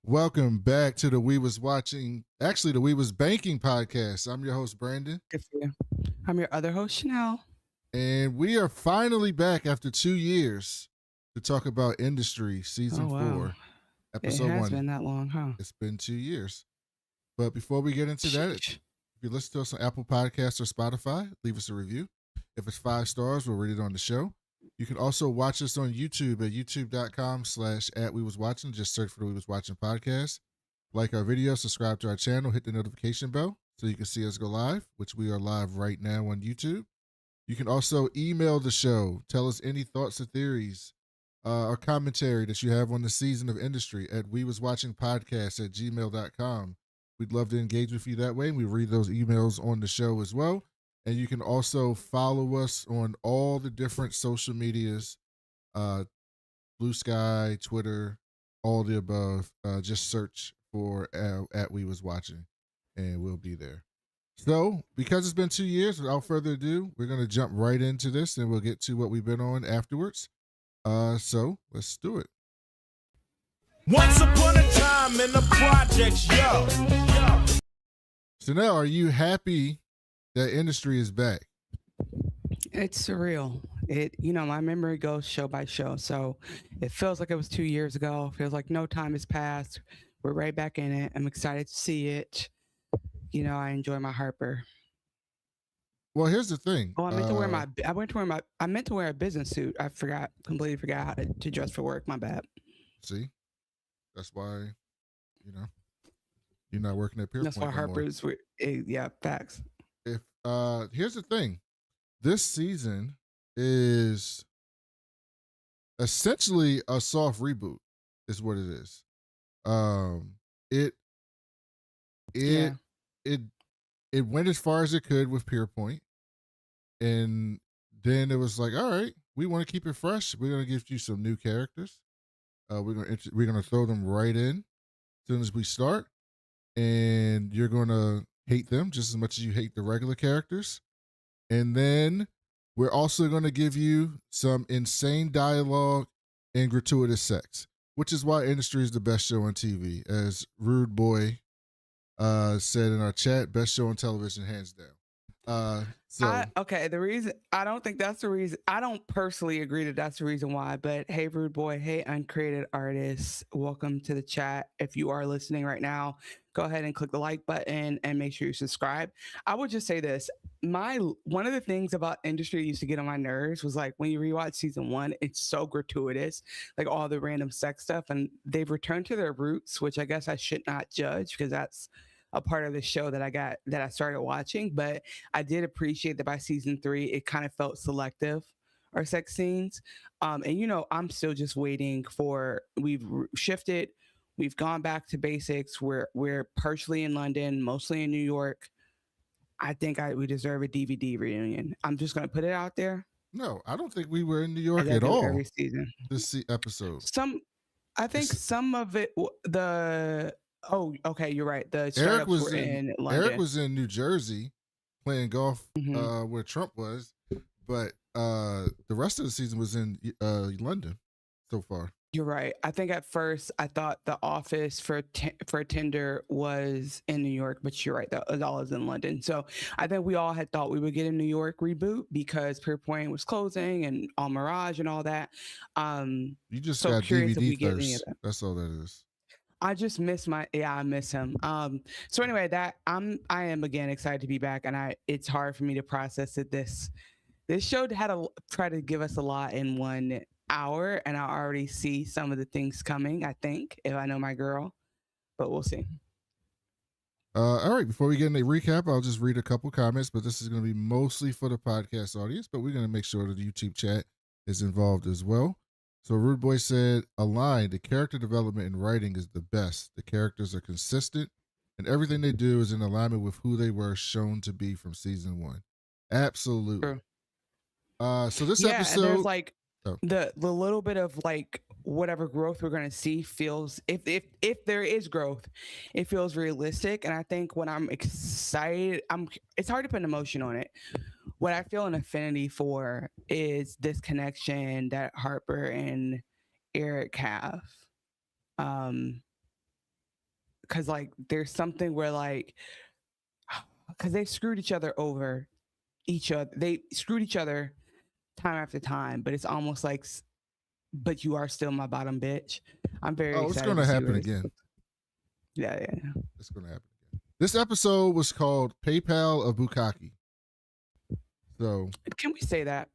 Welcome back to the We Was Watching, actually the We Was Banking podcast. I'm your host, Brandon. Good for you. I'm your other host, Chanel. And we are finally back after 2 years to talk about Industry Season 4, Episode 1. It has been that long, huh? It's been 2 years. But before we get into that, if you listen to us on Apple Podcasts or Spotify, leave us a review. If it's 5 stars, we'll read it on the show. You can also watch us on YouTube at youtube.com/@WeWasWatching. Just search for the We Was Watching podcast. Like our video, subscribe to our channel, hit the notification bell so you can see us go live, which we are live right now on YouTube. You can also email the show. Tell us any thoughts or theories or commentary that you have on the season of Industry at wewaswatchingpodcast@gmail.com. We'd love to engage with you that way, and we read those emails on the show as well. And you can also follow us on all the different social medias, Blue Sky, Twitter, all the above. Just search for at We Was Watching, and we'll be there. So, because it's been 2 years, without further ado, we're going to jump right into this, and we'll get to what we've been on afterwards. So, let's do it. Once upon a time in the projects, yo. So now, are you happy that Industry is back? It's surreal. My memory goes show by show. So it feels like it was 2 years ago. It feels like no time has passed. We're right back in it. I'm excited to see it. I enjoy my Harper. Well, here's the thing. Oh, I meant to wear a business suit. I completely forgot how to dress for work. My bad. See, that's why, you're not working at Pierpoint. That's why Harper's. Yeah, facts. Here's the thing. This season is essentially a soft reboot, is what it is. It went as far as it could with Pierpoint, and then it was like, all right, we want to keep it fresh. We're gonna give you some new characters. We're gonna throw them right in as soon as we start, and you're gonna hate them just as much as you hate the regular characters. And then we're also going to give you some insane dialogue and gratuitous sex, which is why Industry is the best show on TV. As Rude Boy said in our chat, best show on television, hands down. The reason, I don't think that's the reason. I don't personally agree that that's the reason why, but hey, Rude Boy, hey, uncreated artists, welcome to the chat. If you are listening right now, go ahead and click the like button and make sure you subscribe. I would just say this. one of the things about industry that used to get on my nerves was like when you rewatch season 1, it's so gratuitous, like all the random sex stuff, and they've returned to their roots, which I guess I should not judge because that's a part of the show that I started watching. But I did appreciate that by season 3, it kind of felt selective, our sex scenes. And I'm still just waiting for, shifted, we've gone back to basics. We're partially in London, mostly in New York. I think we deserve a DVD reunion. I'm just gonna put it out there. No, I don't think we were in New York As I at do all every season. this episode. I think some of it. Oh, okay, you're right. The Eric startups was were in London. Eric was in New Jersey playing golf Mhm. where Trump was, but the rest of the season was in London so far. You're right. I think at first I thought the office for Tinder was in New York, but you're right. That all is in London. So I think we all had thought we would get a New York reboot because Pier Point was closing and all Mirage and all that. You just so got curious if DVD we get any of thirst. that. That's all that is. I just miss I miss him. So anyway, I am again excited to be back, and it's hard for me to process that this show had try to give us a lot in 1 hour, and I already see some of the things coming, I think, if I know my girl, but we'll see. All right, before we get into the recap, I'll just read a couple comments, but this is going to be mostly for the podcast audience, but we're going to make sure that the YouTube chat is involved as well. So Rude Boy said, aligned, the character development and writing is the best. The characters are consistent, and everything they do is in alignment with who they were shown to be from season 1. Absolutely. True. So this And episode, there's like the little bit of like whatever growth we're gonna see feels, if there is growth, it feels realistic. And I think when I'm excited, it's hard to put an emotion on it. What I feel an affinity for is this connection that Harper and Eric have. Because like there's something where like, because they screwed each other over. They screwed each other time after time, but it's almost like, but you are still my bottom bitch. I'm very excited. It's going to happen again. Yeah. It's going to happen again. This episode was called PayPal of Bukkake. So can we say that?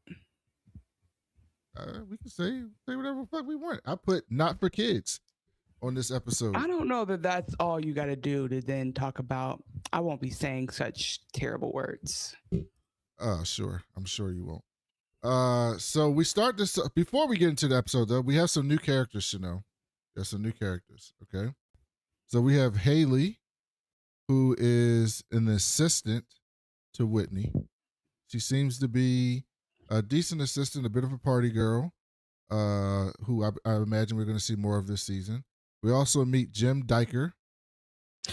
We can say whatever the fuck we want. I put not for kids on this episode. I don't know that that's all you got to do to then talk about. I won't be saying such terrible words. Sure. I'm sure you won't. So we start this before we get into the episode though. We have some new characters to know. There's some new characters. Okay. So we have Hayley, who is an assistant to Whitney. She seems to be a decent assistant, a bit of a party girl, who I imagine we're going to see more of this season. We also meet Jim Diker.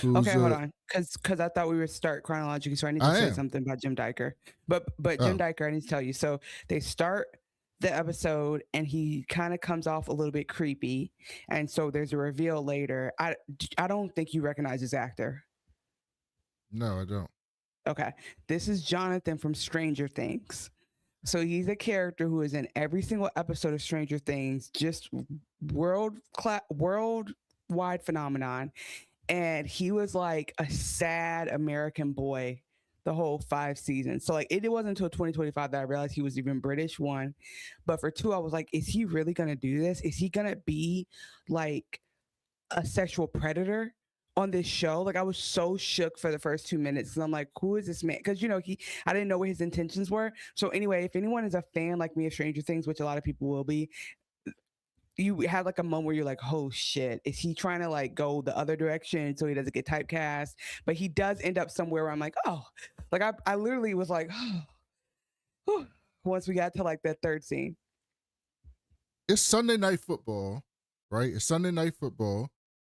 Okay, hold on, because I thought we would start chronologically, so I need to say something about Jim Diker. But Jim Diker, I need to tell you. So they start the episode, and he kind of comes off a little bit creepy, and so there's a reveal later. I don't think you recognize this actor. No, I don't. Okay, this is Jonathan from Stranger Things. So he's a character who is in every single episode of Stranger Things, just worldwide phenomenon. And he was like a sad American boy the whole 5 seasons. So like it wasn't until 2025 that I realized he was even British, 1. But for 2, I was like, is he really gonna do this? Is he gonna be like a sexual predator on this show? Like I was so shook for the first 2 minutes because I'm like, who is this man? Because I didn't know what his intentions were. So anyway, if anyone is a fan like me of Stranger Things, which a lot of people will be, you had like a moment where you're like, oh shit, is he trying to like go the other direction so he doesn't get typecast? But he does end up somewhere where I'm like, oh, like I literally was like, oh, once we got to like that 3rd scene. It's Sunday Night Football, right? It's Sunday Night Football,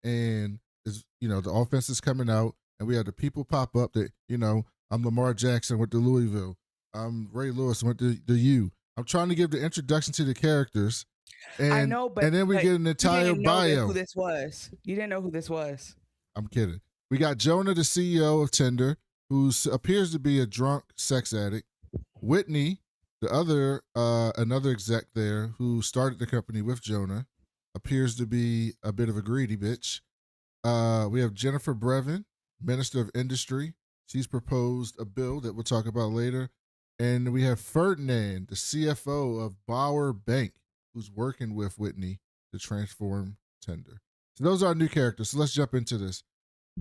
and it's the offense is coming out, and we have the people pop up that I'm Lamar Jackson, went to Louisville. I'm Ray Lewis, went to the U. I'm trying to give the introduction to the characters. And, I know, but then we get an entire bio. Who this was? You didn't know who this was. I'm kidding. We got Jonah, the CEO of Tinder, who appears to be a drunk sex addict. Whitney, the other another exec there who started the company with Jonah, appears to be a bit of a greedy bitch. We have Jennifer Brevin, Minister of Industry. She's proposed a bill that we'll talk about later. And we have Ferdinand, the CFO of Bauer Bank, who's working with Whitney to transform Tender. So those are our new characters. So let's jump into this.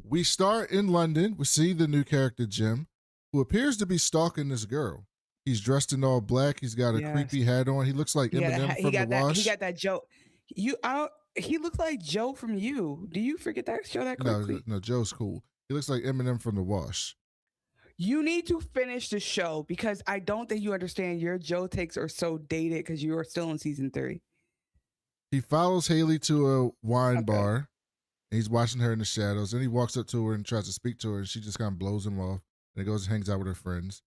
We start in London. We see the new character, Jim, who appears to be stalking this girl. He's dressed in all black. He's got a creepy hat on. He looks like Eminem from The Wash. He got that Joe. He looks like Joe from You. Do you forget that show that quickly? No, Joe's cool. He looks like Eminem from The Wash. You need to finish the show because I don't think you understand. Your Joe takes are so dated because you are still in season 3. He follows Hayley to a wine bar. And he's watching her in the shadows. Then he walks up to her and tries to speak to her, and she just kind of blows him off. And he goes and hangs out with her friends.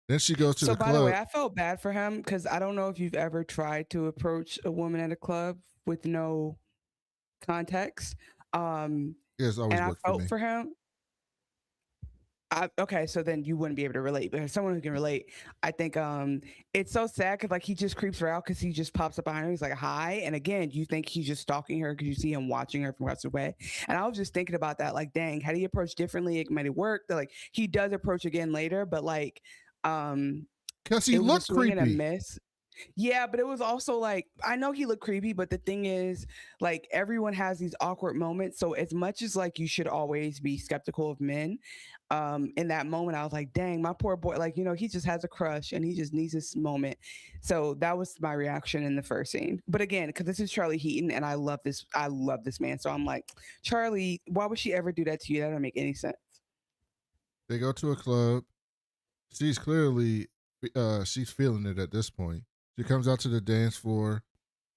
Then she goes to the club. So, by the way, I felt bad for him because I don't know if you've ever tried to approach a woman at a club with no context. Yeah, it's always worked for me. And I felt for him. Okay, so then you wouldn't be able to relate, but as someone who can relate, I think it's so sad because like he just creeps her out because he just pops up behind her. He's like, hi. And again, you think he's just stalking her because you see him watching her from across the way. And I was just thinking about that, like, dang, had he approached differently, it might have worked. Like he does approach again later, but like because he looked creepy. And a miss. Yeah, but it was also like, I know he looked creepy, but the thing is, like, everyone has these awkward moments. So as much as like you should always be skeptical of men, in that moment I was like, dang, my poor boy, like, you know, he just has a crush and he just needs this moment. So that was my reaction in the first scene. But again, because this is Charlie Heaton and I love this man. So I'm like, Charlie, why would she ever do that to you? That doesn't make any sense. They go to a club. She's clearly she's feeling it at this point. She comes out to the dance floor,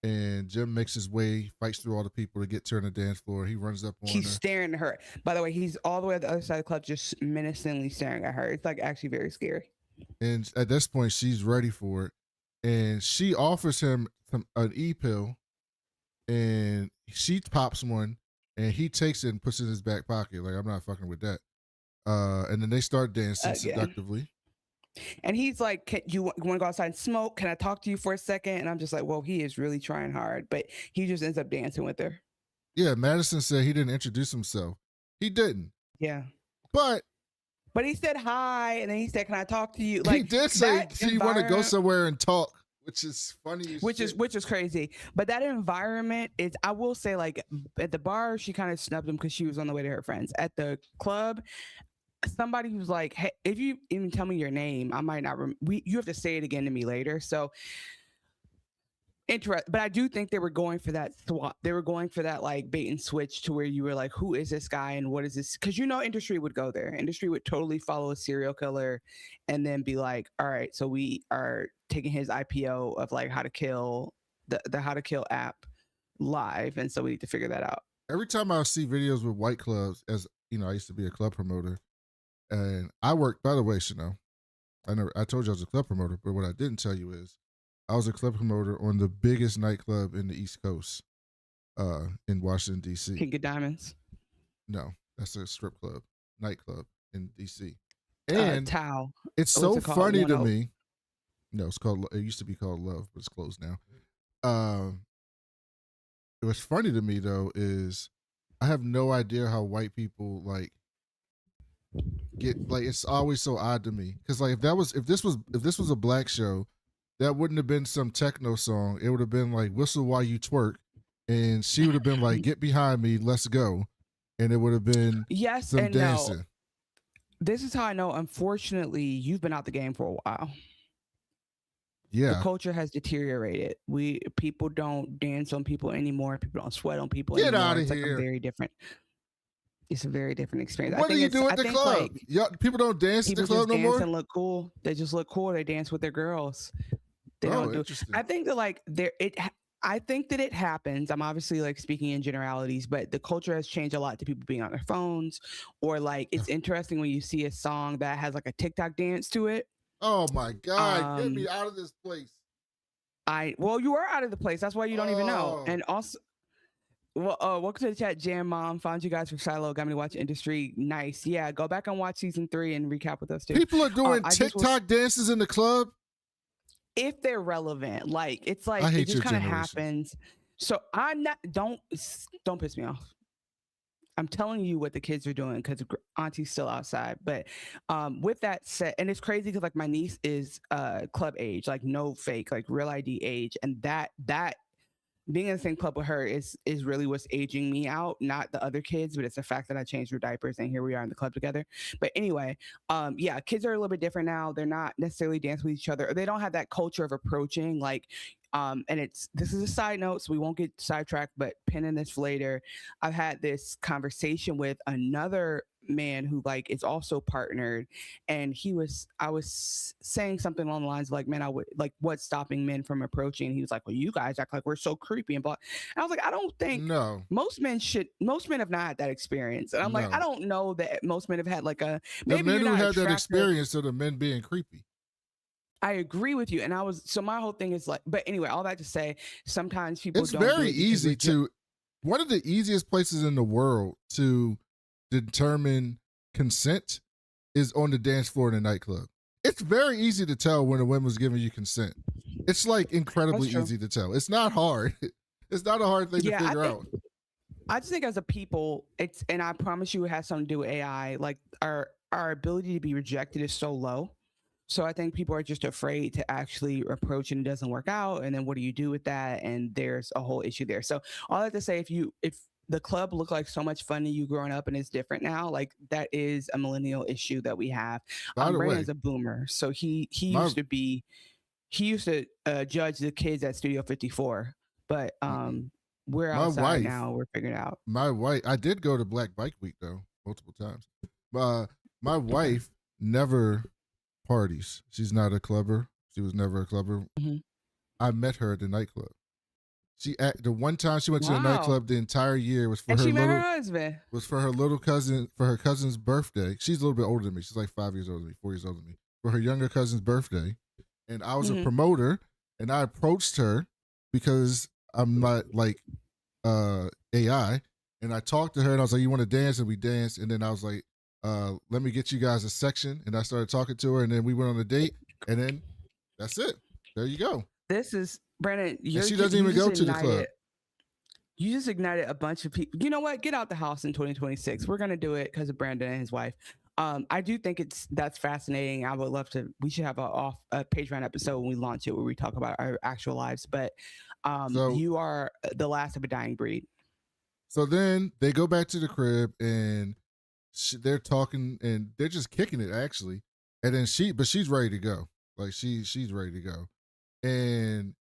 and Jim makes his way, fights through all the people to get to her on the dance floor. He runs up on her. He's staring at her. By the way, he's all the way at the other side of the club, just menacingly staring at her. It's like actually very scary. And at this point, she's ready for it. And she offers him an E-pill, and she pops one, and he takes it and puts it in his back pocket. Like, I'm not fucking with that. And then they start dancing seductively. And he's like, you want to go outside and smoke? Can I talk to you for a second? And I'm just like, well, he is really trying hard. But he just ends up dancing with her. Yeah, Madison said he didn't introduce himself. He didn't. Yeah. But he said hi, and then he said, can I talk to you? Like, he did say he want to go somewhere and talk, which is funny. Which is crazy. But that environment is, I will say, like, at the bar, she kind of snubbed him because she was on the way to her friends. At the club, somebody who's like, hey, if you even tell me your name, I might not you have to say it again to me later. So interesting. But I do think they were going for that swap. They were going for that like bait and switch to where you were like, who is this guy and what is this? Because industry would go there. Industry would totally follow a serial killer and then be like, all right, so we are taking his IPO of like how to kill the how to kill app live, and so we need to figure that out. Every time I see videos with white clubs, as you know, I used to be a club promoter. And I worked, by the way, Chanel, I told you I was a club promoter, but what I didn't tell you is I was a club promoter on the biggest nightclub in the East Coast, in Washington, D.C. King of Diamonds? No, that's a strip club, nightclub in D.C. And Tao. It's so funny to me. No, it used to be called Love, but it's closed now. What's funny to me, though, is I have no idea how white people, like, get, like, it's always so odd to me because like if this was a black show, that wouldn't have been some techno song. It would have been like Whistle While You Twerk, and she would have been like, get behind me, let's go, and it would have been some and dancing. No. This is how I know. Unfortunately, you've been out the game for a while. Yeah, the culture has deteriorated. People don't dance on people anymore. People don't sweat on people anymore. Get out of it's here. Like very different. It's a very different experience. What do you do at the club? Like, people don't dance at the club no more? People just dance and look cool. They just look cool. They dance with their girls. They don't do. I think that like I think that it happens. I'm obviously like speaking in generalities, but the culture has changed a lot to people being on their phones, or like it's interesting when you see a song that has like a TikTok dance to it. Oh my God, get me out of this place. Well, you are out of the place. That's why you don't even know. And also, welcome to the chat, Jam Mom. Found you guys for Shiloh. Got me to watch Industry. Nice. Yeah, go back and watch season 3 and recap with us too. People are doing TikTok dances in the club. If they're relevant, like it's like it just kind of happens. So I'm not. Don't piss me off. I'm telling you what the kids are doing because Auntie's still outside. But with that said, and it's crazy because like my niece is club age, like no fake, like real ID age, and that being in the same club with her is really what's aging me out, not the other kids, but it's the fact that I changed their diapers and here we are in the club together. But anyway, yeah, kids are a little bit different now. They're not necessarily dancing with each other. Or they don't have that culture of approaching like, and this is a side note, so we won't get sidetracked, but pinning this later. I've had this conversation with another man who like is also partnered, and I was saying something along the lines of like, man, I would like, what's stopping men from approaching? And he was like, well, you guys act like we're so creepy and blah. And I was like, I don't think most men have not had that experience. And I'm like, I don't know that most men have had like a, maybe the men who had that experience of the men being creepy. I agree with you. And so my whole thing is like, but anyway, all that to say, sometimes people it's very easy to, one of the easiest places in the world to determine consent is on the dance floor in a nightclub. It's very easy to tell when a woman's giving you consent. It's like incredibly easy to tell. It's not hard. It's not a hard thing to figure out. I just think as a people, and I promise you it has something to do with AI, like our ability to be rejected is so low. So I think people are just afraid to actually approach and it doesn't work out. And then what do you do with that? And there's a whole issue there. So all that to say, if the club looked like so much fun to you growing up and it's different now, like that is a millennial issue that we have. Brandon's a boomer. So he used to judge the kids at Studio 54, but we're outside now. We're figuring it out. My wife, I did go to Black Bike Week though, multiple times. My wife never parties. She's not a clubber. She was never a clubber. Mm-hmm. I met her at the nightclub. The one time she went to the nightclub the entire year was for her husband. Was for her little cousin, for her cousin's birthday. She's a little bit older than me. She's like 5 years older than me, 4 years older than me. For her younger cousin's birthday. And I was a promoter and I approached her because I'm not like AI. And I talked to her and I was like, you want to dance? And we danced. And then I was like, let me get you guys a section. And I started talking to her and then we went on a date and then that's it. There you go. This is Brandon. She doesn't even go to the club. You just ignited a bunch of people. You know what? Get out the house in 2026. We're going to do it because of Brandon and his wife. I do think that's fascinating. I would love to, we should have a Patreon episode when we launch it where we talk about our actual lives, but you are the last of a dying breed. So then they go back to the crib and they're talking and they're just kicking it actually. And then she's ready to go. Like she's ready to go. And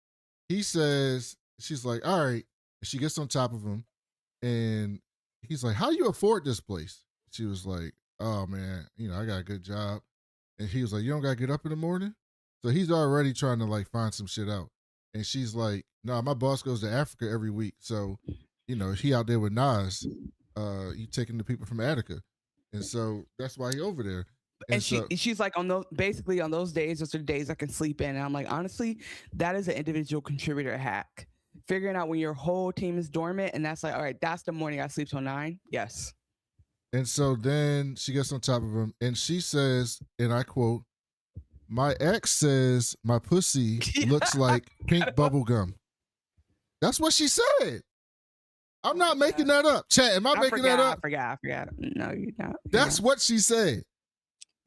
he says, she's like, all right. And she gets on top of him and he's like, how do you afford this place? She was like, oh man, I got a good job. And he was like, you don't got to get up in the morning? So he's already trying to like find some shit out. And she's like, no, my boss goes to Africa every week. So, he out there with Nas, he taking the people from Attica. And so that's why he over there. And she's like, on those days, those are the days I can sleep in. And I'm like, honestly, that is an individual contributor hack. Figuring out when your whole team is dormant. And that's like, all right, that's the morning I sleep till 9. Yes. And so then she gets on top of him and she says, and I quote, my ex says my pussy looks like pink bubble gum. That's what she said. I'm not making that up. Chat, am I making that up? I forgot. No, you're not. That's what she said.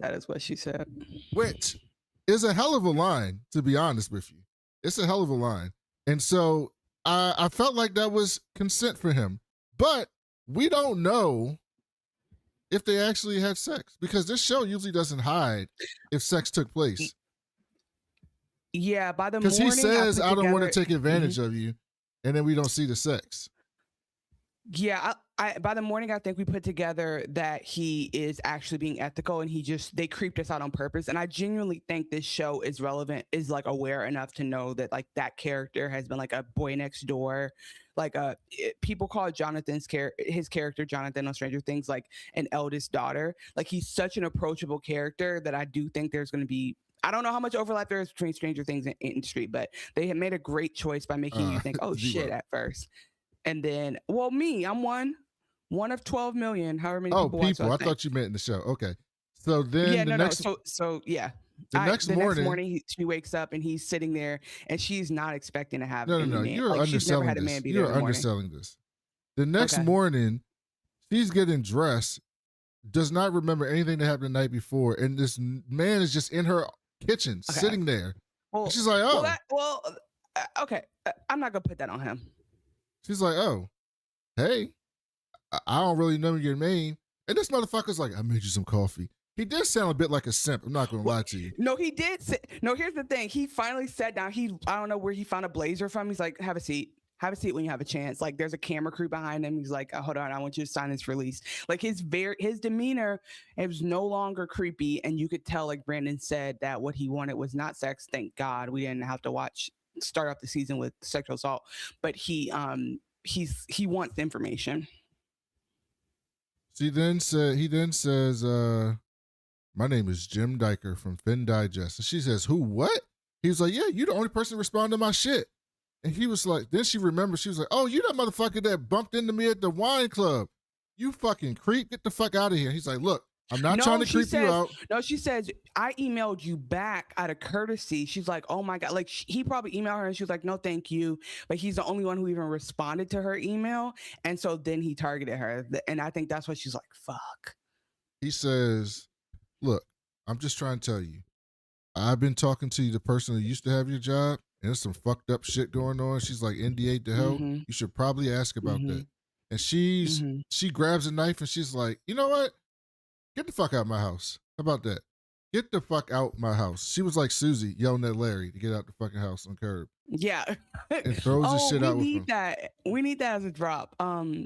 That is what she said. Which is a hell of a line, to be honest with you. It's a hell of a line. And so I felt like that was consent for him. But we don't know if they actually had sex because this show usually doesn't hide if sex took place. Yeah, by the morning. Because he says, I don't want to take advantage of you. And then we don't see the sex. Yeah, I by the morning, I think we put together that he is actually being ethical and they creeped us out on purpose. And I genuinely think this show is like aware enough to know that like that character has been like a boy next door. Like people call his character Jonathan on Stranger Things, like an eldest daughter. Like he's such an approachable character that I do think there's going to be, I don't know how much overlap there is between Stranger Things and Industry, but they have made a great choice by making you think, oh shit, at first. And then, well, I'm one of 12 million, however many people watch. I thought you meant in the show. Okay. So then The next morning she wakes up and he's sitting there and she's not expecting to have No. You're underselling this. You're underselling this. The next morning She's getting dressed, does not remember anything that happened the night before, and this man is just in her kitchen, sitting there. Well, she's like, oh. Okay. I'm not gonna put that on him. She's like, oh, hey, I don't really know your name. And this motherfucker's like, I made you some coffee. He did sound a bit like a simp. I'm not gonna lie to you. No, he did. No, here's the thing. He finally sat down. I don't know where he found a blazer from. He's like, have a seat. Have a seat when you have a chance. Like, there's a camera crew behind him. He's like, hold on, I want you to sign this release. Like, his demeanor, it was no longer creepy, and you could tell, like Brandon said, that what he wanted was not sex. Thank God we didn't have to start off the season with sexual assault. But he wants information. He then says, my name is Jim Diker from Finn Digest. And she says, who, what? He was like, yeah, you the only person to respond to my shit. And he was like, then she remembered, she was like, oh, you that motherfucker that bumped into me at the wine club. You fucking creep. Get the fuck out of here. He's like, look, I'm not trying to creep you out. No, she says, I emailed you back out of courtesy. She's like, oh my God. Like, he probably emailed her and she was like, no, thank you. But he's the only one who even responded to her email. And so then he targeted her. And I think that's what she's like, fuck. He says, look, I'm just trying to tell you, I've been talking to you, the person who used to have your job, and there's some fucked up shit going on. She's like, NDA to hell. Mm-hmm. You should probably ask about that. And she grabs a knife and she's like, you know what? Get the fuck out of my house. How about that? Get the fuck out my house. She was like Susie yelling at Larry to get out the fucking house on curb. Yeah. And throws the shit out with him. We need that as a drop.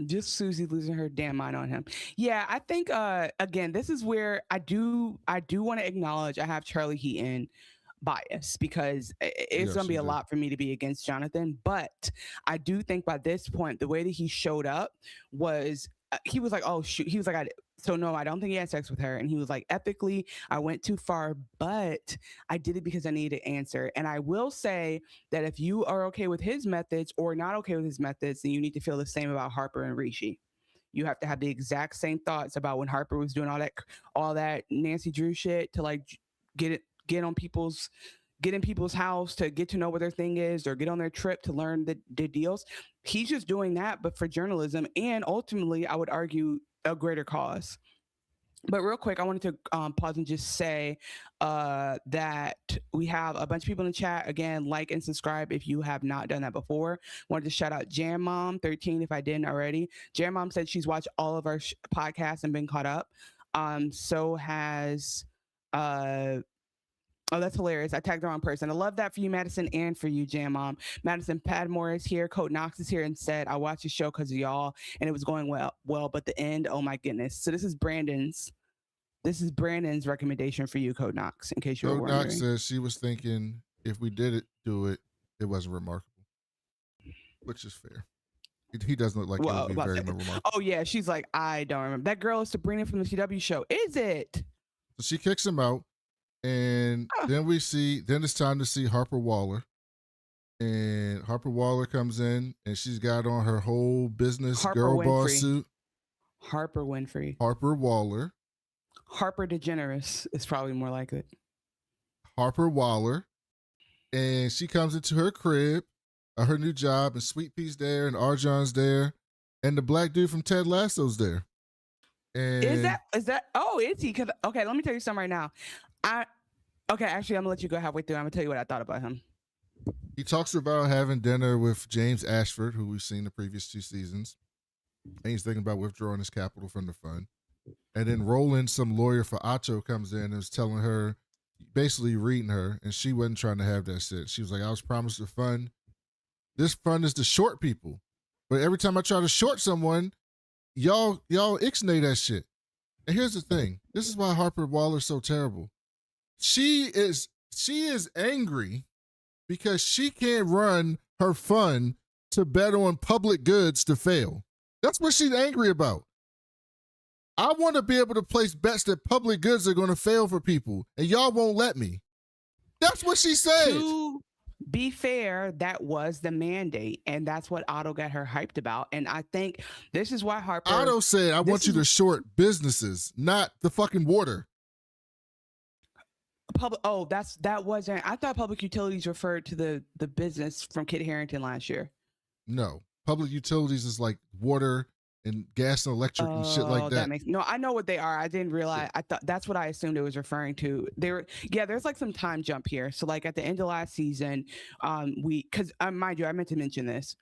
Just Susie losing her damn mind on him. Yeah, I think again, this is where I do want to acknowledge I have Charlie Heaton bias, because it's going to be a lot for me to be against Jonathan. But I do think by this point, the way that he showed up was, he was like, oh shoot. He was like, so no, I don't think he had sex with her. And he was like, ethically, I went too far, but I did it because I needed an answer. And I will say that if you are okay with his methods or not okay with his methods, then you need to feel the same about Harper and Rishi. You have to have the exact same thoughts about when Harper was doing all that Nancy Drew shit to like get in people's house to get to know what their thing is, or get on their trip to learn the deals. He's just doing that, but for journalism, and ultimately, I would argue, a greater cause. But real quick, I wanted to pause and just say that we have a bunch of people in the chat. Again, like and subscribe if you have not done that before. Wanted to shout out Jam Mom 13 if I didn't already. Jam Mom said she's watched all of our podcasts and been caught up. So has oh, that's hilarious. I tagged the wrong person. I love that for you, Madison, and for you, Jam Mom. Madison Padmore is here. Code Knox is here and said, I watched the show because of y'all, and it was going well, but the end, oh my goodness. So this is Brandon's recommendation for you, Code Knox, in case you're wondering. Code Knox says she was thinking if we did do it, it wasn't remarkable, which is fair. He doesn't look like it would be very remarkable. Oh, yeah. She's like, I don't remember. That girl is Sabrina from the CW show. Is it? So she kicks him out. And then it's time to see Harper Waller. And Harper Waller comes in and she's got on her whole business girl boss suit. Harper Winfrey. Harper Waller. Harper DeGeneres is probably more like it. Harper Waller. And she comes into her crib, her new job, and Sweet Pea's there, and Arjon's there, and the black dude from Ted Lasso's there. And is that? Oh, is he? Okay, let me tell you something right now. Actually, I'm gonna let you go halfway through. I'm gonna tell you what I thought about him. He talks about having dinner with James Ashford, who we've seen the previous 2 seasons. And he's thinking about withdrawing his capital from the fund. And then Roland, some lawyer for Acho, comes in and is telling her, basically reading her, and she wasn't trying to have that shit. She was like, I was promised a fund. This fund is to short people. But every time I try to short someone, y'all ixnay that shit. And here's the thing. This is why Harper Waller's so terrible. She is angry because she can't run her fund to bet on public goods to fail. That's what she's angry about. I want to be able to place bets that public goods are going to fail for people, and y'all won't let me. That's what she said. To be fair, that was the mandate, and that's what Otto got her hyped about. And I think this is why Harper... Otto said, I want you to short businesses, not the fucking water. That wasn't... I thought public utilities referred to the business from Kit Harington last year. No. Public utilities is like water and gas and electric and shit like that. That makes no. I know what they are. I didn't realize. I thought that's what I assumed it was referring to. There's like some time jump here. So like at the end of last season, because mind you, I meant to mention this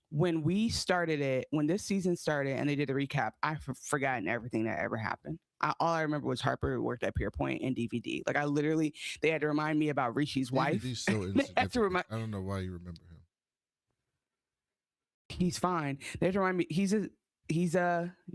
when we started it, when this season started, and they did the recap. I've forgotten everything that ever happened. All I remember was Harper worked at Pierpoint and DVD. Like they had to remind me about Rishi's wife. DVD's so insignificant. I don't know why you remember him. He's fine. They have to remind me. He's a. You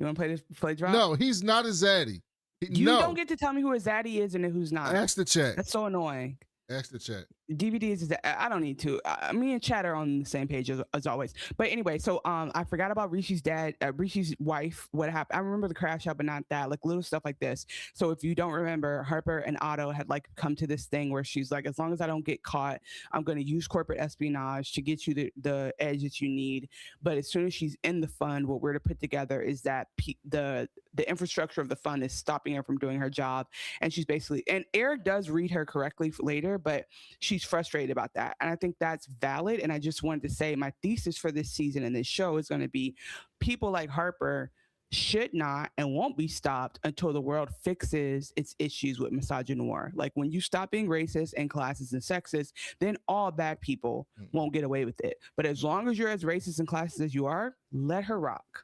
want to play drop? No, he's not a zaddy. You don't get to tell me who a zaddy is and who's not. Ask the chat. That's so annoying. Ask the chat. DVDs is I don't need to. Me and chat are on the same page as always. But anyway, so I forgot about Rishi's dad, Rishi's wife. What happened? I remember the crash out, but not that. Like little stuff like this. So if you don't remember, Harper and Otto had like come to this thing where she's like, as long as I don't get caught, I'm going to use corporate espionage to get you the edge that you need. But as soon as she's in the fund, what we're to put together is that the infrastructure of the fund is stopping her from doing her job, and she's basically. And Eric does read her correctly later, but she's frustrated about that. And I think that's valid. And I just wanted to say my thesis for this season and this show is going to be people like Harper should not and won't be stopped until the world fixes its issues with misogynoir. Like when you stop being racist and classist and sexist, then all bad people won't get away with it. But as long as you're as racist and classist as you are, let her rock.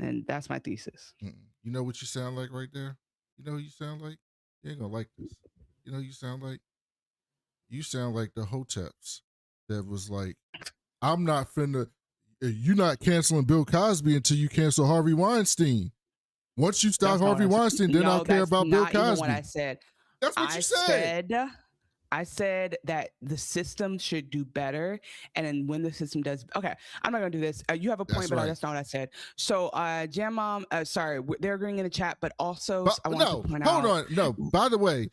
And that's my thesis. You know what you sound like right there? You know who you sound like? You ain't gonna like this. You know who you sound like? You sound like the Hoteps that was like, I'm not finna, you're not canceling Bill Cosby until you cancel Harvey Weinstein. Once you stop Harvey Weinstein, then I'll care about Bill Cosby. That's what I said. That's what you said. I said that the system should do better. And then when the system does, okay, I'm not going to do this. You have a point, but that's not what I said. So Jam Mom, sorry, they're agreeing in the chat, but also I want to point out. Hold on. No, by the way,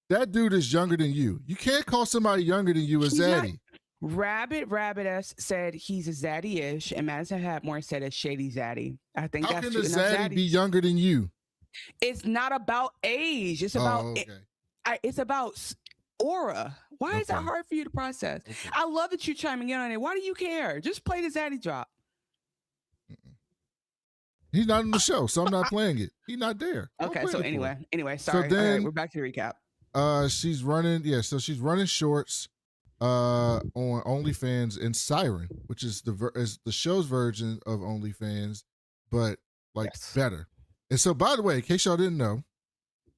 that dude is younger than you. You can't call somebody younger than you a zaddy. Rabbit said he's a zaddy-ish, and Madison Hatmore said a shady zaddy. I think how that's can a zaddy be younger than you? It's not about age. It's about it's about aura. Why is that hard for you to process? I love that you're chiming in on it. Why do you care? Just play the zaddy drop. He's not in the show, so I'm not playing it. He's not there. Okay, so anyway, sorry. So then, all right, we're back to the recap. She's running shorts on OnlyFans and Siren, which is the show's version of OnlyFans, but better. And so, by the way, in case y'all didn't know,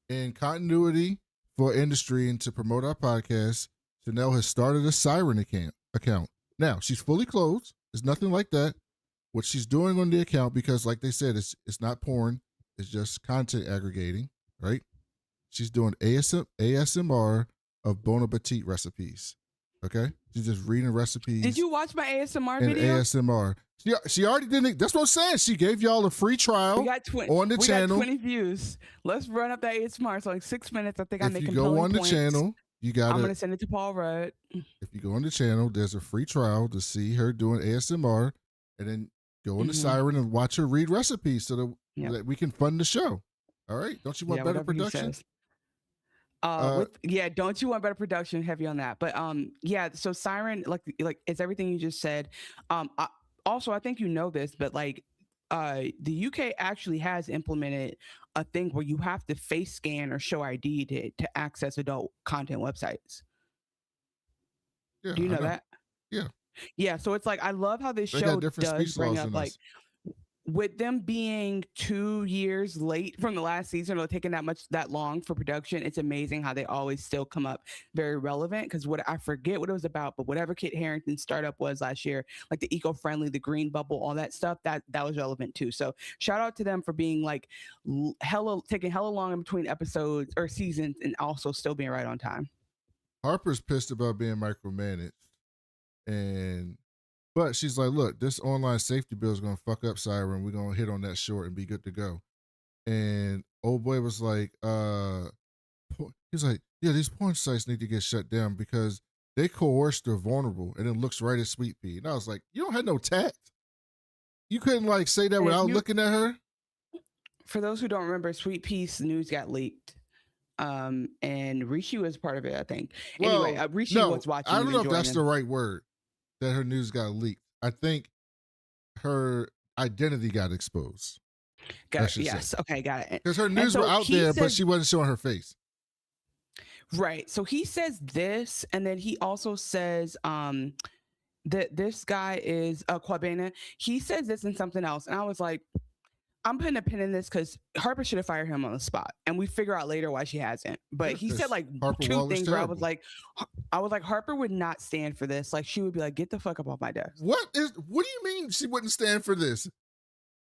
in continuity for industry and to promote our podcast, Chanel has started a Siren account. Now, she's fully clothed. There's nothing like that. What she's doing on the account, because like they said, it's not porn. It's just content aggregating, right? She's doing ASMR of Bon Appetit recipes. Okay? She's just reading recipes. Did you watch my ASMR and video? ASMR. She already did it. That's what I'm saying. She gave y'all a free trial on the channel. We got 20 views. Let's run up that ASMR. It's like 6 minutes. I think I'm making If you go on the channel, I'm going to send it to Paul Rudd. If you go on the channel, there's a free trial to see her doing ASMR, and then go on the Siren and watch her read recipes so that we can fund the show. All right? Don't you want better production? Don't you want better production? Heavy on that. But so Siren, like it's everything you just said. Also, I think you know this, but the UK actually has implemented a thing where you have to face scan or show ID to access adult content websites. Yeah, do you know that? Yeah. Yeah, so it's like I love how this show does bring up with them being 2 years late from the last season or taking that long for production. It's amazing how they always still come up very relevant, because I forget what it was about, but whatever Kit Harington's startup was last year, like the eco-friendly, the green bubble, all that stuff, that was relevant too. So shout out to them for being taking hella long in between episodes or seasons and also still being right on time. Harper's pissed about being micromanaged. But she's like, look, this online safety bill is going to fuck up Siren. We're going to hit on that short and be good to go. And old boy was like, he's like, yeah, these porn sites need to get shut down because they coerce the vulnerable, and it looks right at Sweet Pea. And I was like, you don't have no tact. You couldn't say that without looking at her. For those who don't remember, Sweet Pea's news got leaked. And Rishi was part of it, I think. Well, anyway, Rishi was watching. I don't know if that's the right word, that her news got leaked. I think her identity got exposed. Got it. Yes. Okay, got it. Because her nudes were out there, but she wasn't showing her face. Right. So he says this, and then he also says that this guy is Kwabena. He says this and something else, and I was like, I'm putting a pin in this because Harper should have fired him on the spot, and we figure out later why she hasn't. But he said like Harper two things where I was like, Harper would not stand for this. Like she would be like, get the fuck up off my desk. What do you mean she wouldn't stand for this?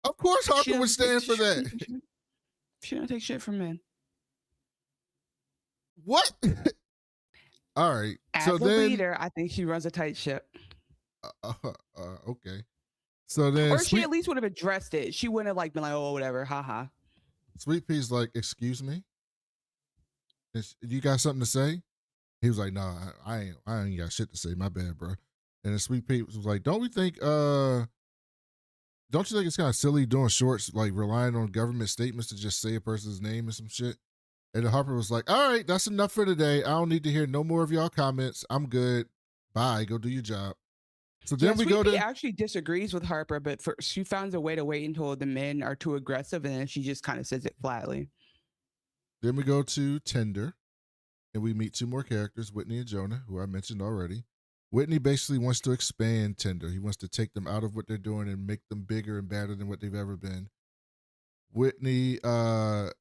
Of course Harper would stand for that. She don't take shit from men. What? All right. As a leader, I think she runs a tight ship. Okay. So then, or she at least would have addressed it. She wouldn't have like been like, oh, whatever, haha. Sweet Pea's like, excuse me, you got something to say? He was like, nah, I ain't got shit to say. My bad, bro. And then Sweet Pea was like, don't you think it's kind of silly doing shorts, like relying on government statements to just say a person's name and some shit? And then Harper was like, all right, that's enough for today. I don't need to hear no more of y'all comments. I'm good. Bye. Go do your job. So then we go to. Actually disagrees with Harper, but she finds a way to wait until the men are too aggressive, and then she just kind of says it flatly. Then we go to Tinder, and we meet two more characters, Whitney and Jonah, who I mentioned already. Whitney basically wants to expand Tinder. He wants to take them out of what they're doing and make them bigger and badder than what they've ever been. Whitney, Jonah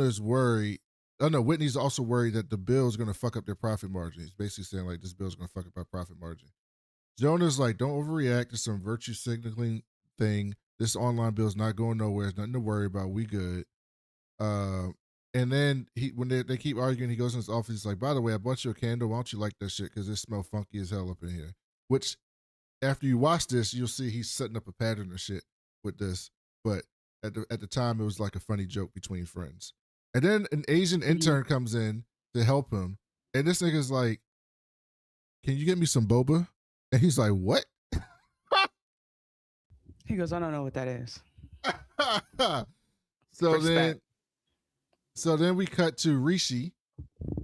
is worried. Oh no, Whitney's also worried that the bill is going to fuck up their profit margin. He's basically saying like this bill is going to fuck up our profit margin. Jonah's like, don't overreact to some virtue signaling thing. This online bill is not going nowhere. There's nothing to worry about. We good. And then when they keep arguing, he goes in his office. He's like, by the way, I bought you a candle. Why don't you like that shit? Because it smells funky as hell up in here. Which, after you watch this, you'll see he's setting up a pattern of shit with this. But at the time, it was like a funny joke between friends. And then an Asian intern comes in to help him. And this nigga's like, can you get me some boba? And he's like, what? He goes, I don't know what that is. So then we cut to Rishi.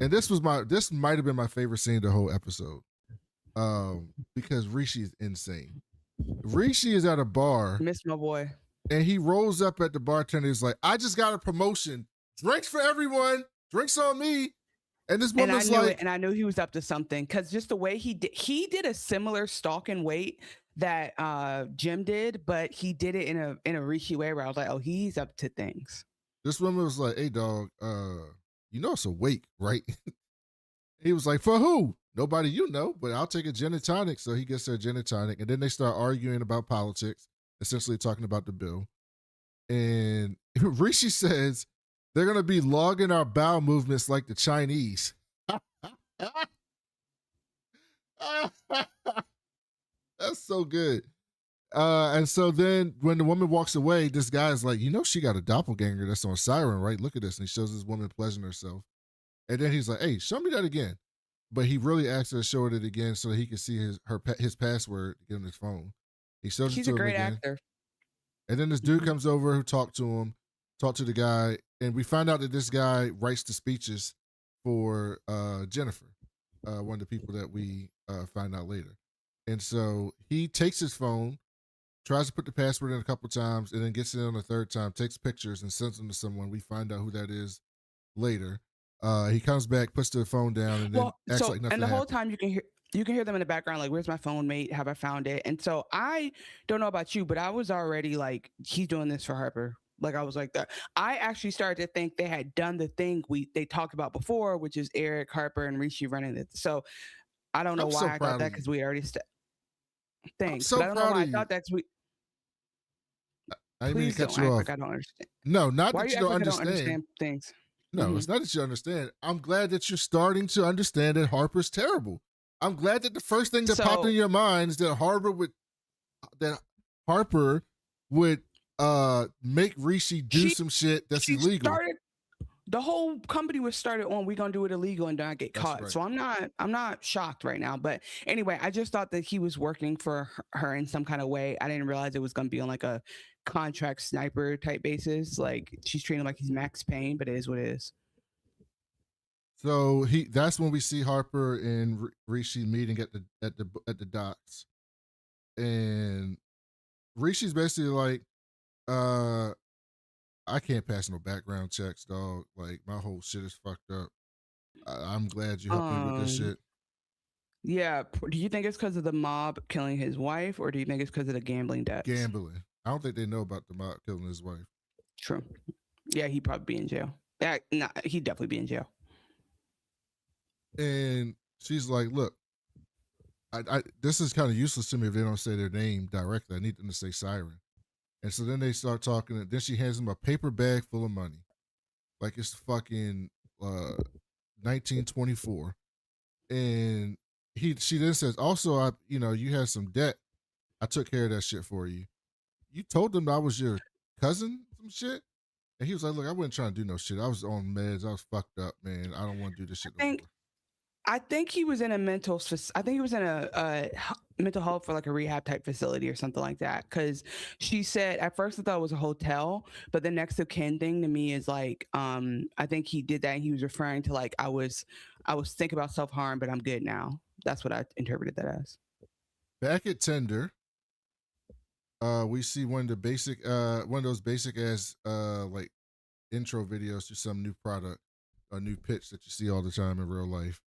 And this might have been my favorite scene of the whole episode. Because Rishi is insane. Rishi is at a bar. Miss my boy. And he rolls up at the bartender. He's like, I just got a promotion. Drinks for everyone. Drinks on me. And this woman's and I knew he was up to something because just the way he did a similar stalk and wait that Jim did, but he did it in a Rishi way where I was like, oh, he's up to things. This woman was like, hey dog, you know it's a wake, right? He was like, for who? Nobody you know, but I'll take a gin and tonic. So he gets her a gin and tonic, and then they start arguing about politics, essentially talking about the bill. And Rishi says, they're going to be logging our bowel movements like the Chinese. That's so good. And so then when the woman walks away, this guy's like, you know, she got a doppelganger that's on Siren, right? Look at this. And he shows this woman pleasuring herself. And then he's like, hey, show me that again. But he really asked her to show it again so that he could see his password to get on his phone. He shows She's it to a great him again. actor. And then this dude comes over who talked to the guy. And we find out that this guy writes the speeches for Jennifer, one of the people that we find out later. And so he takes his phone, tries to put the password in a couple times, and then gets it on the third time, takes pictures and sends them to someone. We find out who that is later. He comes back, puts the phone down, and then acts like nothing. And the whole time you can hear them in the background, like, where's my phone, mate? Have I found it? And so I don't know about you, but I was already like, he's doing this for Harper. Like I was like that. I actually started to think they had done the thing they talked about before, which is Eric, Harper, and Rishi running it. So I don't know why I thought that because we already thanks. So but I don't know why I thought that's I didn't mean to cut you off. Like I don't understand. No, not why that you don't understand things. No, It's not that you understand. I'm glad that you're starting to understand that Harper's terrible. I'm glad that the first thing that popped in your mind is that Harper would make Rishi do some shit that's illegal. The whole company was started on we're gonna do it illegal and not get caught. Right. So I'm not shocked right now. But anyway, I just thought that he was working for her in some kind of way. I didn't realize it was gonna be on like a contract sniper type basis. Like she's treating him like he's Max Payne, but it is what it is. So that's when we see Harper and Rishi meeting at the docks. And Rishi's basically like, I can't pass no background checks, dog. Like my whole shit is fucked up. I'm glad you helped me with this shit. Yeah. Do you think it's because of the mob killing his wife, or do you think it's because of the gambling debts? Gambling. I don't think they know about the mob killing his wife. True. Yeah, he'd probably be in jail. Nah, he'd definitely be in jail. And she's like, look, I this is kind of useless to me if they don't say their name directly. I need them to say Siren. And so then they start talking, and then she hands him a paper bag full of money. Like it's fucking 1924. And she then says, also, you had some debt. I took care of that shit for you. You told them I was your cousin, some shit? And he was like, look, I wasn't trying to do no shit. I was on meds. I was fucked up, man. I don't want to do this shit no more. I think he was in a mental mental health for like a rehab type facility or something like that. Because she said at first I thought it was a hotel, but the next of kin thing to me is like, I think he did that. And he was referring to like I was thinking about self-harm, but I'm good now. That's what I interpreted that as. Back at Tinder, we see one of those basic ass like intro videos to some new product, a new pitch that you see all the time in real life.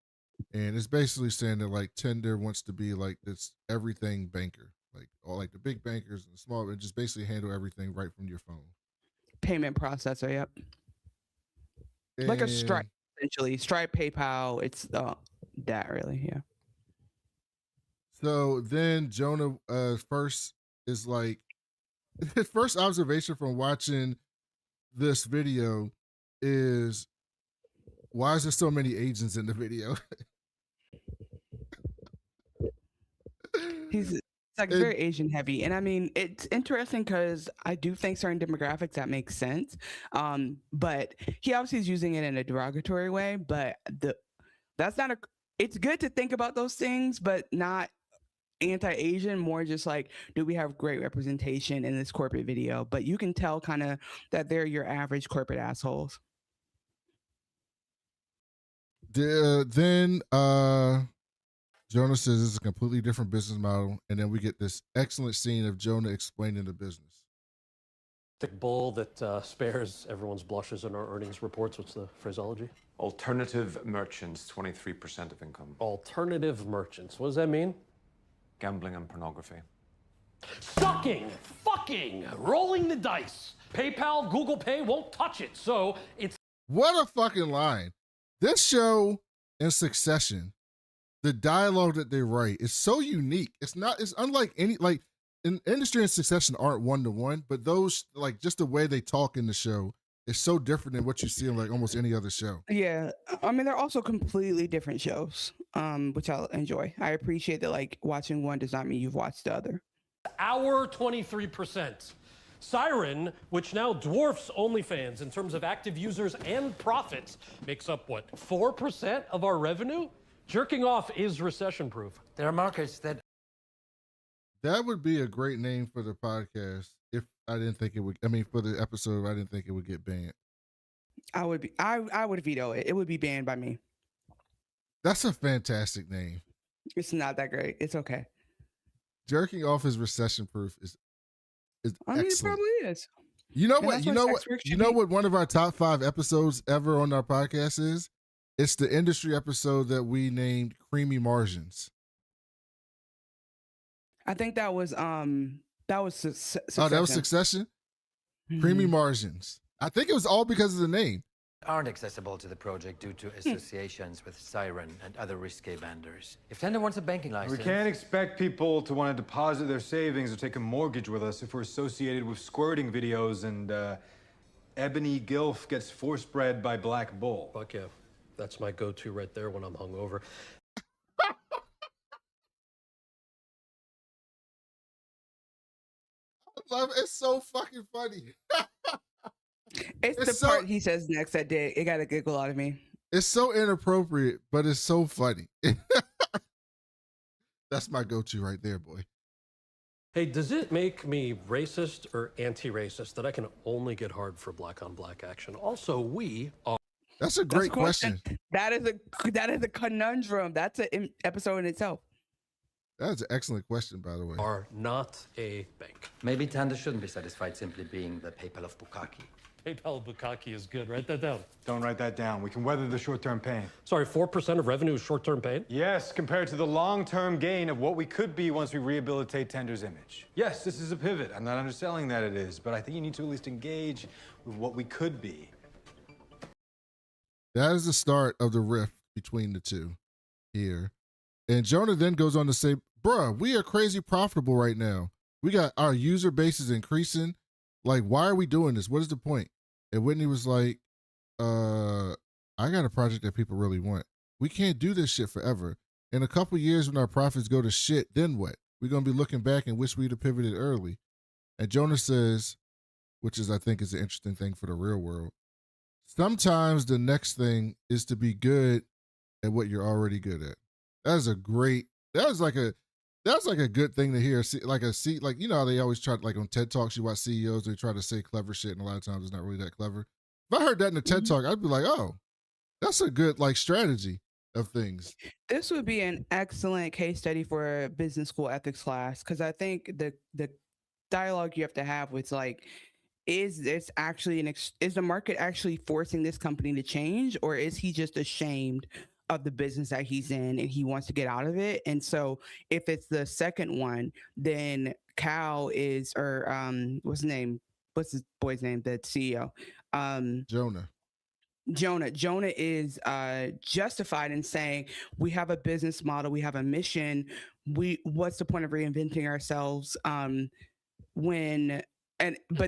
And it's basically saying that like Tinder wants to be like this everything banker, like all like the big bankers and the small, and just basically handle everything right from your phone. Payment processor, yep. And like a Stripe, essentially. Stripe, PayPal, it's that really, yeah. So then Jonah first is like, his first observation from watching this video is, why is there so many agents in the video? It's like very Asian heavy. And I mean, it's interesting because I do think certain demographics that makes sense. But he obviously is using it in a derogatory way, but that's not it's good to think about those things, but not anti-Asian, more just like, do we have great representation in this corporate video? But you can tell kind of that they're your average corporate assholes. Then Jonah says it's a completely different business model, and then we get this excellent scene of Jonah explaining the business. Thick bull that spares everyone's blushes in our earnings reports. What's the phraseology? Alternative merchants, 23% of income. Alternative merchants. What does that mean? Gambling and pornography. Sucking, fucking, rolling the dice. PayPal, Google Pay won't touch it, so it's... What a fucking line. This show in Succession, the dialogue that they write is so unique. It's unlike any, like, in industry and Succession aren't one-to-one, but those, like, just the way they talk in the show is so different than what you see in, like, almost any other show. Yeah. I mean, they're also completely different shows, which I'll enjoy. I appreciate that, like, watching one does not mean you've watched the other. Our 23%. Siren, which now dwarfs OnlyFans in terms of active users and profits, makes up, what, 4% of our revenue? Jerking off is recession-proof. There are markets that... That would be a great name for the podcast if I didn't think it would, I mean, for the episode, I didn't think it would get banned. I would veto it. It would be banned by me. That's a fantastic name. It's not that great. It's okay. Jerking off is recession-proof is I mean, excellent. it probably is. You know what? You know what one of our top 5 episodes ever on our podcast is? It's the industry episode that we named Creamy Margins. I think that was Succession. Oh, that was Succession? Mm-hmm. Creamy Margins. I think it was all because of the name. Aren't accessible to the project due to associations with Siren and other risque vendors. If Tinder wants a banking license... We can't expect people to want to deposit their savings or take a mortgage with us if we're associated with squirting videos and Ebony Gilf gets force-bred by Black Bull. Fuck yeah. That's my go-to right there when I'm hungover. It's so fucking funny. It's the part he says next that day. It got a giggle out of me. It's so inappropriate, but it's so funny. That's my go-to right there, boy. Hey, does it make me racist or anti-racist that I can only get hard for black-on-black action? Also, we are... That's a great question. That is a conundrum. That's an episode in itself. That's an excellent question, by the way. Are not a bank. Maybe Tanda shouldn't be satisfied simply being the PayPal of Bukaki. PayPal Bukaki is good. Write that down. Don't write that down. We can weather the short-term pain. Sorry, 4% of revenue is short-term pain? Yes, compared to the long-term gain of what we could be once we rehabilitate Tender's image. Yes, this is a pivot. I'm not underselling that it is, but I think you need to at least engage with what we could be. That is the start of the rift between the two here. And Jonah then goes on to say, bruh, we are crazy profitable right now. We got our user base is increasing. Like, why are we doing this? What is the point? And Whitney was like, I got a project that people really want. We can't do this shit forever. In a couple years when our profits go to shit, then what? We're going to be looking back and wish we'd have pivoted early. And Jonah says, which is, I think, is an interesting thing for the real world. Sometimes the next thing is to be good at what you're already good at. That's like a good thing to hear. Like you know how they always try, like on TED Talks, you watch CEOs, they try to say clever shit, and a lot of times it's not really that clever. If I heard that in a TED Talk, I'd be like, oh, that's a good like strategy of things. This would be an excellent case study for a business school ethics class, because I think the dialogue you have to have with like, is this actually is the market actually forcing this company to change, or is he just ashamed of the business that he's in and he wants to get out of it? And so if it's the second one, then Cal is, or what's his boy's name, the CEO? Jonah is justified in saying, we have a business model, we have a mission, what's the point of reinventing ourselves? But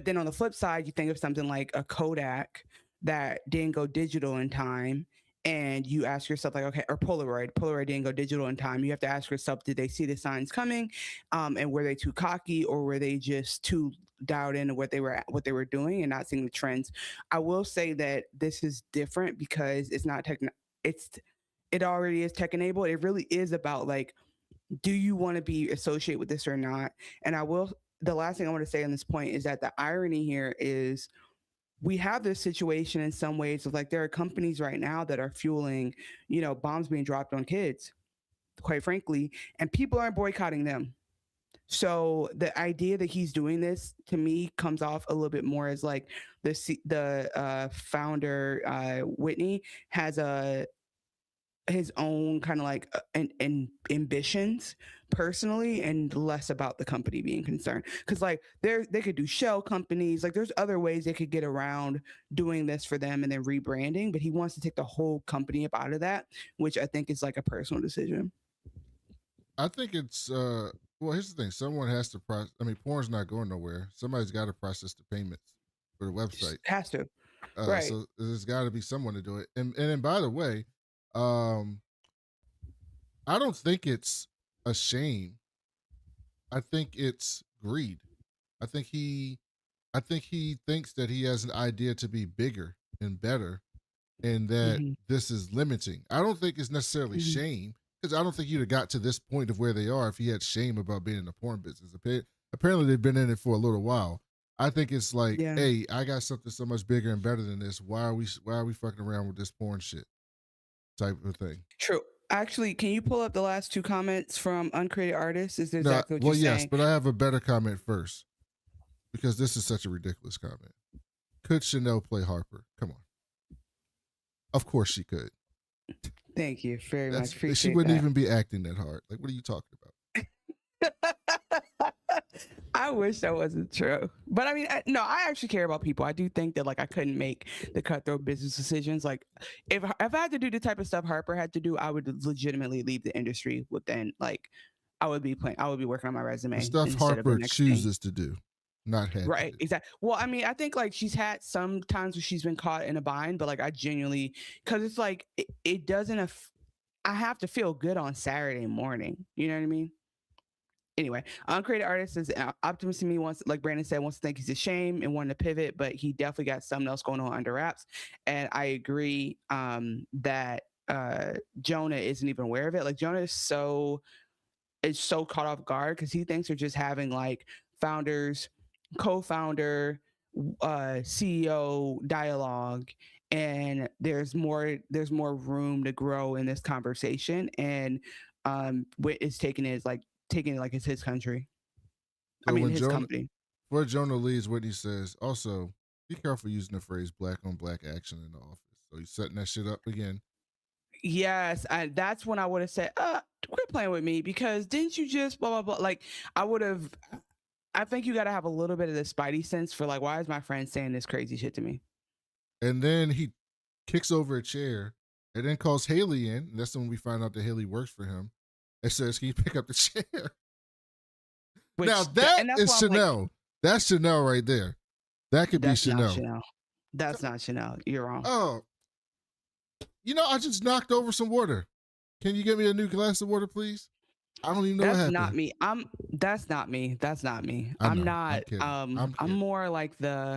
then on the flip side, you think of something like a Kodak that didn't go digital in time, and you ask yourself like, okay, or Polaroid didn't go digital in time. You have to ask yourself, did they see the signs coming? And were they too cocky, or were they just too dialed into what they were doing and not seeing the trends? I will say that this is different because it's not it already is tech enabled. It really is about like, do you want to be associated with this or not? And the last thing I want to say on this point is that the irony here is we have this situation in some ways of like, there are companies right now that are fueling, bombs being dropped on kids, quite frankly, and people aren't boycotting them. So the idea that he's doing this, to me, comes off a little bit more as like the founder, Whitney, has his own kind of like ambitions personally, and less about the company being concerned. Because like they could do shell companies, like there's other ways they could get around doing this for them and then rebranding, but he wants to take the whole company up out of that, which I think is like a personal decision. I think it's well, here's the thing. Someone has to process. I mean, porn's not going nowhere. Somebody's got to process the payments for the website. Has to. Right. So there's got to be someone to do it. And then, by the way, I don't think it's a shame. I think it's greed. I think he thinks that he has an idea to be bigger and better, and that this is limiting. I don't think it's necessarily shame, because I don't think you'd have got to this point of where they are if he had shame about being in the porn business. Apparently they've been in it for a little while. I think it's like, hey, I got something so much bigger and better than this. Why are we fucking around with this porn shit type of thing? True. Actually, can you pull up the last two comments from Uncreated Artists? Is there exactly what you're saying? Yes, but I have a better comment first, because this is such a ridiculous comment. Could Chanel play Harper? Come on. Of course she could. Thank you very much. Appreciate she wouldn't even be acting that hard. Like, what are you talking about? I wish that wasn't true. But I mean, I actually care about people. I do think that like I couldn't make the cutthroat business decisions. Like if I had to do the type of stuff Harper had to do, I would legitimately leave the industry within like I would be working on my resume. The stuff Harper chooses to do, not had right. Exactly. Well, I mean, I think like she's had some times where she's been caught in a bind, but like I genuinely, because it's like it doesn't. I have to feel good on Saturday morning. You know what I mean? Anyway, Uncreated Artist is optimist to me. Wants, like Brandon said, wants to think he's ashamed and wanted to pivot, but he definitely got something else going on under wraps. And I agree that Jonah isn't even aware of it. Like Jonah is so caught off guard because he thinks they're just having like founders, co-founder, CEO dialogue, and there's more room to grow in this conversation. And what is taken is like taking it like it's his country. So when his Jonah, company. before Jonah leaves, Whitney says, also, be careful using the phrase black on black action in the office. So he's setting that shit up again. Yes, that's when I would have said, quit playing with me, because didn't you just blah, blah, blah. Like, I think you got to have a little bit of the spidey sense for like, why is my friend saying this crazy shit to me? And then he kicks over a chair and then calls Hayley in. And that's when we find out that Hayley works for him. And says, can you pick up the chair? Now that's Chanel. Like, that's Chanel right there. That could be Chanel. That's not Chanel. You're wrong. Oh, I just knocked over some water. Can you get me a new glass of water, please? I don't even know what happened. That's not me. That's not me. That's not me. I'm not. I'm more like I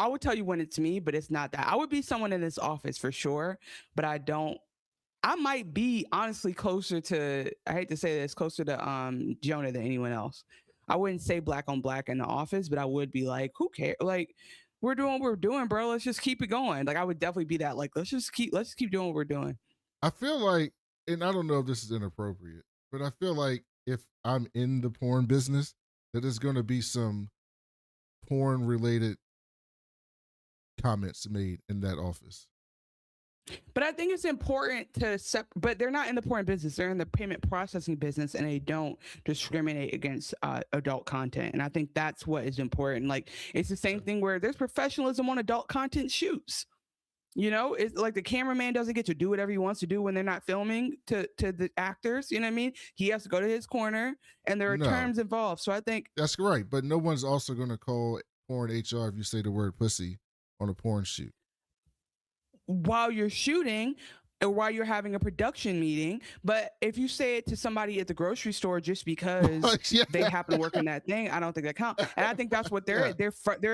would tell you when it's me, but it's not that. I would be someone in this office for sure, but I might be honestly closer to, I hate to say this, closer to Jonah than anyone else. I wouldn't say black on black in the office, but I would be like, who cares? Like, we're doing what we're doing, bro. Let's just keep it going. Like, I would definitely be that. Like, let's just keep doing what we're doing. I feel like, and I don't know if this is inappropriate, but I feel like if I'm in the porn business, that there's going to be some porn related comments made in that office. But I think it's important to but they're not in the porn business. They're in the payment processing business, and they don't discriminate against adult content. And I think that's what is important. Like, it's the same thing where there's professionalism on adult content shoots. It's like the cameraman doesn't get to do whatever he wants to do when they're not filming to the actors. You know what I mean? He has to go to his corner, and there are terms involved. So I think that's right. But no one's also going to call porn HR if you say the word pussy on a porn shoot. While you're shooting or while you're having a production meeting, but if you say it to somebody at the grocery store just because they happen to work in that thing, I don't think that counts. And I think that's what they're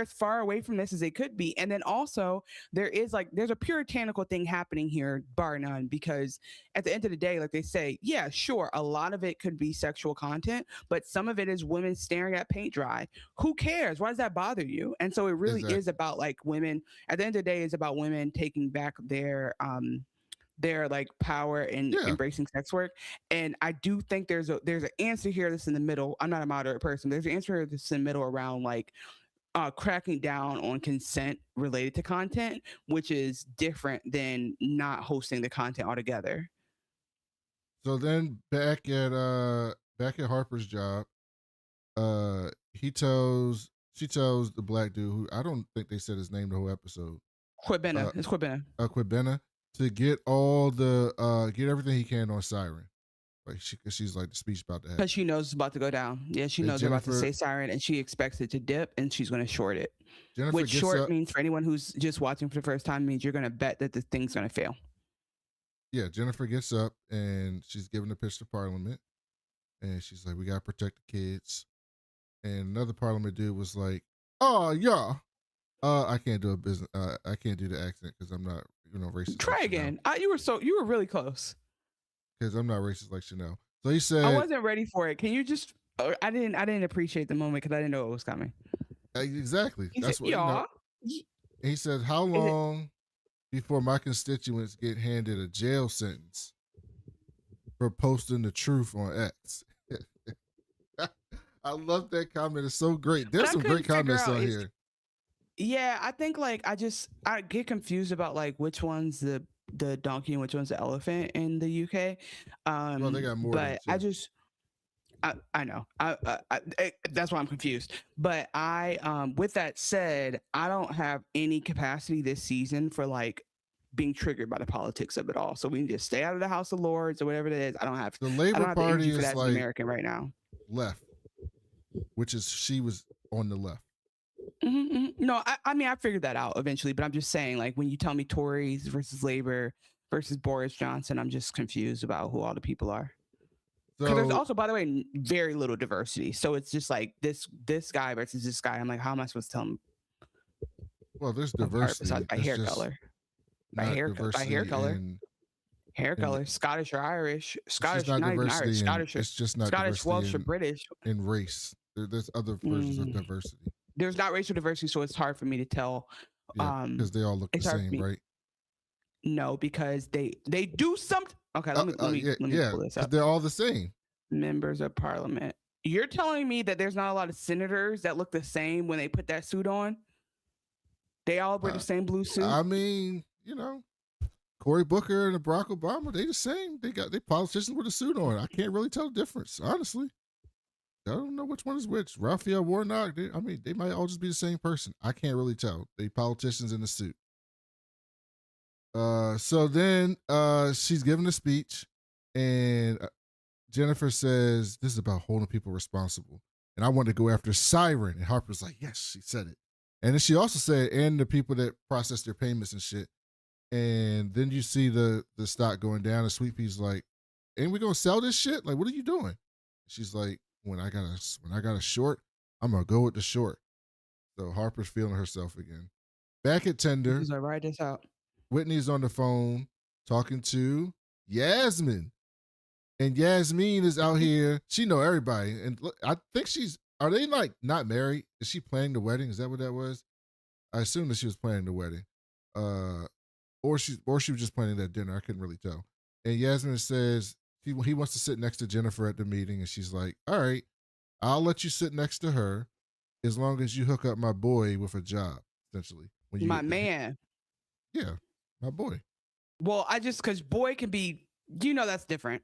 as far away from this as they could be. And then also there's a puritanical thing happening here, bar none, because at the end of the day, like they say, yeah, sure, a lot of it could be sexual content, but some of it is women staring at paint dry. Who cares? Why does that bother you? And so it really is about like women. At the end of the day, it's about women taking back their like power and embracing sex work. And I do think there's an answer here that's in the middle. I'm not a moderate person. There's an answer here that's in the middle around like cracking down on consent related to content, which is different than not hosting the content altogether. So then back at Harper's job, she tells the black dude, who I don't think they said his name the whole episode. Kwabena. It's Kwabena. Kwabena, to get all the get everything he can on Siren. Like she's like the speech about to happen. Because she knows it's about to go down. Yeah, she knows they're about to say Siren, and she expects it to dip, and she's going to short it. Which short means, for anyone who's just watching for the first time, means you're going to bet that the thing's going to fail. Yeah, Jennifer gets up and she's giving a pitch to Parliament, and she's like, "We got to protect the kids." And another Parliament dude was like, "Oh yeah, I can't do a business. I can't do the accent because I'm not, racist." Try like again. You were really close. Because I'm not racist like Chanel. So he said, I wasn't ready for it. Can you just? I didn't appreciate the moment because I didn't know it was coming. Exactly. That's what. He said, "How long before my constituents get handed a jail sentence for posting the truth on X?" I love that comment. It's so great. There's some great comments on here. Yeah, I think like I get confused about like which one's the donkey and which one's the elephant in the UK. Well, they got more. But I know. That's why I'm confused. But with that said, I don't have any capacity this season for like being triggered by the politics of it all. So we can just stay out of the House of Lords or whatever it is. I don't have the Labor Party for is that like American right now. Left, which is she was on the left. Mm-hmm, mm-hmm. No, I mean I figured that out eventually, but I'm just saying like when you tell me Tories versus Labor versus Boris Johnson, I'm just confused about who all the people are. Because there's also, by the way, very little diversity. So it's just like this guy versus this guy. I'm like, how am I supposed to tell him? Well, there's diversity by hair color. By hair color. Hair color. Scottish or Irish. Scottish, not even Irish. Scottish. It's just not Scottish, Welsh, or British. In race. There's other versions of diversity. There's not racial diversity, so it's hard for me to tell. Because they all look the same, right? No, because they do something. Okay, let me pull this 'cause up. they're all the same. Members of Parliament. You're telling me that there's not a lot of senators that look the same when they put that suit on? They all wear the same blue suit. I mean, Cory Booker and Barack Obama, they the same. They politicians with a suit on. I can't really tell the difference, honestly. I don't know which one is which. Raphael Warnock, they might all just be the same person. I can't really tell. They politicians in the suit. So then she's giving a speech, and Jennifer says, this is about holding people responsible. And I want to go after Siren. And Harper's like, yes, she said it. And then she also said, and the people that process their payments and shit. And then you see the stock going down, and Sweet Pea's like, ain't we gonna sell this shit? Like, what are you doing? She's like, when I got a short, I'm gonna go with the short. So Harper's feeling herself again. Back at Tender, I write this out. Whitney's on the phone talking to Yasmin. And Yasmin is out here. She know everybody. And look, I think are they like not married? Is she planning the wedding? Is that what that was? I assume that she was planning the wedding. Or she was just planning that dinner. I couldn't really tell. And Yasmin says he wants to sit next to Jennifer at the meeting. And she's like, all right, I'll let you sit next to her as long as you hook up my boy with a job, essentially. My man. Yeah, my boy. Well, because boy can be, that's different.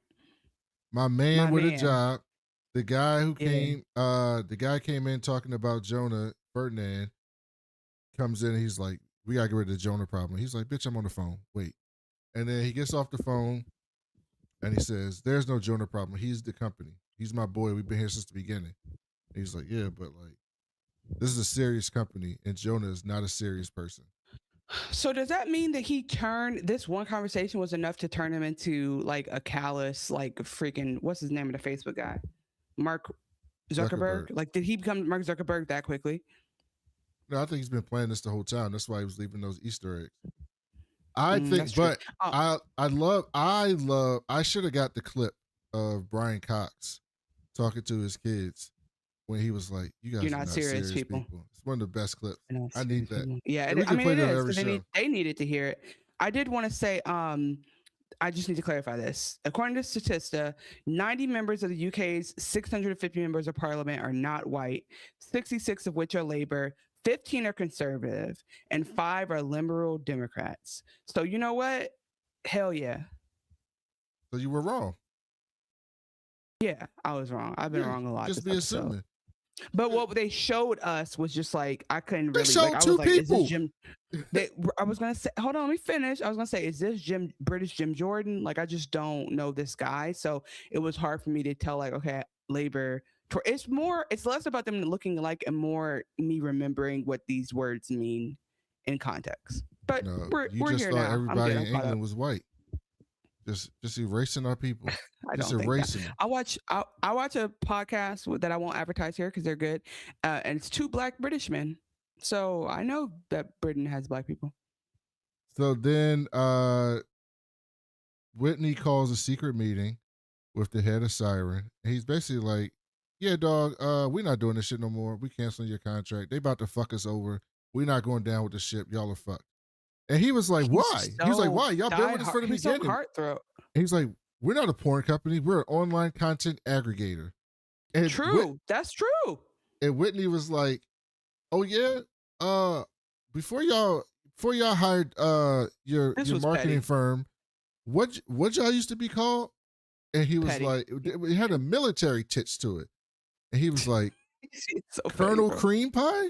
My man with a job. The guy who came in talking about Jonah Ferdinand comes in and he's like, we gotta get rid of the Jonah problem. He's like, bitch, I'm on the phone. Wait. And then he gets off the phone and he says, there's no Jonah problem. He's the company. He's my boy. We've been here since the beginning. And he's like, yeah, but like, this is a serious company and Jonah is not a serious person. So does that mean that this one conversation was enough to turn him into like a callous, like freaking, what's his name of the Facebook guy? Mark Zuckerberg? Like, did he become Mark Zuckerberg that quickly? No, I think he's been planning this the whole time. That's why he was leaving those Easter eggs. I think, but I should have got the clip of Brian Cox talking to his kids when he was like, you guys are not serious people. It's one of the best clips. I need that. Yeah, it is. They needed to hear it. I did want to say, I just need to clarify this. According to Statista, 90 members of the UK's 650 members of parliament are not white, 66 of which are Labour, 15 are conservative, and 5 are liberal Democrats. So you know what? Hell yeah. So you were wrong. Yeah, I was wrong. I've been wrong a lot. Just be assuming. But what they showed us was just like, I couldn't really. They showed two people. I was gonna say, hold on, let me finish. I was gonna say, is this British Jim Jordan? Like, I just don't know this guy, so it was hard for me to tell. Like, okay, Labour. It's less about them looking alike and more me remembering what these words mean in context. But we're here now. Everybody in England was white. Just erasing our people. Just erasing them. I watch a podcast that I won't advertise here because they're good, and it's 2 Black British men. So I know that Britain has Black people. So then Whitney calls a secret meeting with the head of Siren, and he's basically like, yeah, dog, we're not doing this shit no more. We canceling your contract. They about to fuck us over. We're not going down with the ship. Y'all are fucked. And he was like, why? He was like, why? Y'all been with us from the beginning. So heartthroat. He's like, we're not a porn company. We're an online content aggregator. And that's true. And Whitney was like, oh yeah, before y'all hired your marketing firm, what y'all used to be called? And he was petty. Like, it had a military tits to it. And he was like, so Colonel petty, Cream Pie?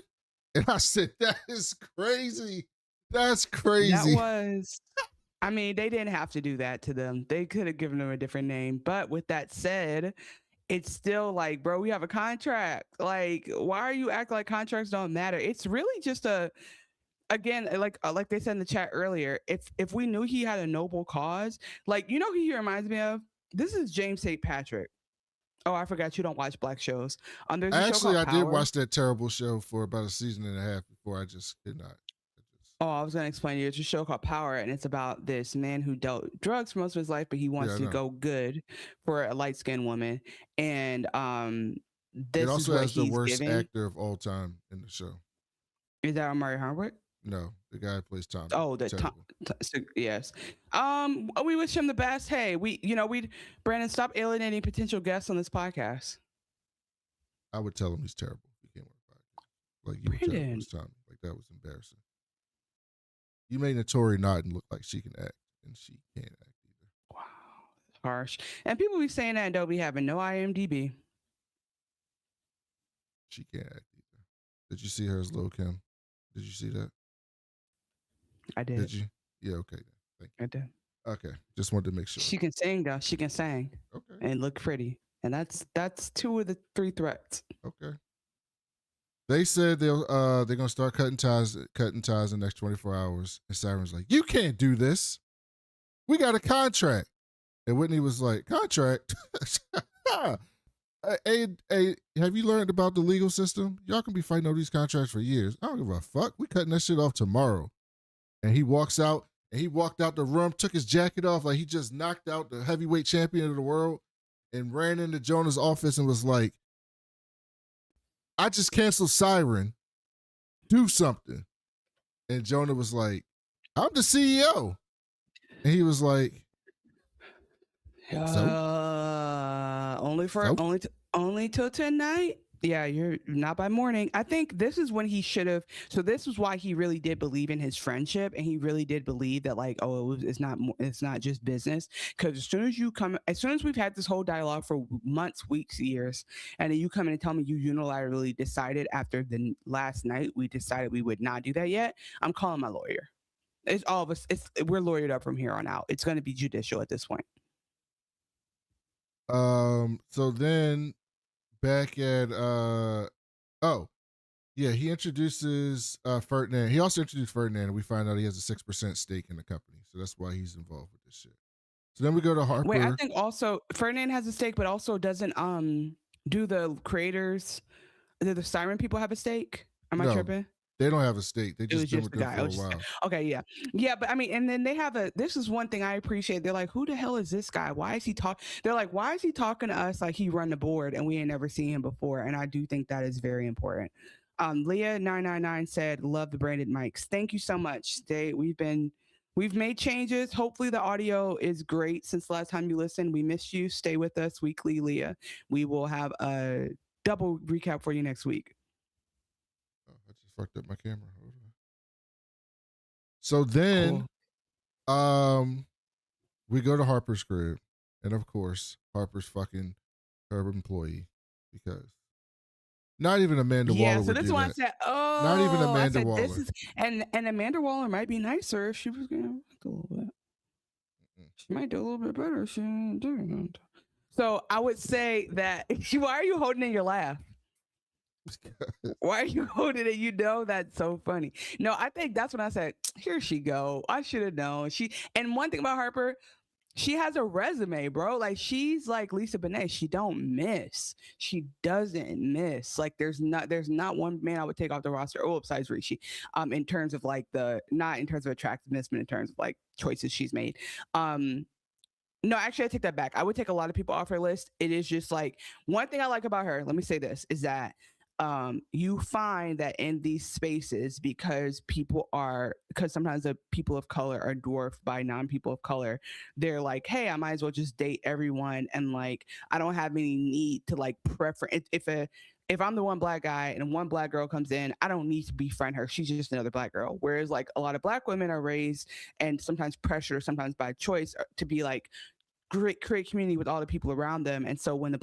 And I said, that is crazy. That's crazy. I mean, they didn't have to do that to them. They could have given them a different name. But with that said, it's still like, bro, we have a contract. Like, why are you acting like contracts don't matter? It's really just again, like they said in the chat earlier, if we knew he had a noble cause, like, you know who he reminds me of? This is James St. Patrick. Oh, I forgot you don't watch Black shows. Actually, I did watch that terrible show for about a season and a half before I just did not. Oh, I was going to explain to you. It's a show called Power, and it's about this man who dealt drugs for most of his life, but he wants to go good for a light-skinned woman. And this it also is what has the worst giving. Actor of all time in the show. Is that Omari Hardwick? No, the guy who plays Tommy. Oh, the Terrible. yes. We wish him the best. Hey, Brandon, stop alienating potential guests on this podcast. I would tell him he's terrible if he came on the podcast. Like, you would tell him it was Tommy. Like, that was embarrassing. You made Notori Naughton look like she can act, and she can't act either. Wow, harsh. And people be saying that and don't be having no IMDb. She can't act either. Did you see her as Lil' Kim? Did you see that? I did. Did you? Yeah, okay. Thank you. I did. Okay, just wanted to make sure. She can sing, though. She can sing. Okay. And look pretty. And that's 2 of the 3 threats. Okay. They said they're gonna start cutting ties in the next 24 hours. And Siren's like, you can't do this. We got a contract. And Whitney was like, contract? Hey, have you learned about the legal system? Y'all can be fighting over these contracts for years. I don't give a fuck. We cutting that shit off tomorrow. And he walks out, and he walked out the room, took his jacket off like he just knocked out the heavyweight champion of the world, and ran into Jonah's office and was like, I just canceled Siren. Do something. And Jonah was like, I'm the CEO. And he was like, only till tonight. Yeah, you're not by morning. I think this is when he should have. So this was why he really did believe in his friendship, and he really did believe that, like, it's not just business. Because as soon as we've had this whole dialogue for months, weeks, years, and then you come in and tell me you unilaterally decided after the last night we decided we would not do that yet, I'm calling my lawyer. It's all of us. We're lawyered up from here on out. It's going to be judicial at this point. So then back at he introduces Ferdinand. He also introduced Ferdinand, and we find out he has a 6% stake in the company. So that's why he's involved with this shit. So then we go to Harper. Wait, I think also Ferdinand has a stake, but also doesn't do the creators, do the Siren people have a stake? Am I tripping? They don't have a stake. They just been with them for a while. Okay, yeah. Yeah, but I mean, and then they have this is one thing I appreciate. They're like, who the hell is this guy? Why is he They're like, why is he talking to us like he run the board and we ain't never seen him before? And I do think that is very important. Leah999 said, love the branded mics. Thank you so much. We've made changes. Hopefully the audio is great since the last time you listened. We missed you. Stay with us weekly, Leah. We will have a double recap for you next week. I just fucked up my camera. Hold on. So then we go to Harper's crib, and of course Harper's fucking her employee, because not even Amanda Waller would do that. Yeah, so this one said, not even Amanda Waller. And Amanda Waller might be nicer if she was gonna a little bit. She might do a little bit better if she didn't do it. So I would say that why are you holding in your laugh? Why are you holding it? You know that's so funny. No, I think that's when I said, here she go. I should have known. And one thing about Harper, she has a resume, bro. Like, she's like Lisa Bonet. She don't miss. She doesn't miss. Like, there's not one man I would take off the roster. Oh, besides Rishi, in terms of like not in terms of attractiveness, but in terms of like choices she's made. No, actually, I take that back. I would take a lot of people off her list. It is just like, one thing I like about her, let me say this, is that you find that in these spaces, because sometimes the people of color are dwarfed by non-people of color, they're like, hey, I might as well just date everyone, and like I don't have any need to like prefer. If I'm the one black guy and one black girl comes in, I don't need to befriend her. She's just another black girl. Whereas like a lot of black women are raised and sometimes pressured, sometimes by choice, to be like, create community with all the people around them. And so when the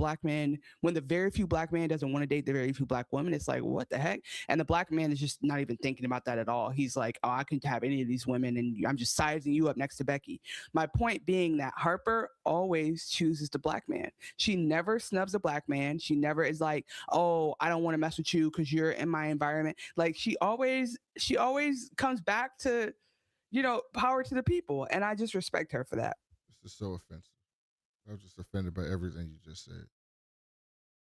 very few black man doesn't want to date the very few black women, it's like, what the heck? And the black man is just not even thinking about that at all. He's like, oh, I can have any of these women, and I'm just sizing you up next to Becky. My point being that Harper always chooses the black man. She never snubs a black man. She never is like, oh, I don't want to mess with you because you're in my environment. Like, she always comes back to, power to the people. And I just respect her for that. This is so offensive. I was just offended by everything you just said.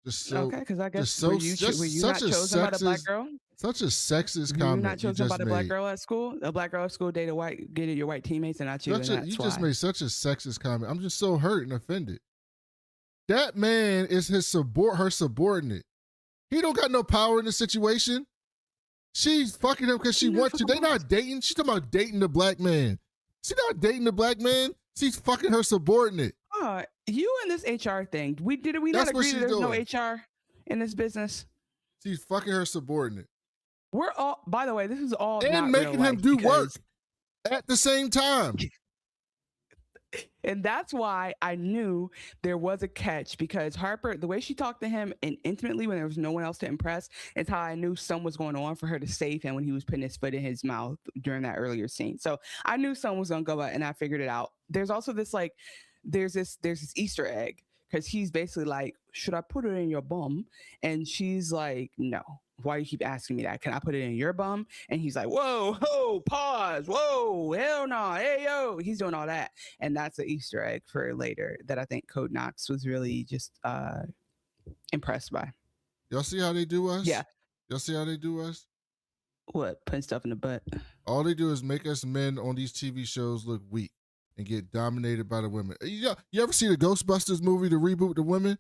Just so okay, because I guess were you not chosen by the black girl? Such a sexist comment. You not chosen by the black girl at school? A black girl at school dated your white teammates, and not you. You just made such a sexist comment. I'm just so hurt and offended. That man is her subordinate. He don't got no power in the situation. She's fucking him because she wants to. They not dating. She's talking about dating the black man. She's not dating the black man. She's fucking her subordinate. You and this HR thing. We not That's what agree that she's there's doing. no HR in this business? She's fucking her subordinate. We're all, by the way, this is all And not making real him life do because- work at the same time. And that's why I knew there was a catch, because Harper, the way she talked to him and intimately when there was no one else to impress, is how I knew something was going on for her to save him when he was putting his foot in his mouth during that earlier scene. So I knew something was going to go out, and I figured it out. There's also this like, there's this Easter egg, because he's basically like, should I put it in your bum? And she's like, no. Why do you keep asking me that? Can I put it in your bum? And he's like, whoa, ho, pause, whoa, hell no, hey, yo. He's doing all that. And that's an Easter egg for later that I think Code Knox was really just impressed by. Y'all see how they do us? Yeah. Y'all see how they do us? What? Putting stuff in the butt? All they do is make us men on these TV shows look weak and get dominated by the women. You ever see the Ghostbusters movie, the reboot, the women?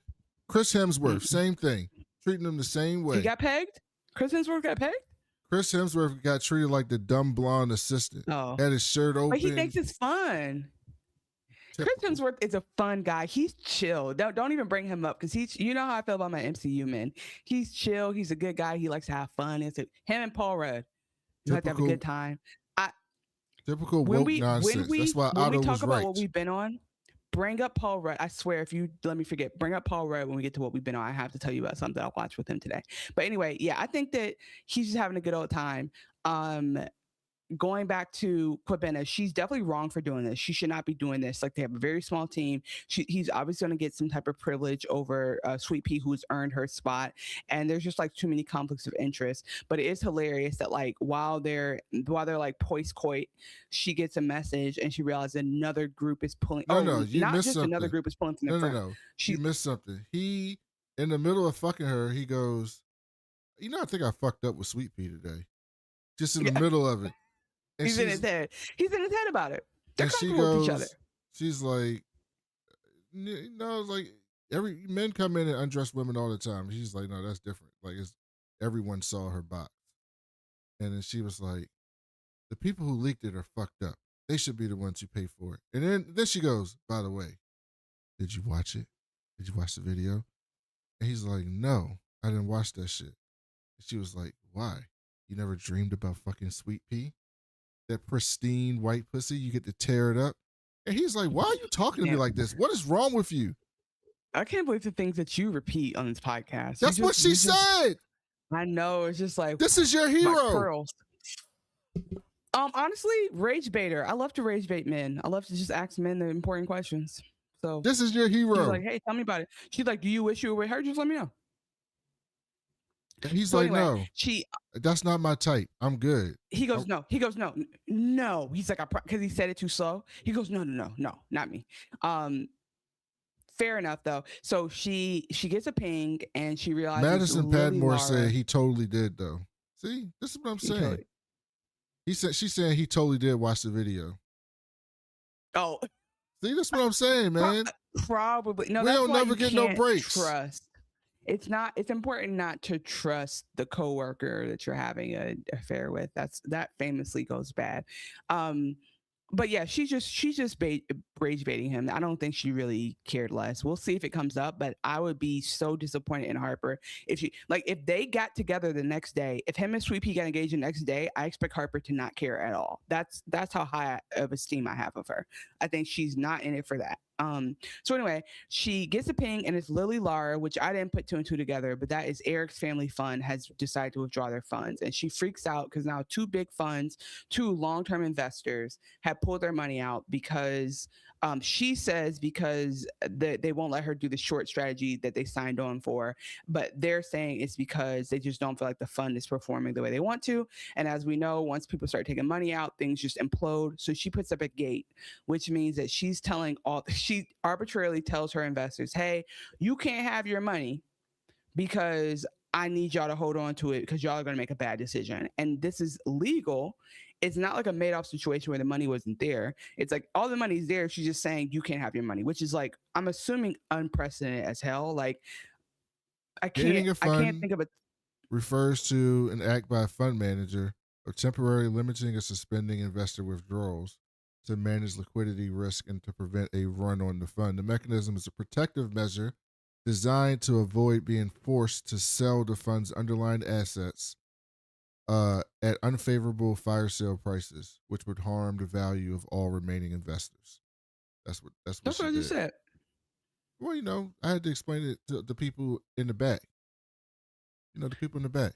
Chris Hemsworth, same thing. Treating them the same way. He got pegged? Chris Hemsworth got pegged? Chris Hemsworth got treated like the dumb blonde assistant. Oh. Had his shirt open. But he thinks it's fun. Chris Hemsworth is a fun guy. He's chill. Don't even bring him up, because you know how I feel about my MCU men. He's chill. He's a good guy. He likes to have fun. Him and Paul Rudd. You like to have a good time. Typical woke nonsense. That's why Otto was right. When we talk about what we've been on, bring up Paul Rudd. I swear, if you let me forget, bring up Paul Rudd when we get to what we've been on. I have to tell you about something I'll watch with him today. But anyway, yeah, I think that he's just having a good old time. Going back to Kwabena, she's definitely wrong for doing this. She should not be doing this. Like, they have a very small team. He's obviously going to get some type of privilege over Sweet Pea, who's earned her spot. And there's just like too many conflicts of interest. But it is hilarious that like while they're like poised-coit, she gets a message and she realizes another group is pulling. You missed something. Another group is pulling from the front. No. She missed something. He, in the middle of fucking her, he goes, I think I fucked up with Sweet Pea today. Just in the middle of it. And He's in his head. He's in his head about it. They're and she comfortable with each other. goes, she's like, like men come in and undress women all the time. She's like, no, that's different. Like, everyone saw her box. And then she was like, the people who leaked it are fucked up. They should be the ones who pay for it. And then she goes, by the way, did you watch it? Did you watch the video? And he's like, no, I didn't watch that shit. And she was like, why? You never dreamed about fucking Sweet Pea? That pristine white pussy, you get to tear it up. And he's like, why are you talking to me like this? What is wrong with you? I can't believe the things that you repeat on this podcast. That's what she said. I know. It's just like, this is your hero. Honestly, rage baiter. I love to rage bait men. I love to just ask men the important questions. So this is your hero. She's like, hey, tell me about it. She's like, do you wish you were with her? Just let me know. And he's like, anyway, no, that's not my type. I'm good. He goes, no. He goes, no. He's like, because he said it too slow. He goes, no, not me. Fair enough, though. So she gets a ping and she realizes Madison Padmore said he totally did, though. See, this is what I'm saying. She's saying he totally did watch the video. Oh, see, that's what I'm saying, man. Probably no. We don't never get no breaks. Trust. It's important not to trust the coworker that you're having an affair with. That famously goes bad. But yeah, she's just rage baiting him. I don't think she really cared less. We'll see if it comes up, but I would be so disappointed in Harper if they got together the next day. If him and Sweet Pea got engaged the next day, I expect Harper to not care at all. That's how high of esteem I have of her. I think she's not in it for that. So anyway, she gets a ping and it's Lily Lara, which I didn't put two and two together, but that is Eric's family fund has decided to withdraw their funds. And she freaks out because now two big funds, two long-term investors have pulled their money out because she says because they won't let her do the short strategy that they signed on for, but they're saying it's because they just don't feel like the fund is performing the way they want to. And as we know, once people start taking money out, things just implode. So she puts up a gate, which means that she arbitrarily tells her investors, hey, you can't have your money because I need y'all to hold on to it because y'all are going to make a bad decision. And this is legal. It's not like a Madoff situation where the money wasn't there. It's like all the money's there. She's just saying you can't have your money, which is like, I'm assuming unprecedented as hell. Like I can't think of a refers to an act by a fund manager of temporarily limiting or suspending investor withdrawals to manage liquidity risk and to prevent a run on the fund. The mechanism is a protective measure designed to avoid being forced to sell the fund's underlying assets at unfavorable fire sale prices, which would harm the value of all remaining investors. That's what I just said. Well, you know, I had to explain it to the people in the back. You know, the people in the back.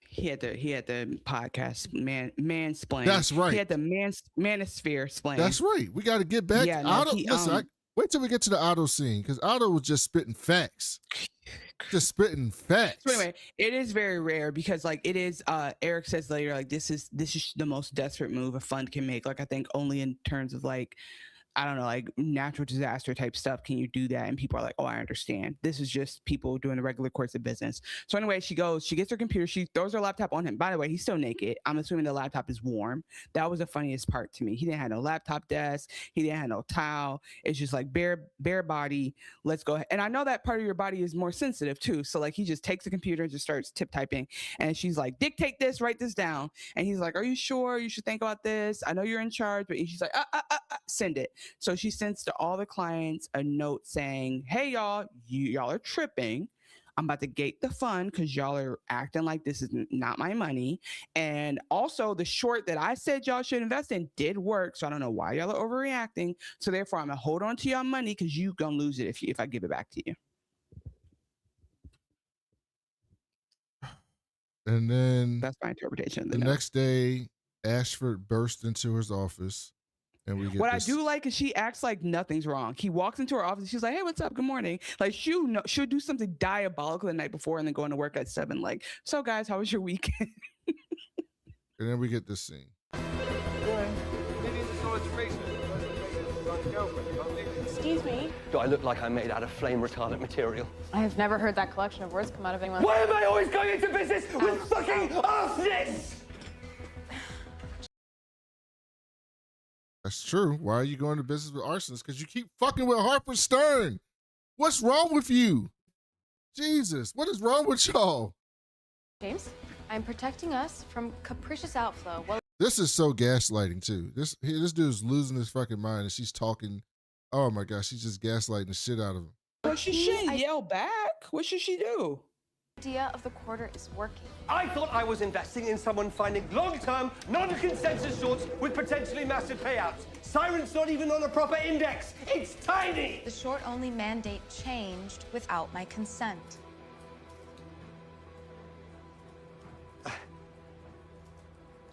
He had the podcast mansplain. That's right. He had the manosphere explain. That's right. We got to get back. Yeah, no, Otto, listen, wait till we get to the Otto scene, because Otto was just spitting facts. Just spitting facts. So anyway, it is very rare because like it is Eric says later, like this is the most desperate move a fund can make. Like I think only in terms of like, I don't know, like natural disaster type stuff can you do that, and people are like, oh, I understand. This is just people doing the regular course of business. So anyway, she gets her computer, she throws her laptop on him. By the way, he's still naked. I'm assuming the laptop is warm. That was the funniest part to me. He didn't have no laptop desk, he didn't have no towel. It's just like bare body. Let's go ahead. And I know that part of your body is more sensitive too, so like he just takes the computer and just starts typing, and she's like, dictate this, write this down. And he's like, are you sure? You should think about this. I know you're in charge. But she's like, send it. So she sends to all the clients a note saying, hey, y'all are tripping. I'm about to gate the fund because y'all are acting like this is not my money. And also the short that I said y'all should invest in did work. So I don't know why y'all are overreacting. So therefore, I'm going to hold on to y'all money because you're going to lose it if I give it back to you. And then that's my interpretation of the next day, Ashford burst into his office. And we get what I do like is she acts like nothing's wrong. He walks into her office. She's like, hey, what's up? Good morning. Like she'll do something diabolical the night before and then going to work at 7. Like, so guys, how was your weekend? And then we get this scene. Excuse me? Do I look like I'm made out of flame retardant material? I have never heard that collection of words come out of anyone. Why am I always going into business with fucking arsonists? That's true. Why are you going to business with arsonists? Because you keep fucking with Harper Stern. What's wrong with you? Jesus, what is wrong with y'all? James, I'm protecting us from capricious outflow. Well, this is so gaslighting too. This dude's losing his fucking mind, and she's talking. Oh my gosh, she's just gaslighting the shit out of him. Well, she shouldn't yell back. What should she do? The idea of the quarter is working. I thought I was investing in someone finding long-term, non-consensus shorts with potentially massive payouts. Siren's not even on a proper index. It's tiny. The short-only mandate changed without my consent.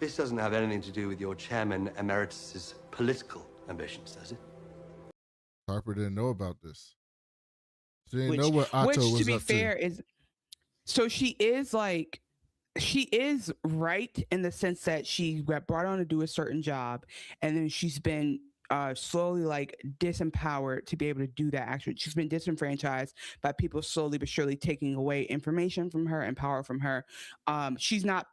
This doesn't have anything to do with your chairman emeritus's political ambitions, does it? Harper didn't know about this. She didn't know what Otto was up to. Which, to be fair, is so she is right in the sense that she got brought on to do a certain job, and then she's been slowly like disempowered to be able to do that. Actually, she's been disenfranchised by people slowly but surely taking away information from her and power from her. She's not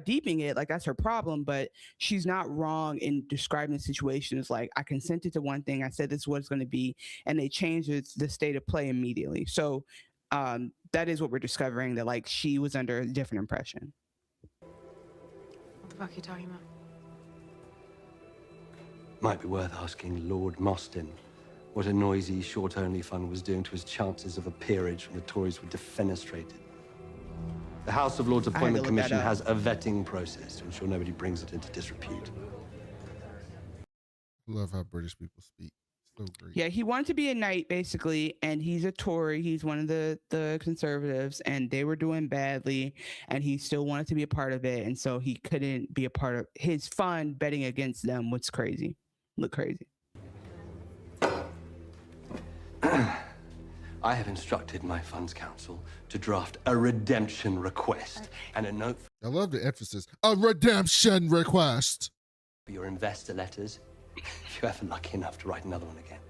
deeping it, like that's her problem, but she's not wrong in describing the situation as like, I consented to one thing, I said this is what it's going to be, and they changed the state of play immediately. So that is what we're discovering, that like she was under a different impression. What the fuck are you talking about? Might be worth asking Lord Mostyn what a noisy, short-only fund was doing to his chances of a peerage when the Tories were defenestrated. The House of Lords Appointment Commission has a vetting process to ensure nobody brings it into disrepute. Love how British people speak. So great. Yeah, he wanted to be a knight basically, and he's a Tory. He's one of the conservatives, and they were doing badly, and he still wanted to be a part of it, and so he couldn't be a part of his fund. Betting against them was crazy. Look crazy. I have instructed my funds council to draft a redemption request and a note. I love the emphasis. A redemption request For your investor letters, if you're ever lucky enough to write another one again.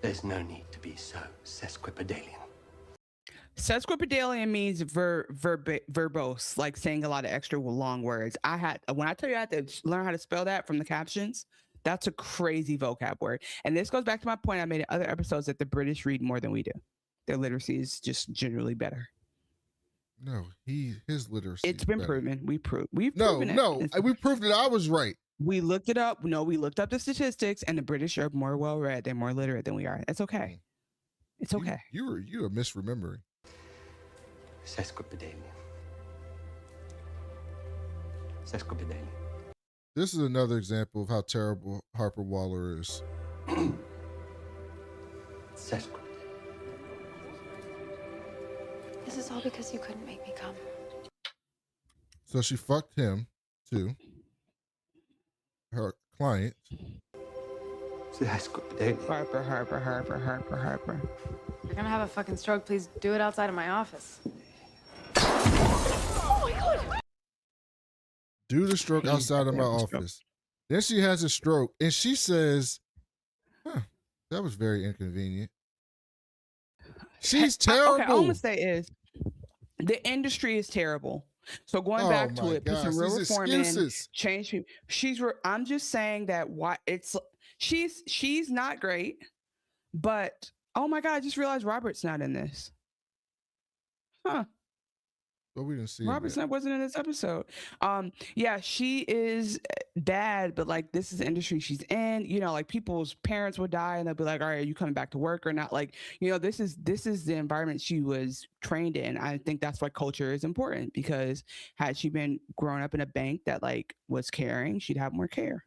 There's no need to be so sesquipedalian. Sesquipedalian means verbose, like saying a lot of extra long words. When I tell you I had to learn how to spell that from the captions, that's a crazy vocab word. And this goes back to my point I made in other episodes that the British read more than we do. Their literacy is just generally better. No, his literacy. It's is been better. proven. We've proven it. No, we proved that I was right. We looked it up. No, we looked up the statistics, and the British are more well read. They're more literate than we are. It's okay. It's okay. You are misremembering. This is another example of how terrible Harper Waller is. This is all because you couldn't make me come. So she fucked him too. Her client. Harper. If you're gonna have a fucking stroke, please do it outside of my office. Do the stroke outside of my office. Then she has a stroke and she says, that was very inconvenient. She's terrible. Okay, all I'm gonna say is the industry is terrible. So going back to it, put some real reform in, change people. I'm just saying that she's not great, but oh my God, I just realized Robert's not in this. Huh. But we didn't see Robert's wasn't in this episode. Yeah, she is bad, but like this is the industry she's in. You know, like people's parents would die and they'll be like, all right, are you coming back to work or not? Like, you know, this is the environment she was trained in. I think that's why culture is important, because had she been growing up in a bank that like was caring, she'd have more care.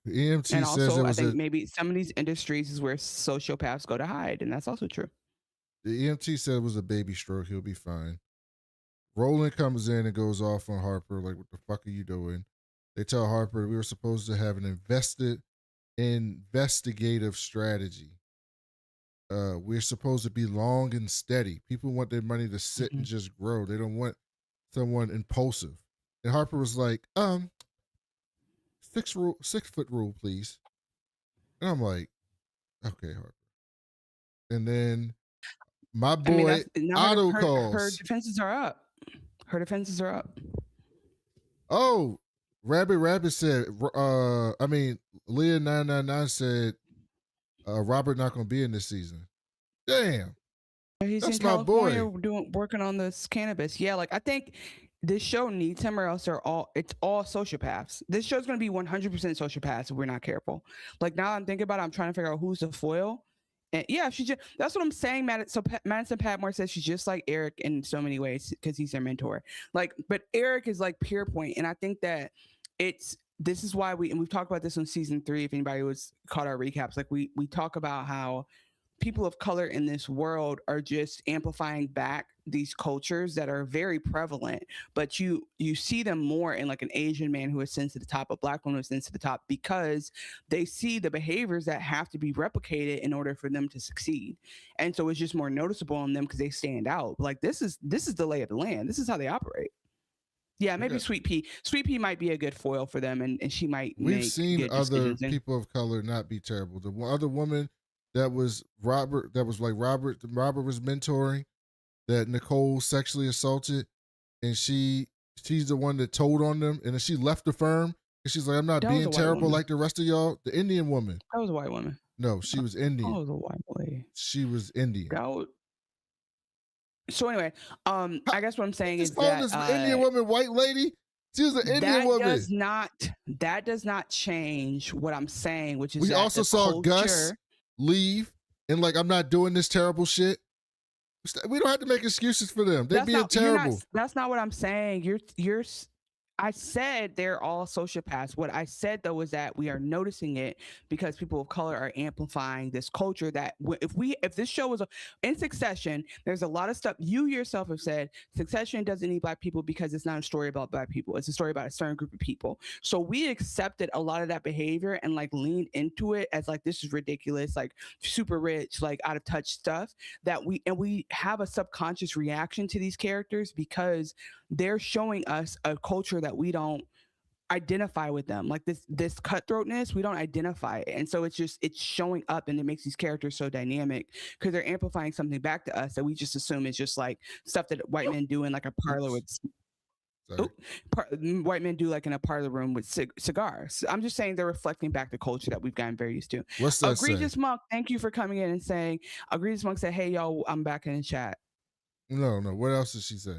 The EMT and says also, I think maybe some of these industries is where sociopaths go to hide, and that's also true. The EMT said it was a baby stroke. He'll be fine. Roland comes in and goes off on Harper, like, what the fuck are you doing? They tell Harper we were supposed to have an investigative strategy. We're supposed to be long and steady. People want their money to sit and just grow. They don't want someone impulsive. And Harper was like, 6 foot rule, please. And I'm like, okay, Harper. And then my boy Otto calls. Her defenses are up. Oh, Rabbit said, Leah 999 said, Robert not going to be in this season. Damn. He's That's in my California boy. working on this cannabis. Yeah, like I think this show needs him, or else it's all sociopaths. This show's going to be 100% sociopaths if we're not careful. Like now I'm thinking about it, I'm trying to figure out who's the foil. And yeah, that's what I'm saying, So Madison Patmore says she's just like Eric in so many ways because he's their mentor. Like, but Eric is like Pierpoint. And I think that this is why we've talked about this on season 3. If anybody was caught our recaps, like we talk about how people of color in this world are just amplifying back these cultures that are very prevalent, but you see them more in like an Asian man who ascends to the top, a Black woman who ascends to the top, because they see the behaviors that have to be replicated in order for them to succeed. And so it's just more noticeable on them because they stand out. Like this is the lay of the land. This is how they operate. Yeah, maybe Sweet Pea. Sweet Pea might be a good foil for them, and she might. We've seen other people of color not be terrible. The other woman that was Robert, Robert was mentoring, that Nicole sexually assaulted, and she's the one that told on them, and then she left the firm, and she's like, I'm not being terrible like the rest of y'all. The Indian woman. That was a white woman. No, she was Indian. That was a white lady. She was Indian. So anyway, I guess what I'm saying is that this Indian woman, white lady. She was an Indian woman. That does not change what I'm saying, which is we also saw Gus leave and like, I'm not doing this terrible shit. We don't have to make excuses for them. They're being terrible. That's not what I'm saying. I said they're all sociopaths. What I said though was that we are noticing it because people of color are amplifying this culture. That if this show was in Succession, there's a lot of stuff you yourself have said. Succession doesn't need Black people because it's not a story about Black people. It's a story about a certain group of people. So we accepted a lot of that behavior and like leaned into it as like, this is ridiculous, like super rich, like out of touch stuff that we have a subconscious reaction to these characters because they're showing us a culture that we don't identify with them. Like this cutthroatness, we don't identify it. And so it's showing up, and it makes these characters so dynamic because they're amplifying something back to us that we just assume is just like stuff that white men do in like a parlor with. white men do like in a parlor room with cigars. I'm just saying they're reflecting back the culture that we've gotten very used to. What's that Egregious say? Monk, thank you for coming in and saying, Egregious Monk said, hey, yo, I'm back in the chat. No. What else did she say?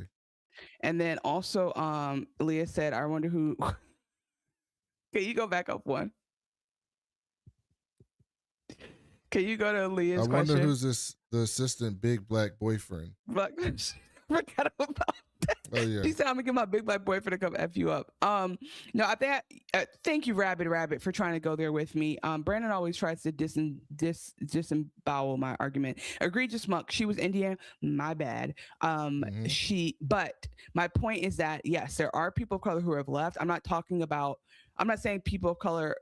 And then also, Leah said, I wonder who. Can you go back up one? Can you go to Leah's question? I wonder who's the assistant big black boyfriend. Forgot about that. Oh yeah. She said, I'm gonna get my big black boyfriend to come F you up. No, I think thank you, Rabbit, for trying to go there with me. Brandon always tries to disembowel my argument. Egregious Monk, she was Indian, my bad. But my point is that yes, there are people of color who have left. I'm not saying people of color,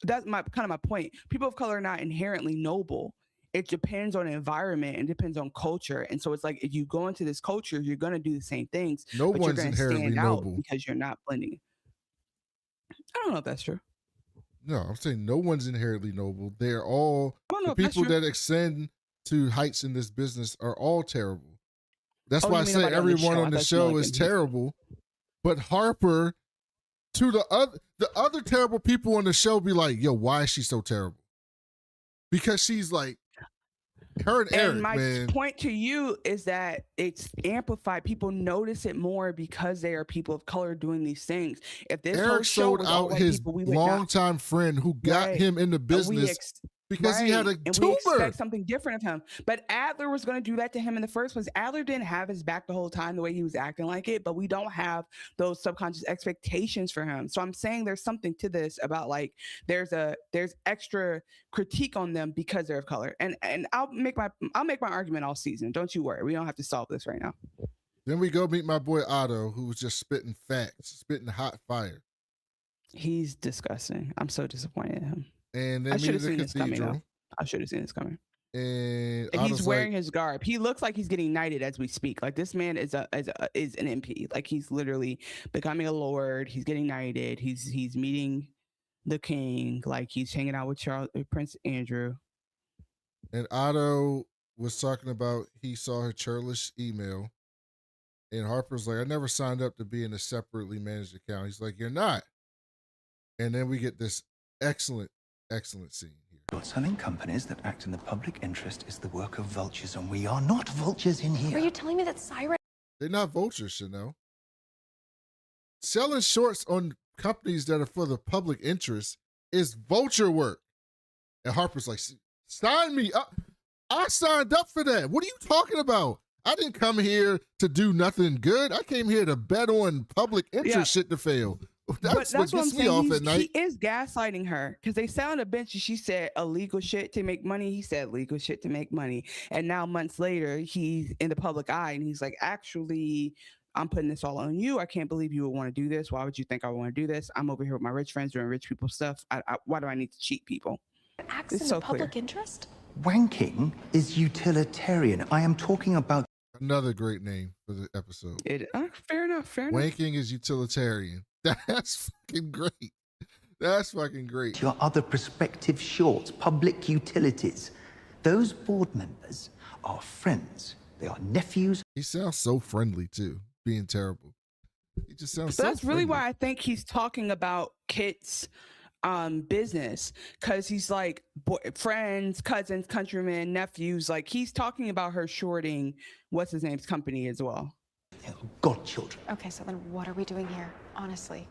that's my point. People of color are not inherently noble. It depends on environment and depends on culture. And so it's like, if you go into this culture, you're going to do the same things. No but one's you're inherently stand noble out because you're not blending. I don't know if that's true. No, I'm saying no one's inherently noble. They're all the if that's people true. that ascend to heights in this business are all terrible. That's Oh, why I you mean say nobody on the everyone show? on I the thought you meant show like is in history. terrible. But Harper, to the other terrible people on the show be like, yo, why is she so terrible? Because she's like, her and Eric, my man. point to you is that it's amplified. People notice it more because they are people of color doing these things. If this whole Eric show sold was all out white his people, we would not. longtime friend who got him in the business because he had a and tumor. we expect something different of him. But Adler was going to do that to him in the first place. Adler didn't have his back the whole time the way he was acting like it, but we don't have those subconscious expectations for him. So I'm saying there's something to this about like there's extra critique on them because they're of color. And I'll make my argument all season. Don't you worry. We don't have to solve this right now. Then we go meet my boy Otto, who was just spitting facts, spitting hot fire. He's disgusting. I'm so disappointed in him. And then I should have the seen this coming. cathedral. I should have seen this coming. And he's wearing his garb. He looks like he's getting knighted as we speak. Like this man is an MP. Like he's literally becoming a lord. He's getting knighted. He's meeting the king. Like he's hanging out with Prince Andrew. And Otto was talking about he saw her churlish email. And Harper's like, I never signed up to be in a separately managed account. He's like, you're not. And then we get this excellent scene here. Selling companies that act in the public interest is the work of vultures, and we are not vultures in here. Are you telling me that Siren? They're not vultures, Chanel. Selling shorts on companies that are for the public interest is vulture work. And Harper's like, sign me up. I signed up for that. What are you talking about? I didn't come here to do nothing good. I came here to bet on public interest shit to fail. That's what gets me off at night. He is gaslighting her because they sat on the bench and she said illegal shit to make money. He said legal shit to make money. And now months later, he's in the public eye and he's like, actually, I'm putting this all on you. I can't believe you would want to do this. Why would you think I want to do this? I'm over here with my rich friends doing rich people stuff. Why do I need to cheat people? Acts It's in so the public clear. interest? Wanking is utilitarian. I am talking about... Another great name for the episode. Fair enough. Wanking is utilitarian. That's fucking great. That's fucking great. Your other prospective shorts, public utilities. Those board members are friends. They are nephews. He sounds so friendly too, being terrible. He just sounds so That's really friendly. why I think he's talking about Kit's business, because he's like friends, cousins, countrymen, nephews. Like he's talking about her shorting what's his name's company as well. Godchildren. Okay, so then what are we doing here, honestly?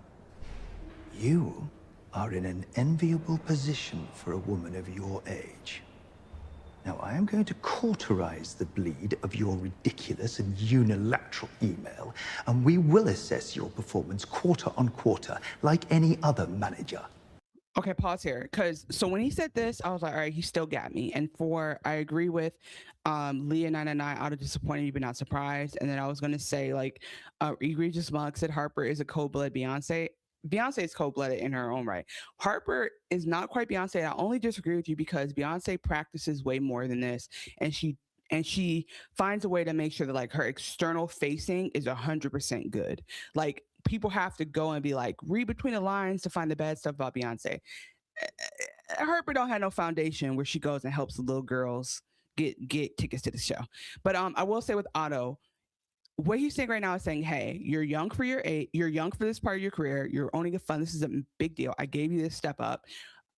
You are in an enviable position for a woman of your age. Now, I am going to cauterize the bleed of your ridiculous and unilateral email, and we will assess your performance quarter on quarter, like any other manager. Okay, pause here. So when he said this, I was like, all right, he still got me. And I agree with Leah 999 out of disappointed, but not surprised. And then I was going to say, like, Egregious Monk said Harper is a cold-blooded Beyonce. Beyonce is cold-blooded in her own right. Harper is not quite Beyonce. I only disagree with you because Beyonce practices way more than this. And she finds a way to make sure that like her external facing is 100% good. Like people have to go and be like, read between the lines to find the bad stuff about Beyonce. Harper don't have no foundation where she goes and helps the little girls get tickets to the show. But I will say with Otto, what he's saying right now is saying, hey, you're young for your age, you're young for this part of your career, you're owning a fund, this is a big deal. I gave you this step up.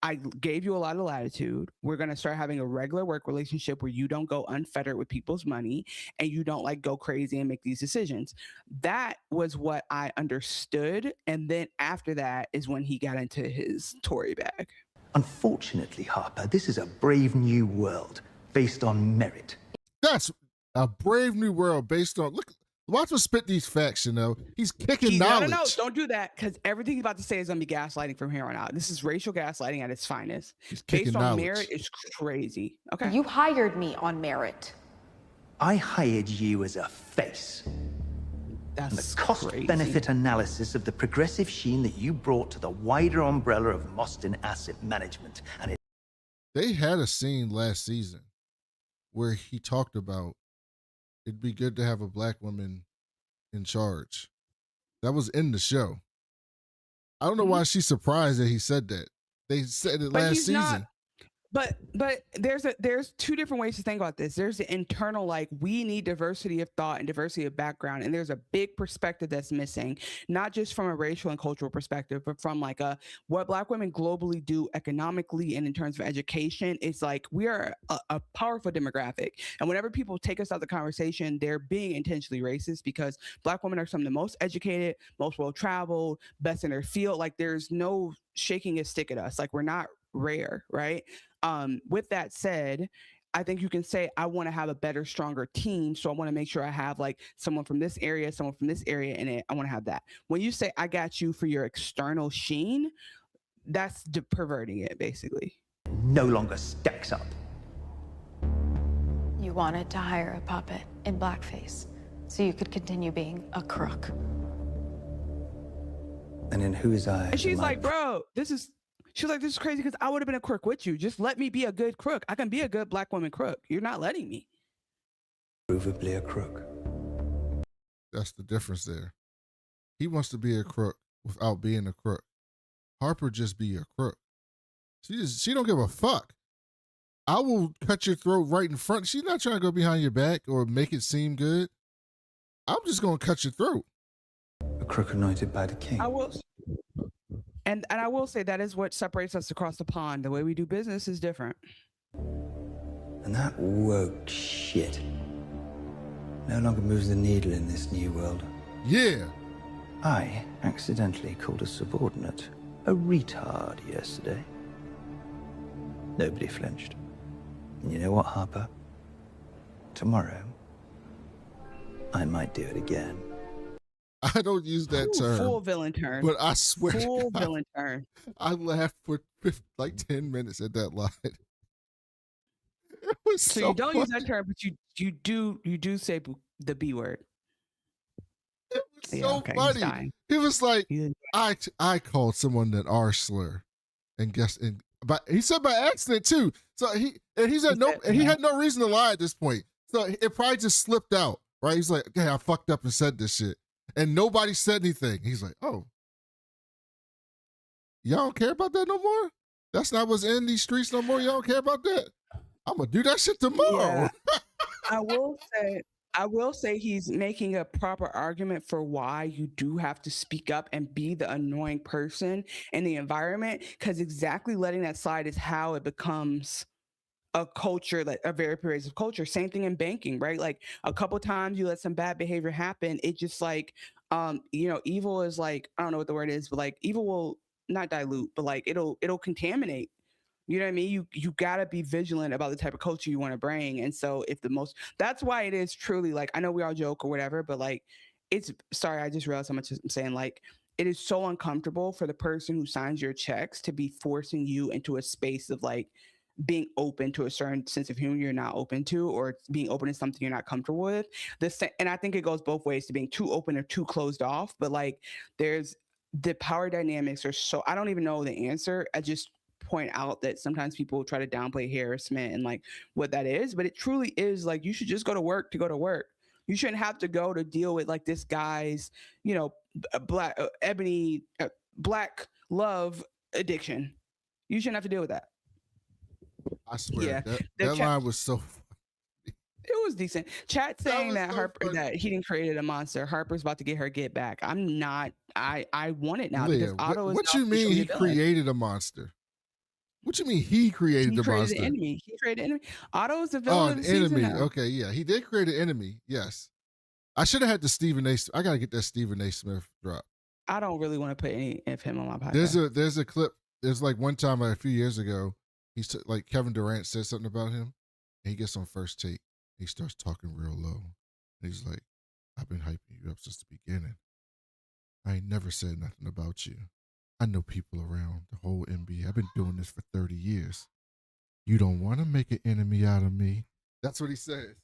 I gave you a lot of latitude. We're going to start having a regular work relationship where you don't go unfettered with people's money and you don't like go crazy and make these decisions. That was what I understood. And then after that is when he got into his Tory bag. Unfortunately, Harper, this is a brave new world based on merit. That's a brave new world based on, look, watch him spit these facts, you know. He's kicking knowledge. No, don't do that, because everything he's about to say is going to be gaslighting from here on out. This is racial gaslighting at its finest. Based on merit, it's crazy. Okay. You hired me on merit. I hired you as a face. That's and the cost-benefit analysis of the progressive sheen that you brought to the wider umbrella of Mostyn Asset Management. And they had a scene last season where he talked about it'd be good to have a black woman in charge. That was in the show. I don't know why she's surprised that he said that. They said it last season. But there's two different ways to think about this. There's the internal, like, we need diversity of thought and diversity of background, and there's a big perspective that's missing, not just from a racial and cultural perspective, but from like what Black women globally do economically and in terms of education. It's like we are a powerful demographic, and whenever people take us out of the conversation, they're being intentionally racist, because Black women are some of the most educated, most well-traveled, best in their field. Like, there's no shaking a stick at us. Like, we're not rare, right? With that said, I think you can say, I want to have a better, stronger team. So I want to make sure I have like someone from this area, someone from this area, and I want to have that. When you say, I got you for your external sheen, that's perverting it, basically. No longer stacks up. You wanted to hire a puppet in blackface so you could continue being a crook. And in whose eyes? And she's like, bro, she was like, this is crazy, because I would have been a crook with you. Just let me be a good crook. I can be a good Black woman crook. You're not letting me. Provably a crook. That's the difference there. He wants to be a crook without being a crook. Harper just be a crook. She don't give a fuck. I will cut your throat right in front. She's not trying to go behind your back or make it seem good. I'm just going to cut your throat. A crook anointed by the king. I will. And I will say that is what separates us across the pond. The way we do business is different. And that woke shit no longer moves the needle in this new world. Yeah. I accidentally called a subordinate a retard yesterday. Nobody flinched. And you know what, Harper? Tomorrow, I might do it again. I don't use that term. Full villain turn. But I swear full villain turn. I laughed for like 10 minutes at that line. It was so you don't funny. use that term, but you do say the B word. It was so funny. He was like, I called someone an R slur, and but he said by accident too. So he had no reason to lie at this point. So it probably just slipped out, right? He's like, okay, I fucked up and said this shit. And nobody said anything. He's like, oh, y'all don't care about that no more? That's not what's in these streets no more? Y'all don't care about that? I'm going to do that shit tomorrow. Yeah. I will say he's making a proper argument for why you do have to speak up and be the annoying person in the environment, because exactly letting that slide is how it becomes a culture, like a very pervasive culture. Same thing in banking, right? Like a couple times you let some bad behavior happen, it just like, evil is like, I don't know what the word is, but like evil will not dilute, but like it'll contaminate. You know what I mean? You gotta be vigilant about the type of culture you want to bring. And so that's why it is truly like, I know we all joke or whatever, but like sorry, I just realized how much I'm saying. Like, it is so uncomfortable for the person who signs your checks to be forcing you into a space of like being open to a certain sense of humor you're not open to, or being open to something you're not comfortable with. And I think it goes both ways, to being too open or too closed off. But like, there's the power dynamics are so, I don't even know the answer. I just point out that sometimes people try to downplay harassment and like what that is, but it truly is like, you should just go to work to go to work. You shouldn't have to go to deal with like this guy's, black love addiction. You shouldn't have to deal with that. I swear, that line was so funny. It was decent. Chat saying that so Harper funny. that Heaton created a monster. Harper's about to get her get back. I'm not. I want it now Leah, because Otto is. what now you mean officially he a villain. created a monster? What you mean he created He the created monster? an enemy. He created an enemy. Otto is the Oh, villain an of the season enemy. now. Okay, yeah, he did create an enemy. Yes, I should have had the Stephen A. I gotta get that Stephen A. Smith drop. I don't really want to put any of him on my podcast. There's a clip. There's like one time a few years ago, he's like Kevin Durant said something about him, and he gets on First Take. He starts talking real low, and he's like, "I've been hyping you up since the beginning. I ain't never said nothing about you. I know people around the whole NBA. I've been doing this for 30 years. You don't want to make an enemy out of me." That's what he says.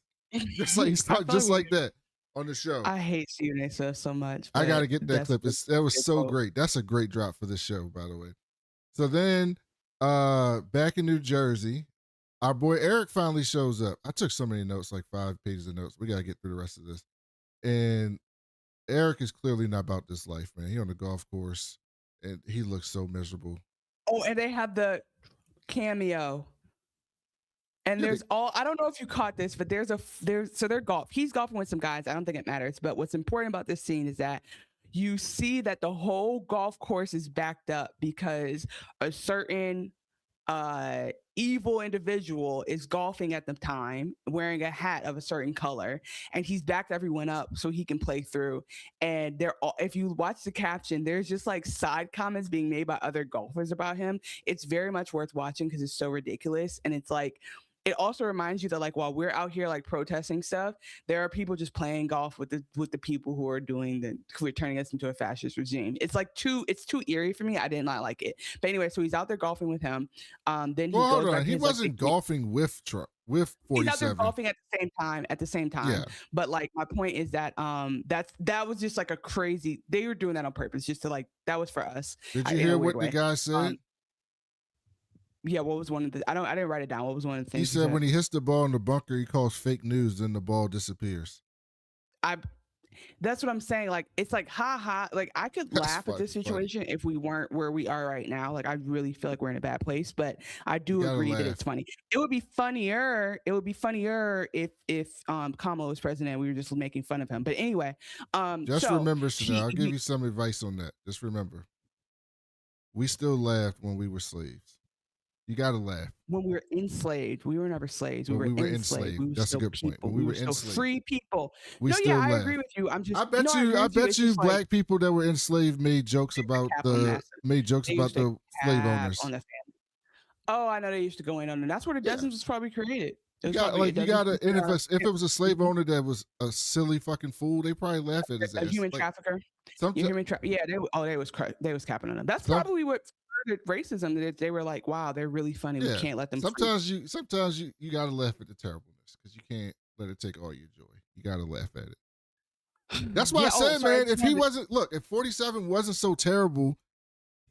Just like he's talking, just like that on the show. I hate Stephen A. Smith so much. I got to but get that that's clip. what- That was it's so called. great. That's a great drop for this show, by the way. So then, back in New Jersey, our boy Eric finally shows up. I took so many notes, like 5 pages of notes. We got to get through the rest of this. And Eric is clearly not about this life, man. He on the golf course, and he looks so miserable. Oh, and they have the cameo. And Yeah, there's I don't know if you caught this, but they're golf. He's golfing with some guys. I don't think it matters. But what's important about this scene is that you see that the whole golf course is backed up because a certain evil individual is golfing at the time wearing a hat of a certain color, and he's backed everyone up so he can play through. And they're all, if you watch the caption, there's just like side comments being made by other golfers about him. It's very much worth watching because it's so ridiculous. And it's like, it also reminds you that like while we're out here like protesting stuff, there are people just playing golf with the people who are turning us into a fascist regime. It's like too eerie for me. I did not like it. But anyway, so he's out there golfing with him. Then he Well, goes hold back on. to He his, like, wasn't big- golfing with 47. He's out there golfing at the same time. Yeah. But like my point is that that was just like a crazy. They were doing that on purpose, just to like that was for us. Did you in a hear weird what the way. guy said? Yeah, what was one of the? I didn't write it down. What was one of the He things said when he hits the ball in the bunker, he calls fake news, then the ball disappears. That's what I'm saying. Like, it's like, ha ha. Like, I could That's laugh at this funny. situation if we weren't where we are right now. Like, I really feel like we're in a bad place, but I do gotta agree that laugh. it's funny. It would be funnier. It would be funnier if Kamala was president. We were just making fun of him. But anyway, Just so remember, Chanel, I'll give he- you some advice on that. Just remember, we still laughed when we were slaves. You got to laugh. when we were enslaved, we were never slaves. We When were we were enslaved. enslaved. We were That's a still good point. people. When we were still enslaved. free people. We No, still yeah, I laugh. agree with you. I'm just. I bet no, I you. agree I with you. bet It's you, just like, black people that were enslaved made jokes about cap on massive. made jokes They about used to the slave cap owners. on the family. Oh, I know they used to go in on them. That's where the Yeah. dozens was probably created. It You was got probably- like you Dozens got to. was, And if it was a slave owner that was a silly fucking fool, they probably laugh at his a ass. human Like, trafficker. someti- You human yeah, they was capping on them. That's Some- probably what started racism. That they were like, wow, they're really funny. Yeah. We can't let them. Sometimes you got to laugh at the terribleness because you can't let it take all your joy. You got to laugh at it. That's why Yeah, I said, sorry, man, if yeah, he but- wasn't, look, if 47 wasn't so terrible,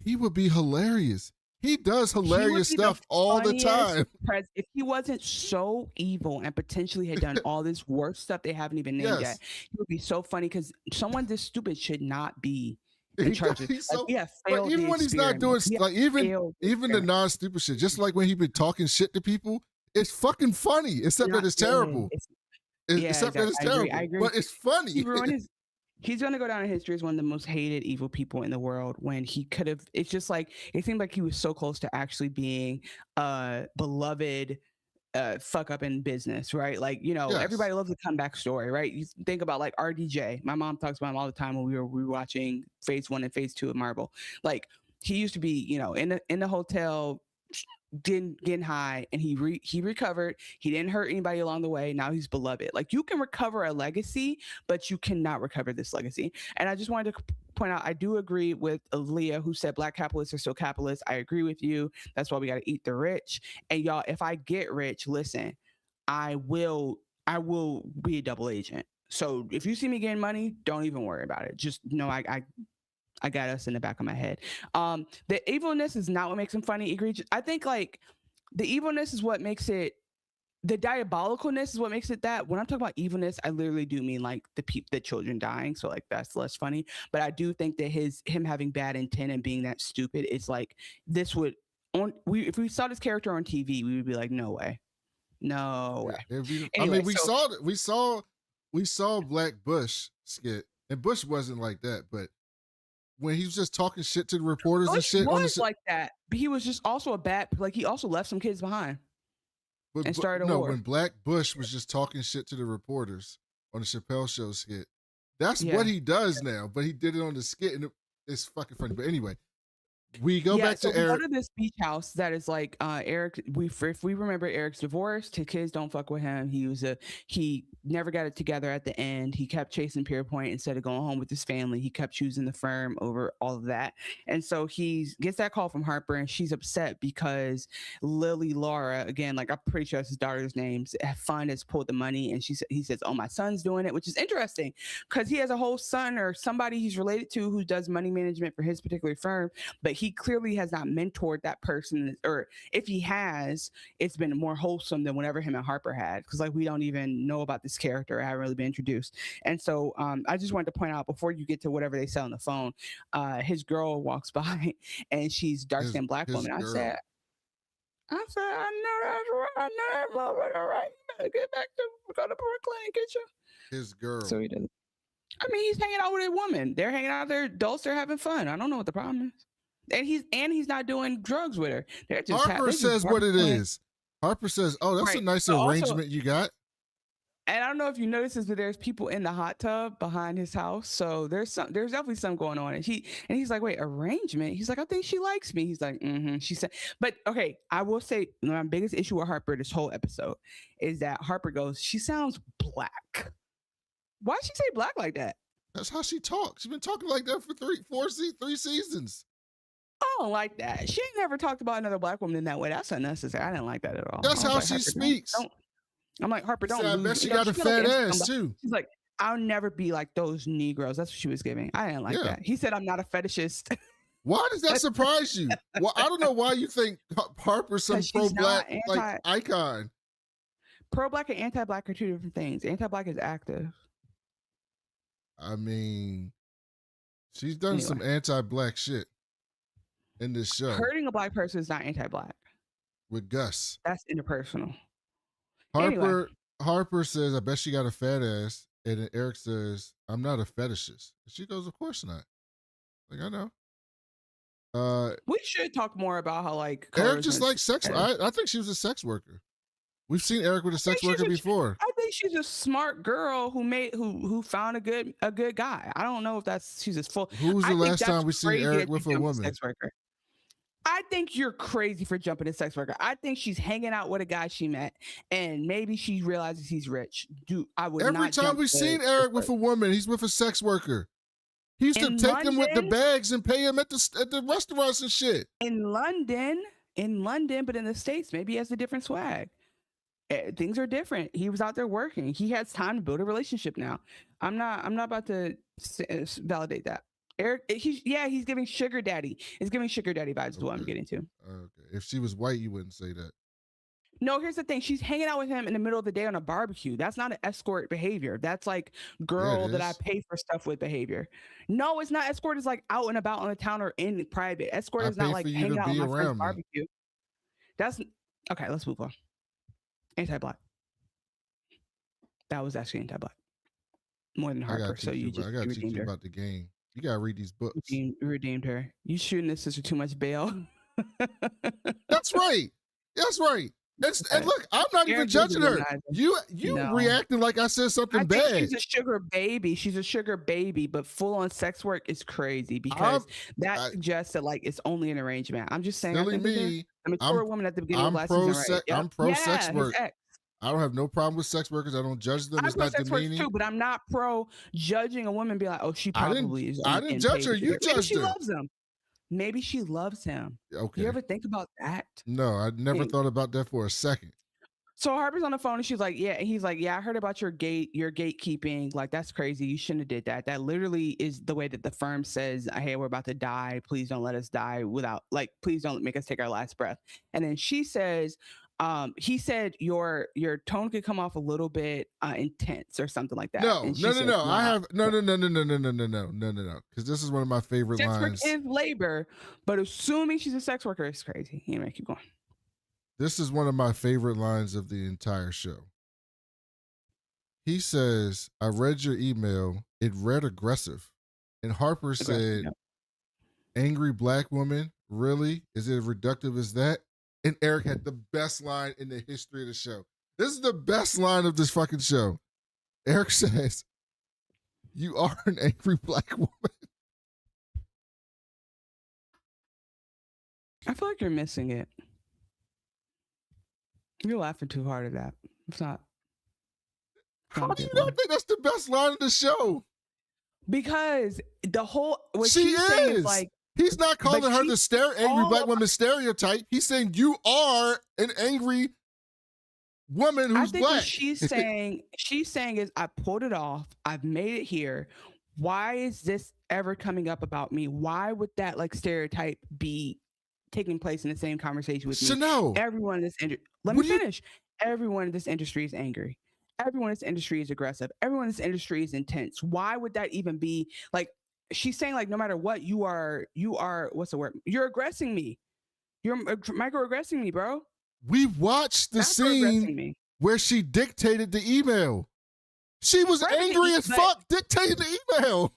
he would be hilarious. He does He would hilarious be the stuff all the funniest time. If he wasn't so evil and potentially had done all this worse stuff they haven't even named Yes. yet, he would be so funny because someone this stupid should not be in charge of. He's Like, so- we have But failed even the when he's not doing experiment. We have failed the even the experiment. non-stupid shit, just like when he been talking shit to people, it's fucking funny. Except that Not it's good. terrible. Yeah, Except that it's exactly. I agree. terrible. I agree. But it's funny. He ruined he's going to go down in history as one of the most hated evil people in the world when he could have. It's just like it seemed like he was so close to actually being beloved fuck up in business, right? Like, you know, Yes. everybody loves a comeback story, right? You think about like RDJ. My mom talks about him all the time when we were rewatching phase 1 and phase 2 of Marvel. Like, he used to be, you know, in the hotel getting high, and he recovered. He didn't hurt anybody along the way. Now he's beloved. Like, you can recover a legacy, but you cannot recover this legacy. And I just wanted to point out, I do agree with Leah, who said black capitalists are still capitalists. I agree with you. That's why we got to eat the rich. And y'all, if I get rich, listen, I will be a double agent. So if you see me getting money, don't even worry about it. Just know I got us in the back of my head. The evilness is not what makes him funny, egregious. I think like the evilness is what makes it. The diabolicalness is what makes it that. When I'm talking about evilness, I literally do mean like the children dying. So like that's less funny. But I do think that him having bad intent and being that stupid, it's like this would if we saw this character on TV, we would be like, no way. No way. I Anyway, mean, we so saw Black Bush skit, and Bush wasn't like that, but when he was just talking shit to the reporters and Bush shit on the was like that, but he was just also a bad. Like he also left some kids behind and started a war. when Black Bush was just talking shit to the reporters on the Chappelle Show skit, that's what he does now. But he did it on the skit, and it's fucking funny. But anyway, we go back to Eric. We go to this beach house that is like Eric. If we remember, Eric's divorced. His kids don't fuck with him. He never got it together at the end. He kept chasing Pierpoint instead of going home with his family. He kept choosing the firm over all of that. And so he gets that call from Harper, and she's upset because Lily Laura, again, like I'm pretty sure that's his daughter's name, Fun has pulled the money, and he says, "Oh, my son's doing it," which is interesting because he has a whole son or somebody he's related to who does money management for his particular firm, but he clearly has not mentored that person, or if he has, it's been more wholesome than whatever him and Harper had, because like we don't even know about this character. I haven't really been introduced. And so I just wanted to point out before you get to whatever they sell on the phone, his girl walks by and she's dark-skinned Black woman. I said, I know that's right. I know that motherfucker right. You better get back to go to Brooklyn and get you. His girl. So he doesn't. I mean, he's hanging out with a woman. They're hanging out. They're adults. They're having fun. I don't know what the problem is. And he's not doing drugs with her. They're just Harper says what it is. Harper says, "Oh, that's a nice arrangement you got." And I don't know if you notice this, but there's people in the hot tub behind his house. So there's definitely something going on. And he's like, "Wait, arrangement?" He's like, "I think she likes me." He's like, "Mm-hmm." She said, but okay, I will say my biggest issue with Harper this whole episode is that Harper goes, "She sounds Black." Why'd she say Black like that? That's how she talks. She's been talking like that for three seasons. I don't like that. She ain't never talked about another Black woman in that way. That's unnecessary. I didn't like that at all. That's how like, she Harper, speaks. I'm like, Harper, don't. I bet she got a fat ass too. She's like, "I'll never be like those Negroes." That's what she was giving. I didn't like that. He said, "I'm not a fetishist." Why does that surprise you? Well, I don't know why you think Harper's some pro-Black like icon. Pro-Black and anti-Black are two different things. Anti-Black is active. I mean, she's done some anti-Black shit in this show. Hurting a Black person is not anti-Black. With Gus. That's interpersonal. Harper says, "I bet she got a fat ass." And then Eric says, "I'm not a fetishist." And she goes, "Of course not." Like, I know. We should talk more about how like Eric just likes sex. I think she was a sex worker. We've seen Eric with a sex worker before. I think she's a smart girl who found a good guy. I don't know if she's as full. Who was the last time we seen Eric with a woman? Sex worker. I think you're crazy for jumping a sex worker. I think she's hanging out with a guy she met, and maybe she realizes he's rich. Every time we've seen Eric with a woman, he's with a sex worker. He used to take them with the bags and pay him at the restaurants and shit. In London, but in the States, maybe he has a different swag. Things are different. He was out there working. He has time to build a relationship now. I'm not about to validate that. Eric, he's giving sugar daddy. He's giving sugar daddy vibes is what I'm getting to. Okay. If she was white, you wouldn't say that. No, here's the thing. She's hanging out with him in the middle of the day on a barbecue. That's not an escort behavior. That's like girl that I pay for stuff with behavior. No, it's not. Escort is like out and about on the town or in private. Escort is not like hanging out on my friend's barbecue. That's okay. Let's move on. Anti-Black. That was actually anti-Black. More than Harper. So you just redeemed her. About the game. You gotta read these books. You redeemed her. You shooting this sister too much bail. That's right. That's right. And look, I'm not even judging her. You reacting like I said something bad. She's a sugar baby. She's a sugar baby, but full on sex work is crazy because that suggests that like it's only an arrangement. I'm just saying. Silly me. A mature woman at the beginning of last season, right? I'm pro sex work. I don't have no problem with sex workers. I don't judge them. It's not demeaning. Too, but I'm not pro judging a woman. Be like, oh, she probably is. I didn't judge her. You judged her. She loves him. Maybe she loves him. Okay. You ever think about that? No, I never thought about that for a second. So Harper's on the phone and she's like, yeah. And he's like, yeah, I heard about your gatekeeping. Like, that's crazy. You shouldn't have did that. That literally is the way that the firm says, hey, we're about to die. Please don't let us die please don't make us take our last breath. And then she says, he said your tone could come off a little bit intense or something like that. No. I have no. Because this is one of my favorite lines. Sex work is labor, but assuming she's a sex worker is crazy. Anyway, keep going. This is one of my favorite lines of the entire show. He says, I read your email. It read aggressive. And Harper said, Yep. angry black woman? Really? Is it as reductive as that? And Eric had the best line in the history of the show. This is the best line of this fucking show. Eric says, you are an angry black woman. I feel like you're missing it. You're laughing too hard at that. It's not. How do you not think that's the best line of the show? Because the whole what she she's saying is like, he's not calling her the angry black woman stereotype. He's saying you are an angry woman who's I think black. what she's saying is, I pulled it off. I've made it here. Why is this ever coming up about me? Why would that like stereotype be taking place in the same conversation with me? Chanel. Everyone in this let me finish. Everyone in this industry is angry. Everyone in this industry is aggressive. Everyone in this industry is intense. Why would that even be like? She's saying like, no matter what, you are what's the word? You're aggressing me. You're microaggressing me, bro. We watched the scene where she dictated the email. She was angry as fuck dictating the email.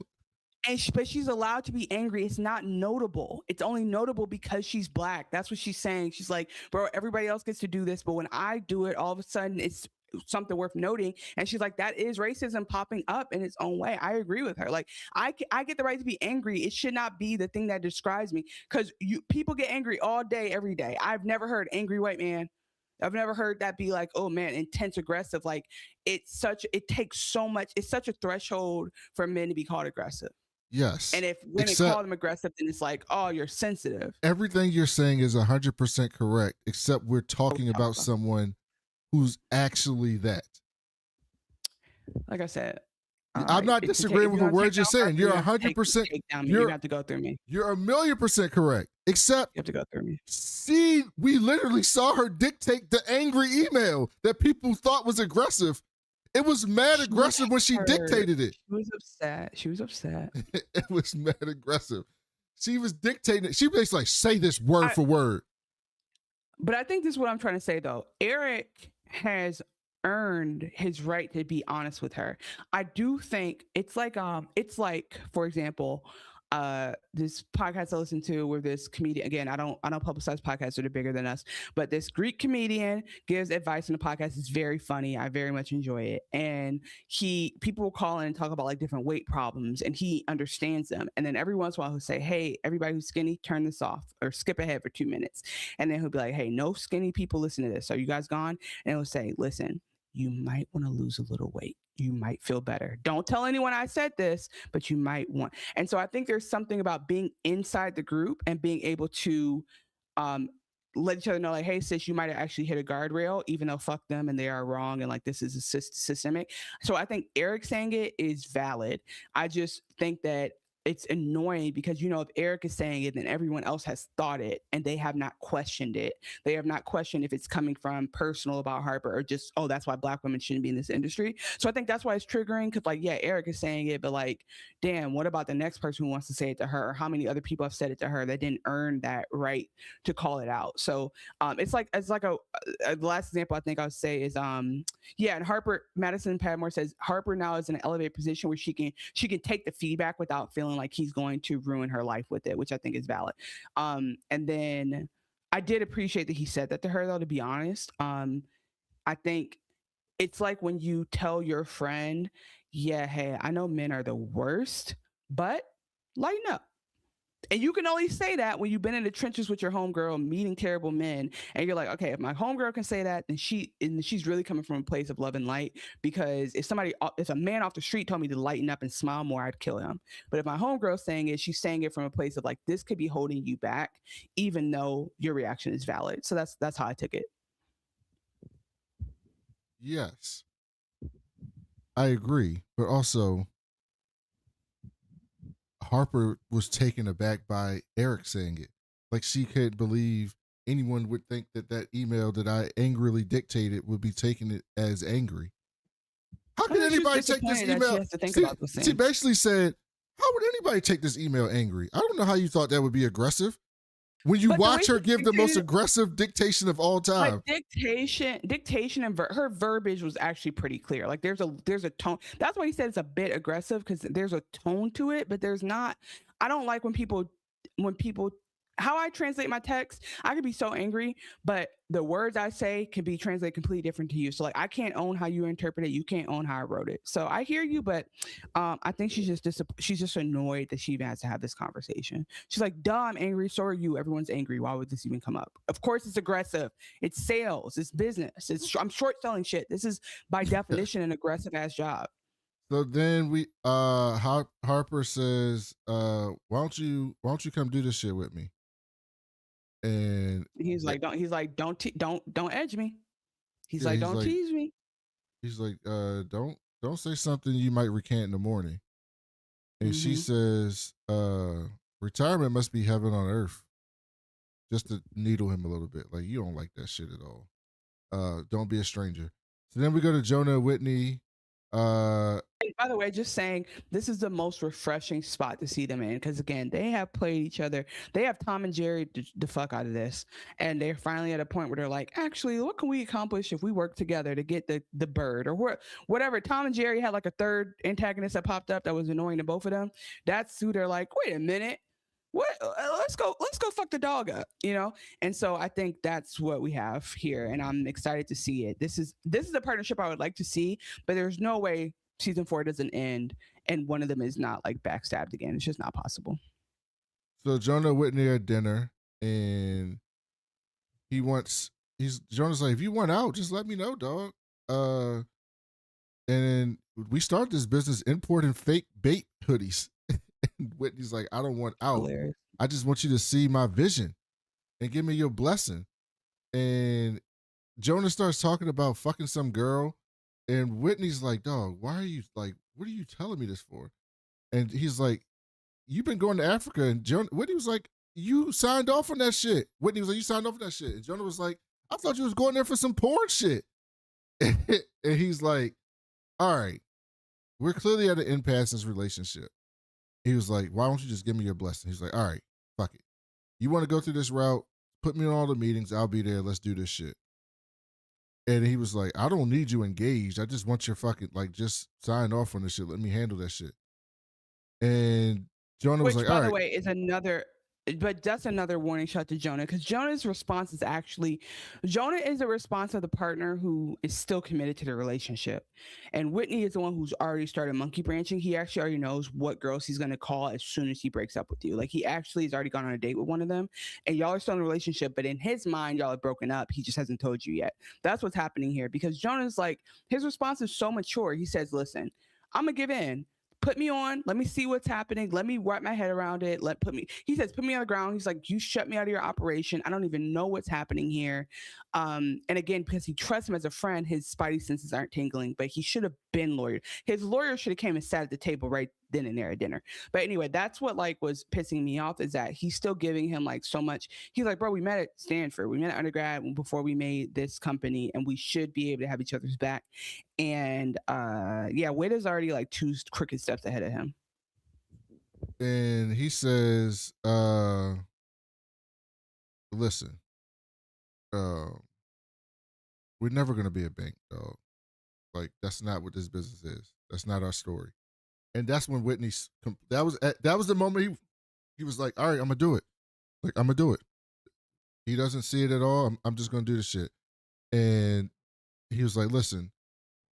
But she's allowed to be angry. It's not notable. It's only notable because she's black. That's what she's saying. She's like, bro, everybody else gets to do this, but when I do it, all of a sudden it's something worth noting. And she's like, that is racism popping up in its own way. I agree with her. Like, I get the right to be angry. It should not be the thing that describes me, because people get angry all day, every day. I've never heard angry white man. I've never heard that be like, oh man, intense, aggressive. Like, it takes so much. It's such a threshold for men to be called aggressive. Yes. And if women call them aggressive, then it's like, oh, you're sensitive. Everything you're saying is 100% correct, except we're talking about someone who's actually that. Like I said, I'm not disagreeing with the words you're saying. You're 100%. You have to go through me. You're 1,000,000% correct. Except you have to go through me. See, we literally saw her dictate the angry email that people thought was aggressive. It was mad aggressive when she dictated it. She was upset. It was mad aggressive. She was dictating it. She basically like, say this word for word. But I think this is what I'm trying to say though. Eric has earned his right to be honest with her. I do think it's like for example, this podcast I listen to where this comedian, again, I don't publicize podcasts that are bigger than us, but this Greek comedian gives advice in the podcast. It's very funny. I very much enjoy it. And people will call in and talk about like different weight problems, and he understands them. And then every once in a while he'll say, hey, everybody who's skinny, turn this off or skip ahead for 2 minutes. And then he'll be like, hey, no skinny people listen to this. Are you guys gone? And he'll say, listen, you might want to lose a little weight. You might feel better. Don't tell anyone I said this, but you might want. And so I think there's something about being inside the group and being able to let each other know, like, hey, sis, you might have actually hit a guardrail, even though fuck them and they are wrong. And like, this is a systemic. So I think Eric saying it is valid. I just think that it's annoying because, if Eric is saying it, then everyone else has thought it and they have not questioned it. They have not questioned if it's coming from personal about Harper or just, oh, that's why black women shouldn't be in this industry. So I think that's why it's triggering, because like, yeah, Eric is saying it, but like, damn, what about the next person who wants to say it to her? Or how many other people have said it to her that didn't earn that right to call it out? So it's like the last example I think I would say is, and Harper, Madison Padmore says, Harper now is in an elevated position where she can take the feedback without feeling like he's going to ruin her life with it, which I think is valid. And then I did appreciate that he said that to her, though, to be honest. I think it's like when you tell your friend, yeah, hey, I know men are the worst, but lighten up. And you can only say that when you've been in the trenches with your homegirl meeting terrible men. And you're like, okay, if my homegirl can say that, then she's really coming from a place of love and light. Because if a man off the street told me to lighten up and smile more, I'd kill him. But if my homegirl's saying it, she's saying it from a place of like, this could be holding you back, even though your reaction is valid. So that's how I took it. Yes, I agree. But also, Harper was taken aback by Eric saying it. Like, she couldn't believe anyone would think that email that I angrily dictated would be taking it as angry. How can anybody take this email? She basically said, how would anybody take this email angry? I don't know how you thought that would be aggressive. When you But the way watch her she give the most dictated- aggressive dictation of all time. Like dictation, and her verbiage was actually pretty clear. Like there's a tone. That's why he said it's a bit aggressive, because there's a tone to it, but there's not. I don't like when people how I translate my text. I could be so angry, but the words I say can be translated completely different to you. So like I can't own how you interpret it. You can't own how I wrote it. So I hear you, but I think she's just annoyed that she even has to have this conversation. She's like, duh, I'm angry. So are you. Everyone's angry. Why would this even come up? Of course it's aggressive. It's sales. It's business. I'm short selling shit. This is by definition an aggressive ass job. So then we Harper says, why don't you come do this shit with me? And he's like, don't edge me. He's Yeah, like, he's don't like- tease me. he's like, don't say something you might recant in the morning. And she Mhm. says, retirement must be heaven on earth. Just to needle him a little bit. Like, you don't like that shit at all. Don't be a stranger. So then we go to Jonah and Whitney. And by the way, just saying, this is the most refreshing spot to see them in, because again, they have played each other. They have Tom and Jerry the fuck out of this, and they're finally at a point where they're like, actually, what can we accomplish if we work together to get the bird or whatever. Tom and Jerry had like a third antagonist that popped up that was annoying to both of them. That's who they're like, wait a minute. What? Let's go fuck the dog up, you know. And so I think that's what we have here, and I'm excited to see it. This is a partnership I would like to see, but there's no way season 4 doesn't end and one of them is not like backstabbed again. It's just not possible. So Jonah and Whitney are at dinner, and Jonah's like, if you want out, just let me know, dog. And we started this business importing fake bait hoodies. And Whitney's like, I don't want out. Hilarious. I just want you to see my vision and give me your blessing. And Jonah starts talking about fucking some girl. And Whitney's like, dog, why are you like, what are you telling me this for? And he's like, you've been going to Africa. And Whitney was like, you signed off on that shit. Whitney was like, you signed off on that shit. And Jonah was like, I thought you was going there for some porn shit. And he's like, all right, we're clearly at an impasse in this relationship. He was like, why don't you just give me your blessing? He's like, all right, fuck it. You want to go through this route? Put me in all the meetings. I'll be there. Let's do this shit. And he was like, I don't need you engaged. I just want your fucking, like, just sign off on this shit. Let me handle that shit. And Jonah was Which, like, by all the right. way, is another, but that's another warning shot to Jonah, because Jonah's response is actually, Jonah is the response of the partner who is still committed to the relationship. And Whitney is the one who's already started monkey branching. He actually already knows what girls he's going to call as soon as he breaks up with you. Like, he actually has already gone on a date with one of them, and y'all are still in a relationship, but in his mind, y'all are broken up. He just hasn't told you yet. That's what's happening here, because Jonah's like, his response is so mature. He says, listen, I'm going to give in. Put me on. Let me see what's happening. Let me wrap my head around it. He says, put me on the ground. He's like, you shut me out of your operation. I don't even know what's happening here. And again, because he trusts him as a friend, his spidey senses aren't tingling, but he should have been lawyered. His lawyer should have came and sat at the table right then and there at dinner. But anyway, that's what like was pissing me off, is that he's still giving him like so much. He's like, bro, we met at Stanford. We met at undergrad before we made this company, and we should be able to have each other's back. And yeah, Witta's already like 2 crooked steps ahead of him. And he says, listen, we're never going to be a bank, dog. Like, that's not what this business is. That's not our story. And that's when that was the moment he was like, all right, I'm going to do it. Like, I'm going to do it. He doesn't see it at all. I'm just going to do this shit. And he was like, listen,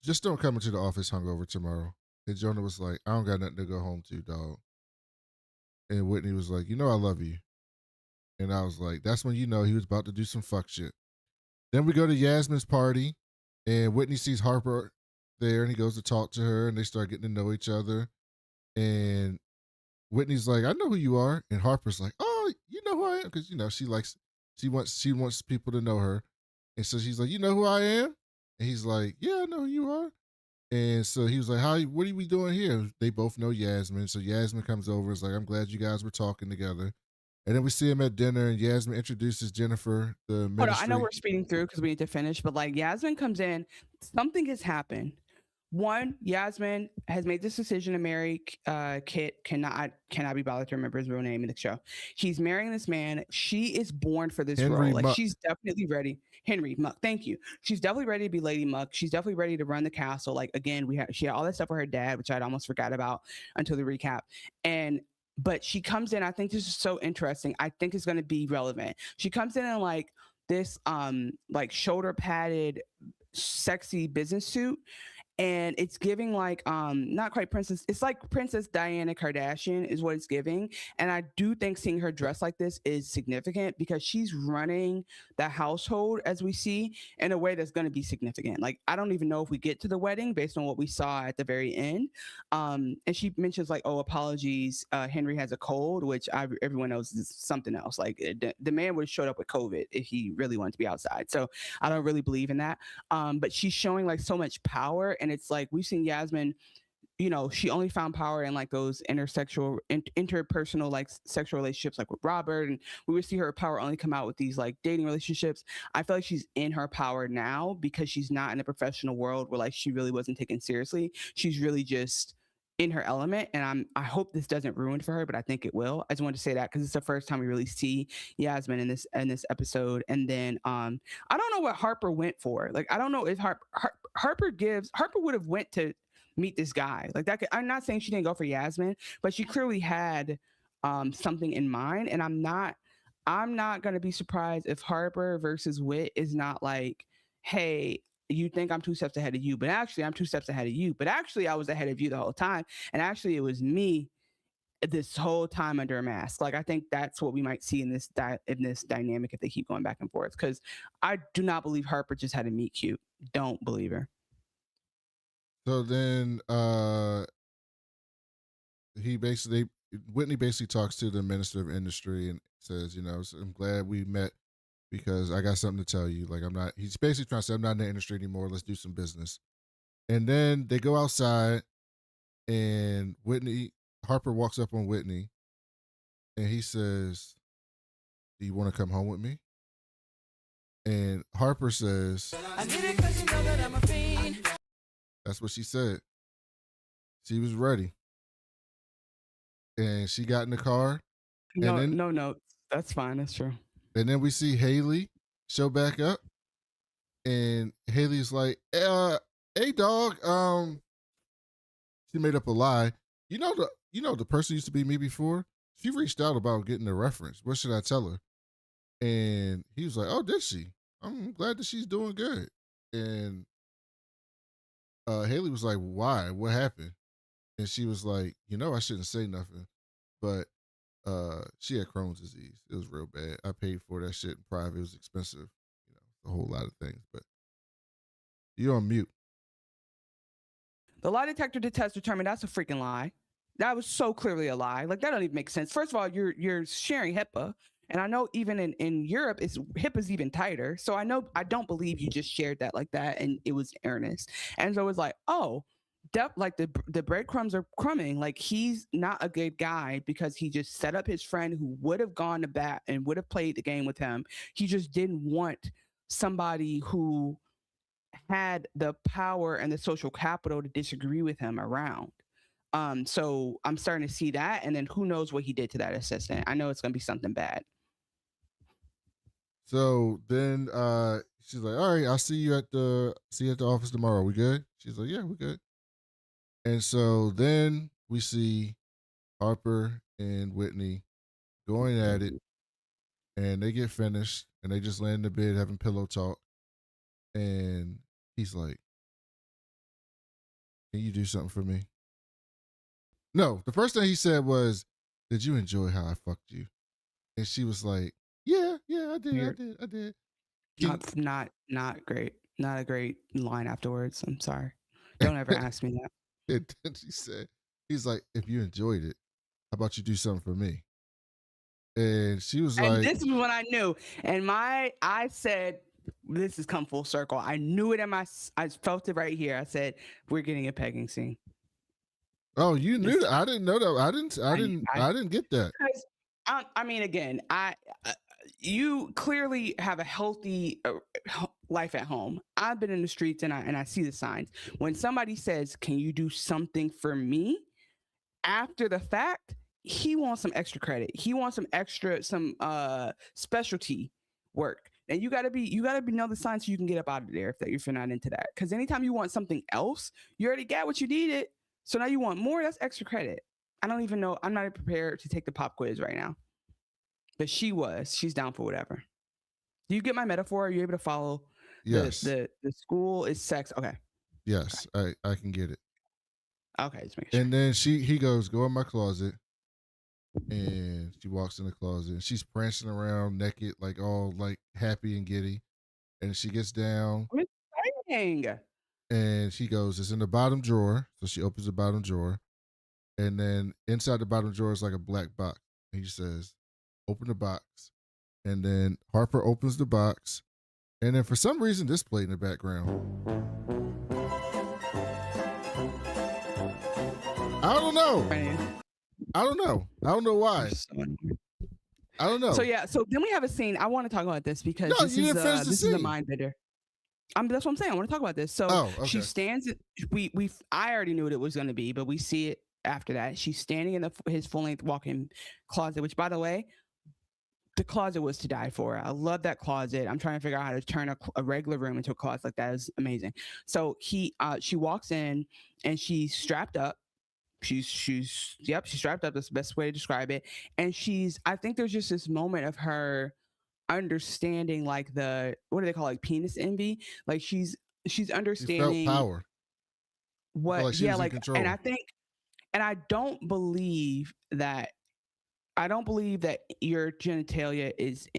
just don't come into the office hungover tomorrow. And Jonah was like, I don't got nothing to go home to, dog. And Whitney was like, you know I love you. And I was like, that's when you know he was about to do some fuck shit. Then we go to Yasmin's party, and Whitney sees Harper there, and he goes to talk to her, and they start getting to know each other. And Whitney's like, I know who you are. And Harper's like, oh, you know who I am? Because, you know, she wants people to know her. And so she's like, you know who I am? And he's like, yeah, I know who you are. And so he was like, what are we doing here? They both know Yasmin. So Yasmin comes over and is like, I'm glad you guys were talking together. And then we see him at dinner, and Yasmin introduces Jennifer, the ministry. Hold on, I know we're speeding through because we need to finish, but like Yasmin comes in, something has happened one, Yasmin has made this decision to marry Kit. Cannot be bothered to remember his real name in the show. She's marrying this man. She is born for this Henry role. Like Muck. she's definitely ready. Henry Muck. Thank you. She's definitely ready to be Lady Muck. She's definitely ready to run the castle. Like again, she had all that stuff with her dad, which I'd almost forgot about until the recap. But she comes in. I think this is so interesting. I think it's going to be relevant. She comes in like this, like shoulder padded, sexy business suit. And it's giving like not quite princess, it's like Princess Diana Kardashian is what it's giving. And I do think seeing her dress like this is significant because she's running the household, as we see, in a way that's going to be significant. Like I don't even know if we get to the wedding based on what we saw at the very end. And she mentions like, oh, apologies, Henry has a cold, which everyone knows is something else. Like the man would have showed up with COVID if he really wanted to be outside. So I don't really believe in that. But she's showing like so much power. And it's like, we've seen Yasmin, you know, she only found power in like those interpersonal, like sexual relationships, like with Robert. And we would see her power only come out with these like dating relationships. I feel like she's in her power now because she's not in the professional world where like she really wasn't taken seriously. She's really just in her element. And I hope this doesn't ruin for her, but I think it will. I just wanted to say that because it's the first time we really see Yasmin in this episode. And then I don't know what Harper went for. Like I don't know if Harper would have went to meet this guy like that. I'm not saying she didn't go for Yasmin, but she clearly had something in mind. And I'm not going to be surprised if Harper versus Wit is not like, hey, you think I'm 2 steps ahead of you, but actually I'm 2 steps ahead of you, but actually I was ahead of you the whole time. And actually it was me this whole time under a mask. Like, I think that's what we might see in this dynamic if they keep going back and forth. Because I do not believe Harper just had a meet cute. Don't believe her. So then Whitney basically talks to the Minister of Industry and says, you know, I'm glad we met because I got something to tell you. Like, he's basically trying to say, I'm not in the industry anymore. Let's do some business. And then they go outside and Harper walks up on Whitney and he says, do you want to come home with me? And Harper says, I did it 'cause you know that I'm a fiend. That's what she said. She was ready. And she got in the car. No notes. That's fine. That's true. And then we see Hayley show back up. And Hayley's like, hey dog, she made up a lie. You know the person used to be me before? She reached out about getting a reference. What should I tell her? And he was like, oh, did she? I'm glad that she's doing good. And Hayley was like, why? What happened? And she was like, I shouldn't say nothing, but she had Crohn's disease. It was real bad. I paid for that shit in private. It was expensive, a whole lot of things. But you're on mute. The lie detector test determined that's a freaking lie. That was so clearly a lie. Like, that don't even make sense. First of all, you're sharing HIPAA. And I know even in Europe, HIPAA's even tighter. So I don't believe you just shared that like that and it was earnest. And so it was like, oh, like the breadcrumbs are crumbing. Like, he's not a good guy because he just set up his friend who would have gone to bat and would have played the game with him. He just didn't want somebody who had the power and the social capital to disagree with him around. So I'm starting to see that. And then who knows what he did to that assistant. I know it's going to be something bad. So then she's like, all right, I'll see you at the office tomorrow. We good? She's like, yeah, we're good. And so then we see Harper and Whitney going at it, and they get finished, and they just lay in the bed having pillow talk. And he's like, can you do something for me? No, the first thing he said was, did you enjoy how I fucked you? And she was like, yeah, I did. Not great. Not a great line afterwards. I'm sorry. Don't ever ask me that. And then she said, he's like, if you enjoyed it, how about you do something for me? And she was like, and this is when I knew. And I said, this has come full circle. I knew it I felt it right here. I said, we're getting a pegging scene. Oh, you knew that? I didn't know that. I didn't get that. I mean, again, you clearly have a healthy life at home. I've been in the streets and I see the signs. When somebody says, "Can you do something for me?" after the fact, he wants some extra credit. He wants some specialty work. And you gotta know the signs so you can get up out of there if you're not into that. Because anytime you want something else, you already got what you needed. So now you want more. That's extra credit. I don't even know. I'm not prepared to take the pop quiz right now. But she's down for whatever. Do you get my metaphor? Are you able to follow? Yes. The school is sex. Okay. Yes, I can get it. Okay, just make sure. And then he goes, "Go in my closet," and she walks in the closet and she's prancing around naked, like all like happy and giddy. And she gets down. Exciting. And she goes, "It's in the bottom drawer." So she opens the bottom drawer, and then inside the bottom drawer is like a black box. And he says, "Open the box." And then Harper opens the box, and then for some reason this played in the background. I don't know. I don't know why. I don't know. So yeah, so then we have a scene. I want to talk about this because this is a mind bender. That's what I'm saying. I want to talk about this. So she stands. I already knew what it was going to be, but we see it after that. She's standing in his full length walk-in closet. Which, by the way, the closet was to die for. I love that closet. I'm trying to figure out how to turn a regular room into a closet like that. Is amazing. So she walks in and she's strapped up. She's strapped up. That's the best way to describe it. And I think there's just this moment of her understanding, like what do they call, like penis envy? Like she's understanding power. What? Like yeah, like, and I think, and I don't believe that your genitalia is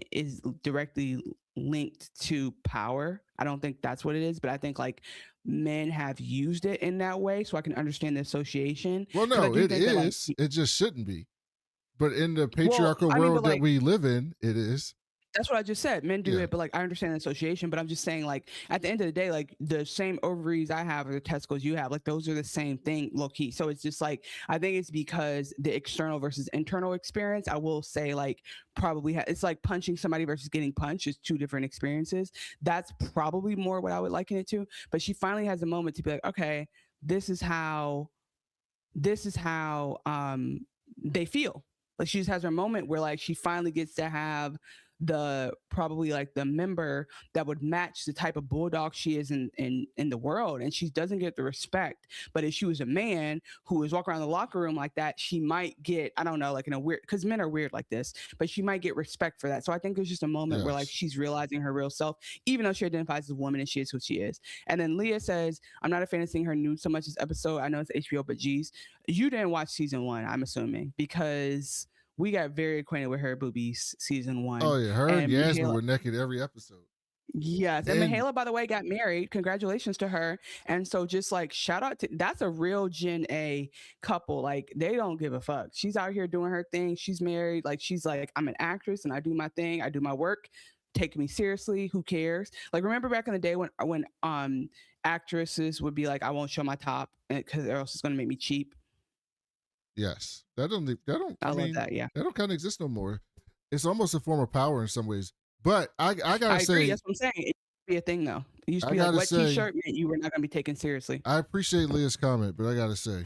directly linked to power. I don't think that's what it is, but I think like men have used it in that way, so I can understand the association. Well, no, it is. It just shouldn't be. But in the patriarchal world that we live in, it is. That's what I just said. Men do it, but like I understand the association. But I'm just saying, like at the end of the day, like the same ovaries I have or the testicles you have, like those are the same thing, low key. So it's just like I think it's because the external versus internal experience. I will say, like probably it's like punching somebody versus getting punched is two different experiences. That's probably more what I would liken it to. But she finally has a moment to be like, okay, this is how they feel. Like she just has her moment where like she finally gets to have probably like the member that would match the type of bulldog she is in the world, and she doesn't get the respect. But if she was a man who was walking around the locker room like that, she might get, I don't know, like in a weird, because men are weird like this, but she might get respect for that. So I think there's just a moment where like she's realizing her real self, even though she identifies as a woman and she is who she is. And then Leah says, "I'm not a fan of seeing her nude so much this episode. I know it's HBO, but geez, you didn't watch season 1, I'm assuming, because we got very acquainted with her boobies season 1. Oh yeah, her and Yasmin were naked every episode. Yes, and Minghella, by the way, got married. Congratulations to her. And so just like shout out to, that's a real Gen A couple. Like they don't give a fuck. She's out here doing her thing. She's married. Like she's like, I'm an actress and I do my thing. I do my work. Take me seriously. Who cares? Like remember back in the day when actresses would be like, I won't show my top because or else it's gonna make me cheap. Yes, I love that. Yeah, that don't kind of exist no more. It's almost a form of power in some ways. But I gotta say, agree. That's what I'm saying. It used to be a thing though. It used to be like wet t-shirt meant you were not gonna be taken seriously. I appreciate Leah's comment, but I gotta say,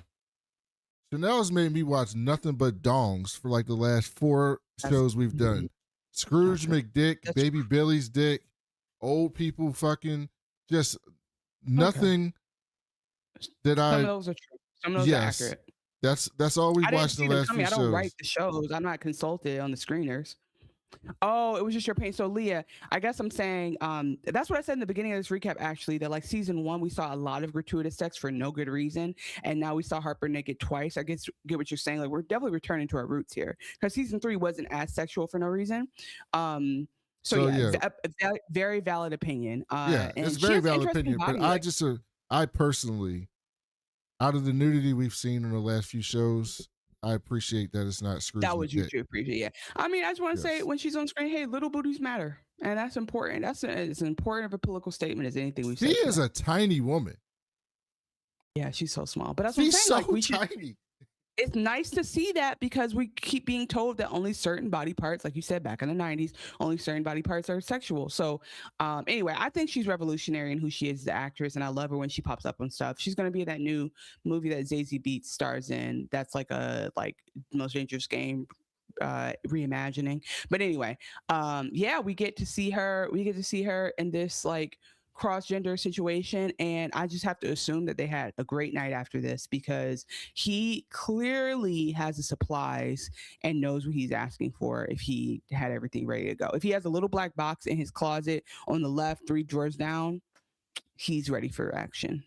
Chanel's made me watch nothing but dongs for like the last 4 shows we've done. Scrooge McDick, Baby Billy's dick, old people fucking, just nothing that Some of those are true. Some of those are accurate. That's all we watched in the last few shows. I don't write the shows. I'm not consulted on the screeners. Oh, it was just your pain. So Leah, I guess I'm saying that's what I said in the beginning of this recap, actually, that like season 1, we saw a lot of gratuitous sex for no good reason. And now we saw Harper naked twice. I get what you're saying. Like we're definitely returning to our roots here because season 3 wasn't as sexual for no reason. So yeah, very valid opinion. It's very valid opinion. But I personally, out of the nudity we've seen in the last few shows, I appreciate that it's not Scrooge. That was you to appreciate, yeah. I mean, I just want to say when she's on screen, hey, little booties matter, and that's important. That's as important of a political statement as anything we've said. She is a tiny woman. Yeah, she's so small, but that's what I'm saying. So like, tiny. it's nice to see that because we keep being told that only certain body parts, like you said back in the 90s, only certain body parts are sexual. So anyway, I think she's revolutionary in who she is as the actress, and I love her when she pops up on stuff. She's going to be in that new movie that Zazie Beetz stars in. That's like a Most Dangerous Game reimagining. But anyway, yeah, we get to see her in this like cross-gender situation, and I just have to assume that they had a great night after this because he clearly has the supplies and knows what he's asking for if he had everything ready to go. If he has a little black box in his closet on the left 3 drawers down, he's ready for action.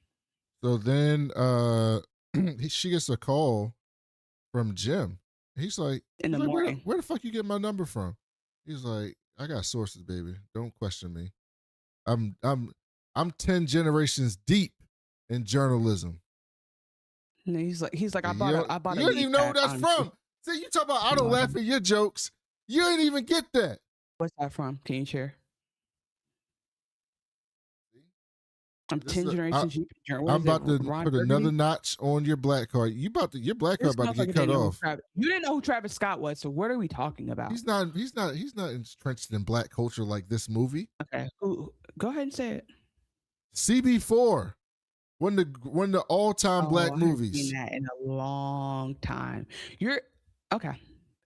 So then she gets a call from Jim. He's like, in the morning. Where the fuck you get my number from? He's like, I got sources, baby. Don't question me. I'm 10 generations deep in journalism. And he's like, I bought a You don't even know who that's from. See, you talk about I don't laugh at your jokes. You ain't even get that. What's that from? Can you share? I'm 10 generations deep. I'm about to put another notch on your black card. Your black card about to get cut off. You didn't know who Travis Scott was, so what are we talking about? He's not entrenched in black culture like this movie. Okay, go ahead and say it. CB4, one of the all-time black I movies. haven't seen that in a long time. You're okay.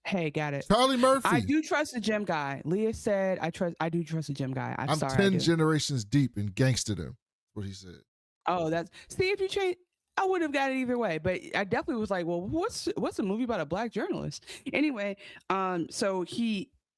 Hey, got it. Charlie Murphy. I do trust the gym guy. Leah said, I do trust the gym guy. I'm 10 generations deep in gangsterdom. What he said. Oh, see if you change. I would have got it either way, but I definitely was like, well, what's a movie about a black journalist? Anyway, so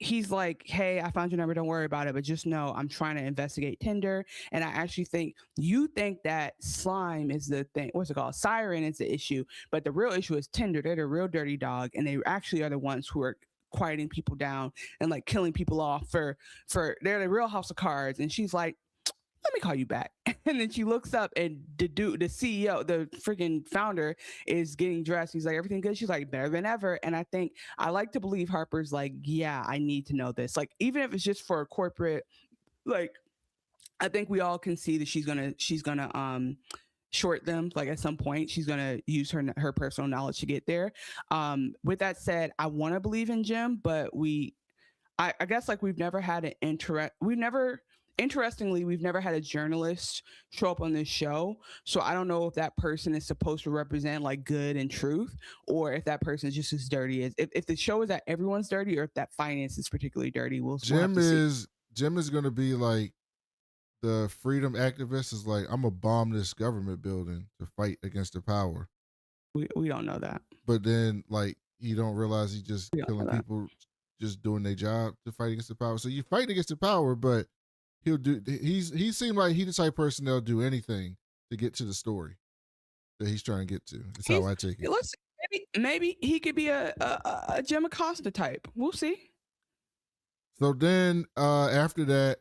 he's like, hey, I found your number. Don't worry about it, but just know I'm trying to investigate Tinder. And I actually think you think that slime is the thing. What's it called? Siren is the issue, but the real issue is Tinder. They're the real dirty dog, and they actually are the ones who are quieting people down and like killing people off for they're the real house of cards. And she's like, let me call you back. And then she looks up and the CEO, the freaking founder is getting dressed. He's like, everything good? She's like, better than ever. And I like to believe Harper's like, yeah, I need to know this. Like, even if it's just for a corporate, like, I think we all can see that she's gonna short them. Like at some point she's gonna use her personal knowledge to get there. With that said, I want to believe in Jim, but I guess like we've never had a journalist show up on this show. So I don't know if that person is supposed to represent like good and truth, or if that person is just as dirty as if the show is that everyone's dirty, or if that finance is particularly dirty. Jim is going to be like the freedom activist is like, I'm gonna bomb this government building to fight against the power. We don't know that. But then like you don't realize he's just killing people, just doing their job to fight against the power. So you fight against the power, but he seemed like he's the type of person that'll do anything to get to the story that he's trying to get to. That's how I take it. Let's maybe he could be a Jim Acosta type. We'll see. So then after that,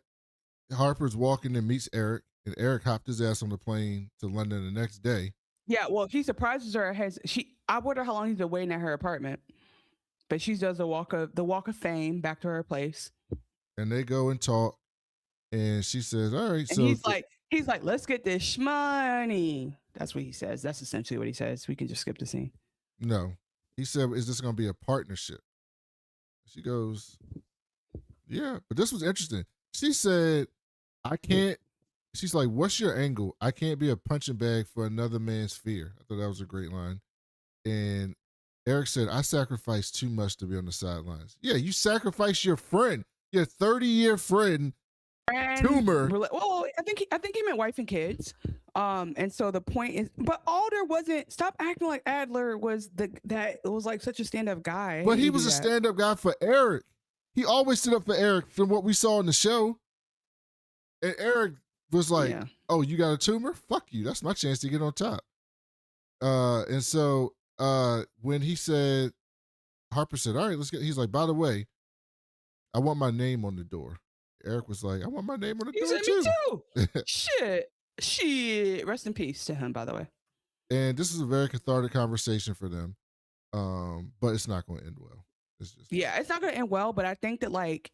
Harper's walking and meets Eric, and Eric hopped his ass on the plane to London the next day. Yeah, well, he surprises her. I wonder how long he's been waiting at her apartment, but she does the walk of fame back to her place. And they go and talk, and she says, "All right." And so he's like, "Let's get this money." That's what he says. That's essentially what he says. We can just skip the scene. No, he said, "Is this going to be a partnership?" She goes, "Yeah," but this was interesting. She said, I can't, she's like, what's your angle? I can't be a punching bag for another man's fear. I thought that was a great line. And Eric said, I sacrificed too much to be on the sidelines. Yeah, you sacrificed your friend, your 30-year friend, tumor. Well, I think he meant wife and kids. And so the point is, but Alder wasn't, stop acting like Adler was that was like such a stand-up guy. But he was a stand-up guy for Eric. He always stood up for Eric from what we saw in the show. And Eric was like, oh, you got a tumor? Fuck you. That's my chance to get on top. And so when he said, Harper said, all right, let's get, he's like, by the way, I want my name on the door. Eric was like, I want my name on the door too. Me too. Shit. Rest in peace to him, by the way. And this is a very cathartic conversation for them. But it's not going to end well. It's just Yeah, it's not going to end well, but I think that like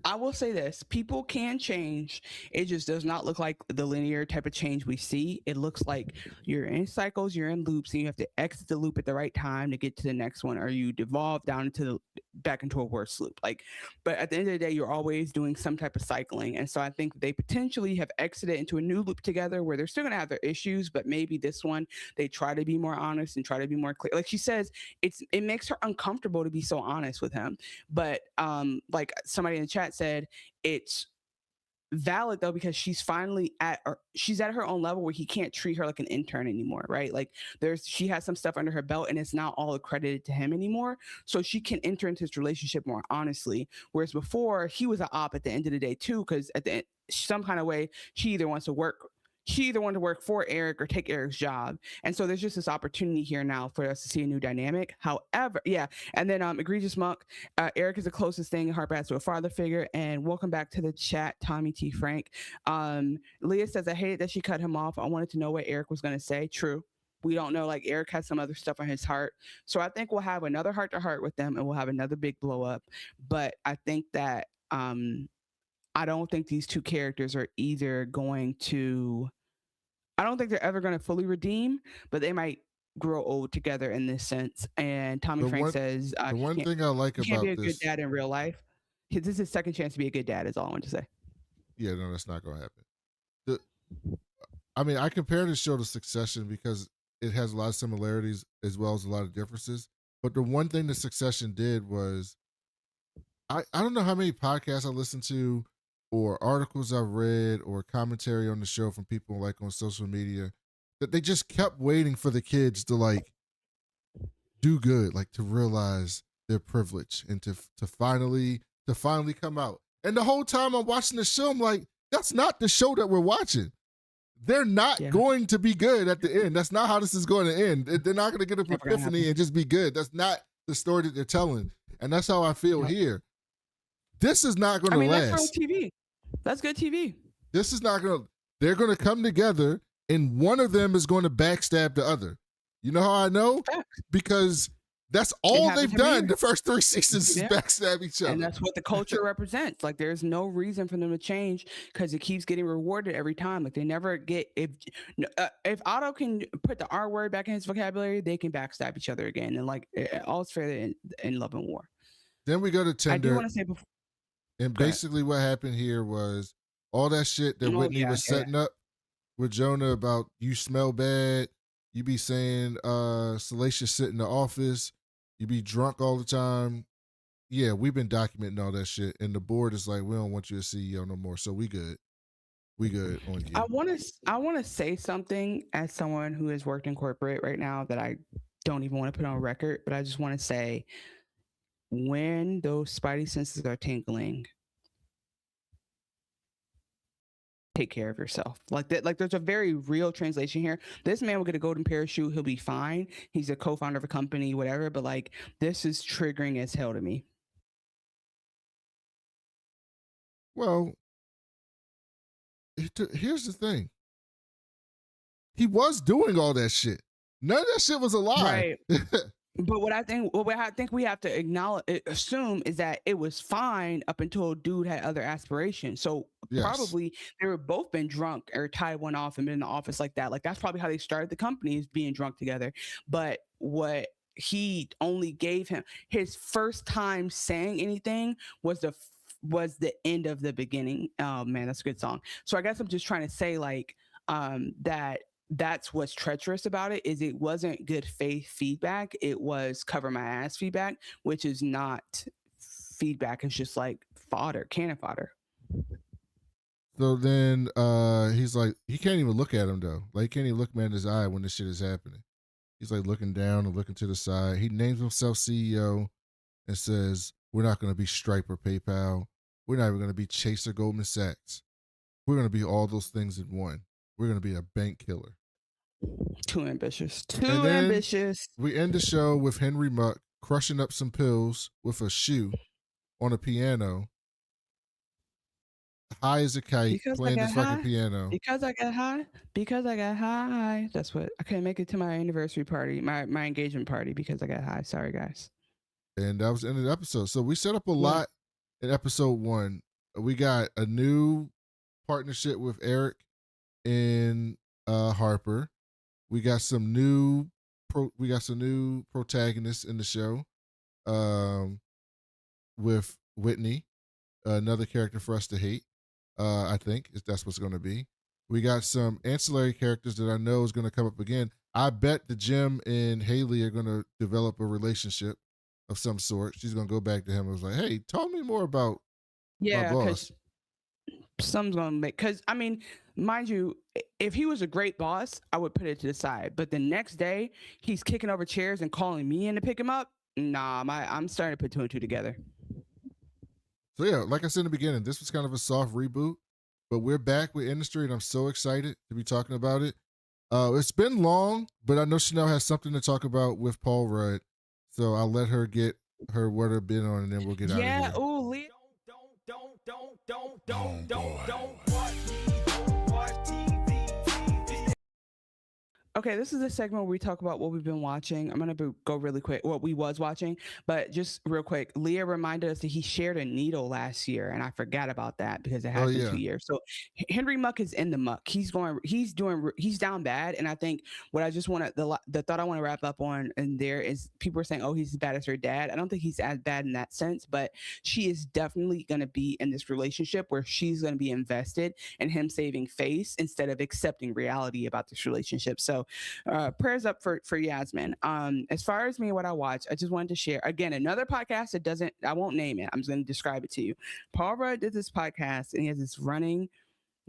I will say this: people can change. It just does not look like the linear type of change we see. It looks like you're in cycles, you're in loops, and you have to exit the loop at the right time to get to the next one, or you devolve down into back into a worse loop. Like, but at the end of the day, you're always doing some type of cycling, and so I think they potentially have exited into a new loop together where they're still going to have their issues, but maybe this one they try to be more honest and try to be more clear. Like she says, it makes her uncomfortable to be so honest with him, but like somebody in the chat said, it's valid though because she's finally she's at her own level where he can't treat her like an intern anymore, right? Like she has some stuff under her belt and it's not all accredited to him anymore, so she can enter into his relationship more honestly, whereas before he was an op at the end of the day too, because at the end, some kind of way she either wanted to work for Eric or take Eric's job. And so there's just this opportunity here now for us to see a new dynamic. However, yeah. And then Egregious Monk, Eric is the closest thing Harper has to a father figure. And welcome back to the chat, Tommy T. Frank. Leah says, I hated that she cut him off. I wanted to know what Eric was going to say. True. We don't know. Like Eric has some other stuff on his heart. So I think we'll have another heart-to-heart with them and we'll have another big blow up. But I think that I don't think these two characters are either going to, I don't think they're ever going to fully redeem, but they might grow old together in this sense. And Tommy Frank says, the one thing I like about this, can't be a good dad in real life. This is his second chance to be a good dad is all I want to say. Yeah, no, that's not going to happen. I mean, I compare this show to Succession because it has a lot of similarities as well as a lot of differences. But the one thing that Succession did was, I don't know how many podcasts I listened to or articles I've read or commentary on the show from people like on social media that they just kept waiting for the kids to like do good, like to realize their privilege and to finally come out. And the whole time I'm watching the show, I'm like, that's not the show that we're watching. They're not going to be good at the end. That's not how this is going to end. They're not going to get an epiphany and just be good. That's not the story that they're telling. And that's how I feel here. This is not going to last. That's real TV. That's good TV. This is not going to, they're going to come together and one of them is going to backstab the other. You know how I know? Because that's all they've done the first 3 seasons is backstab each other. And that's what the culture represents. Like there's no reason for them to change because it keeps getting rewarded every time. Like they never get, if Otto can put the R word back in his vocabulary, they can backstab each other again. And like all's fair in love and war. Then we go to Tinder. I do want to say before. And basically what happened here was all that shit that Whitney was setting up with Jonah about you smell bad, you be saying salacious shit in the office, you be drunk all the time. Yeah, we've been documenting all that shit. And the board is like, we don't want you as CEO no more. So we good. We good on you. I want to say something as someone who has worked in corporate right now that I don't even want to put on record, but I just want to say when those spidey senses are tingling, take care of yourself. Like that, like there's a very real translation here. This man will get a golden parachute, he'll be fine. He's a co-founder of a company, whatever, but like this is triggering as hell to me. Well, here's the thing. He was doing all that shit. None of that shit was a lie. Right. But what I think we have to assume is that it was fine up until dude had other aspirations. So probably they were both been drunk or tied one off and been in the office like that. Like that's probably how they started the company, is being drunk together. But what he only gave him his first time saying anything was the end of the beginning. Oh man, that's a good song. So I guess I'm just trying to say like that's what's treacherous about it, is it wasn't good faith feedback. It was cover my ass feedback, which is not feedback. It's just like fodder, cannon fodder. So then he's like, he can't even look at him though. Like he can't even look man in his eye when this shit is happening. He's like looking down and looking to the side. He names himself CEO and says, we're not going to be Stripe or PayPal. We're not even going to be Chase or Goldman Sachs. We're going to be all those things in one. We're going to be a bank killer. Too ambitious. Too ambitious. We end the show with Henry Muck crushing up some pills with a shoe on a piano. High as a kite, playing this fucking piano. Because I got high. That's what I couldn't make it to my anniversary party, my engagement party because I got high. Sorry, guys. And that was the end of the episode. So we set up a lot in episode 1. We got a new partnership with Eric and Harper. We got some new protagonists in the show. With Whitney, another character for us to hate. I think that's what's going to be. We got some ancillary characters that I know is going to come up again. I bet the Jim and Hayley are going to develop a relationship of some sort. She's going to go back to him and was like, "Hey, tell me more about my boss." Some's gonna make, because I mean, mind you, if he was a great boss, I would put it to the side. But the next day, he's kicking over chairs and calling me in to pick him up. Nah, I'm starting to put 2 and 2 together. So yeah, like I said in the beginning, this was kind of a soft reboot, but we're back with industry, and I'm so excited to be talking about it. It's been long, but I know Chanel has something to talk about with Paul Rudd, so I'll let her get her word her bid on, and then we'll get out of here. Yeah, ooh, Leah. Okay, this is a segment where we talk about what we've been watching. I'm going to go really quick, what we was watching, but just real quick. Leah reminded us that he shared a needle last year, and I forgot about that because it has been 2 years. So Henry Muck is in the muck. He's down bad, and I think what I just want to, the thought I want to wrap up on in there is people are saying, oh, he's as bad as her dad. I don't think he's as bad in that sense, but she is definitely going to be in this relationship where she's going to be invested in him saving face instead of accepting reality about this relationship. So prayers up for Yasmin. As far as me, what I watch, I just wanted to share again another podcast that I won't name it. I'm just going to describe it to you. Paul Rudd did this podcast, and he has this running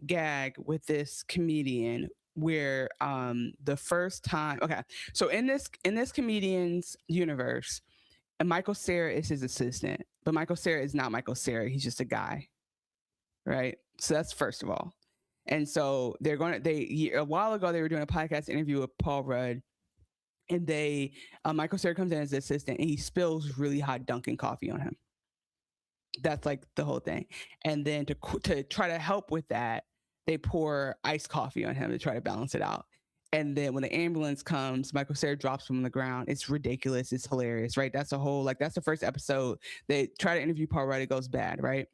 gag with this comedian where the first time, so in this comedian's universe, Michael Cera is his assistant, but Michael Cera is not Michael Cera. He's just a guy, right? So that's first of all. And so a while ago, they were doing a podcast interview with Paul Rudd, and Michael Cera comes in as the assistant, and he spills really hot Dunkin' coffee on him. That's like the whole thing. And then to try to help with that, they pour iced coffee on him to try to balance it out. And then when the ambulance comes, Michael Cera drops him on the ground. It's ridiculous. It's hilarious, right? That's that's the first episode. They try to interview Paul Rudd. It goes bad, right?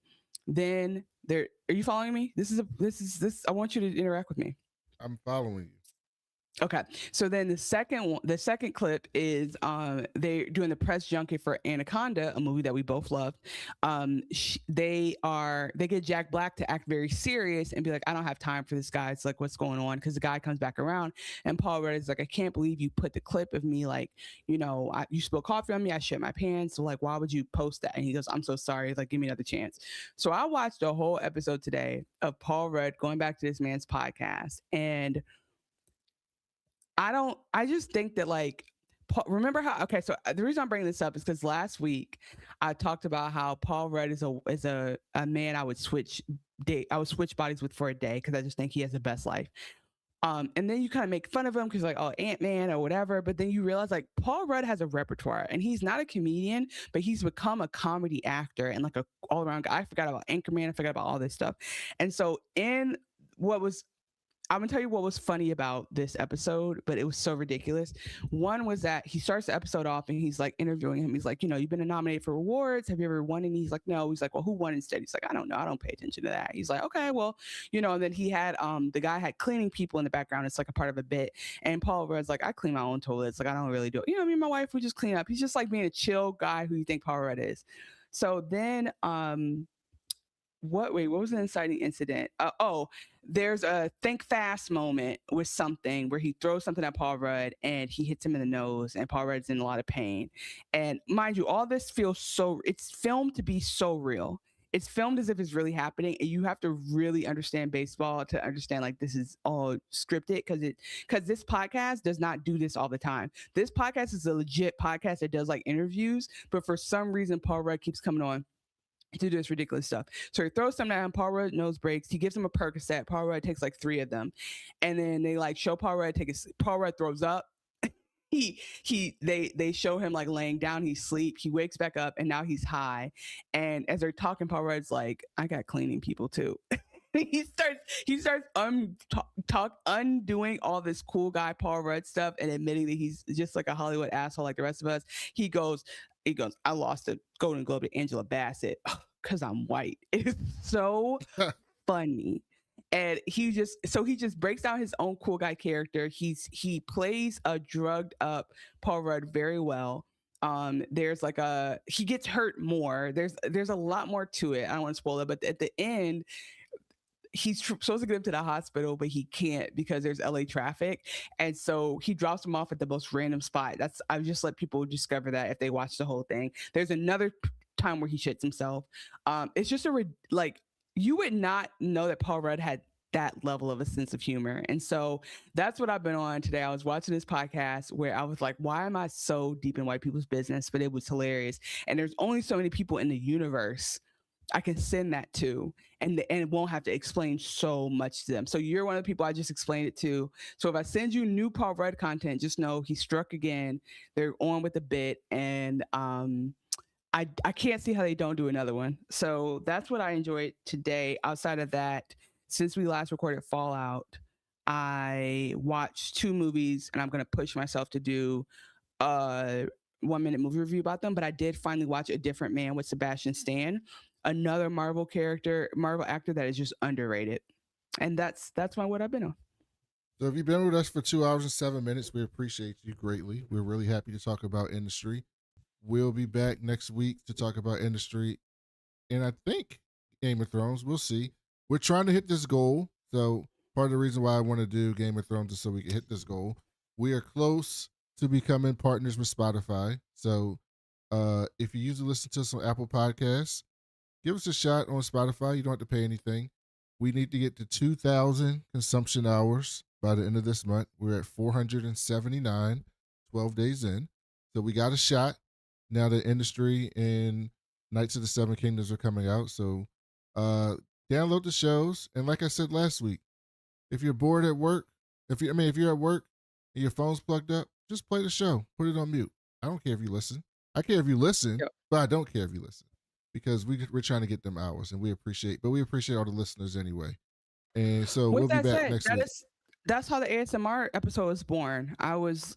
Then are you following me? This is I want you to interact with me. I'm following you. Okay, so then the second clip is they're doing the press junket for Anaconda, a movie that we both loved. They get Jack Black to act very serious and be like, I don't have time for this guy. It's like, what's going on? Because the guy comes back around, and Paul Rudd is like, I can't believe you put the clip of me, like, you spilled coffee on me, I shit my pants, so like, why would you post that? And he goes, I'm so sorry, like, give me another chance. So I watched a whole episode today of Paul Rudd going back to this man's podcast, and I just think that, like, remember how, so the reason I'm bringing this up is because last week I talked about how Paul Rudd is a man I would switch bodies with for a day because I just think he has the best life. And then you kind of make fun of him because, like, oh, Ant-Man or whatever, but then you realize, like, Paul Rudd has a repertoire, and he's not a comedian, but he's become a comedy actor and like a all-around guy. I forgot about Anchorman, I forgot about all this stuff. And so I'm gonna tell you what was funny about this episode, but it was so ridiculous. One was that he starts the episode off and he's like interviewing him. He's like, you've been nominated for awards. Have you ever won? And he's like, no. He's like, well, who won instead? He's like, I don't know. I don't pay attention to that. He's like, okay, well, and then he had the guy had cleaning people in the background. It's like a part of a bit. And Paul Rudd's like, I clean my own toilets. Like, I don't really do it. Me and my wife, we just clean up. He's just like being a chill guy who you think Paul Rudd is. So then what was an inciting incident? There's a think fast moment with something where he throws something at Paul Rudd and he hits him in the nose, and Paul Rudd's in a lot of pain. And mind you, all this it's filmed to be so real. It's filmed as if it's really happening, and you have to really understand baseball to understand, like, this is all scripted, because this podcast does not do this all the time. This podcast is a legit podcast that does like interviews, but for some reason Paul Rudd keeps coming on to do this ridiculous stuff. So he throws something at him. Paul Rudd nose breaks. He gives him a Percocet. Paul Rudd takes like 3 of them, and then they like show Paul Rudd Paul Rudd throws up. They show him like laying down. He sleep. He wakes back up, and now he's high. And as they're talking, Paul Rudd's like, I got cleaning people too. he starts undoing all this cool guy Paul Rudd stuff and admitting that he's just like a Hollywood asshole like the rest of us. He goes, he goes, I lost a Golden Globe to Angela Bassett because I'm white. It's so funny. And he just breaks down his own cool guy character. He plays a drugged up Paul Rudd very well. There's like he gets hurt more. There's a lot more to it. I don't want to spoil it, but at the end, he's supposed to get him to the hospital, but he can't because there's LA traffic. And so he drops him off at the most random spot. I've just let people discover that if they watch the whole thing. There's another time where he shits himself. It's just you would not know that Paul Rudd had that level of a sense of humor. And so that's what I've been on today. I was watching this podcast where I was like, why am I so deep in white people's business? But it was hilarious. And there's only so many people in the universe I can send that to, and it won't have to explain so much to them. So you're one of the people I just explained it to. So if I send you new Paul Rudd content, just know he struck again. They're on with the bit, and I can't see how they don't do another one. So that's what I enjoyed today. Outside of that, since we last recorded Fallout, I watched 2 movies, and I'm going to push myself to do 1-minute movie review about them. But I did finally watch A Different Man with Sebastian Stan, another Marvel actor that is just underrated. And that's what I've been on. So if you've been with us for 2 hours and 7 minutes, we appreciate you greatly. We're really happy to talk about industry. We'll be back next week to talk about industry, and I think Game of Thrones. We'll see. We're trying to hit this goal. So part of the reason why I want to do Game of Thrones is so we can hit this goal. We are close to becoming partners with Spotify. So if you usually listen to us on Apple Podcasts, give us a shot on Spotify. You don't have to pay anything. We need to get to 2,000 consumption hours by the end of this month. We're at 479, 12 days in. So we got a shot. Now the industry and Knights of the Seven Kingdoms are coming out. So download the shows. And like I said last week, if you're bored at work, if you're at work and your phone's plugged up, just play the show. Put it on mute. I don't care if you listen. I care if you listen, but I don't care if you listen. Because we're trying to get them hours, and we appreciate all the listeners anyway. And so we'll be back next week. That's how the ASMR episode was born. I was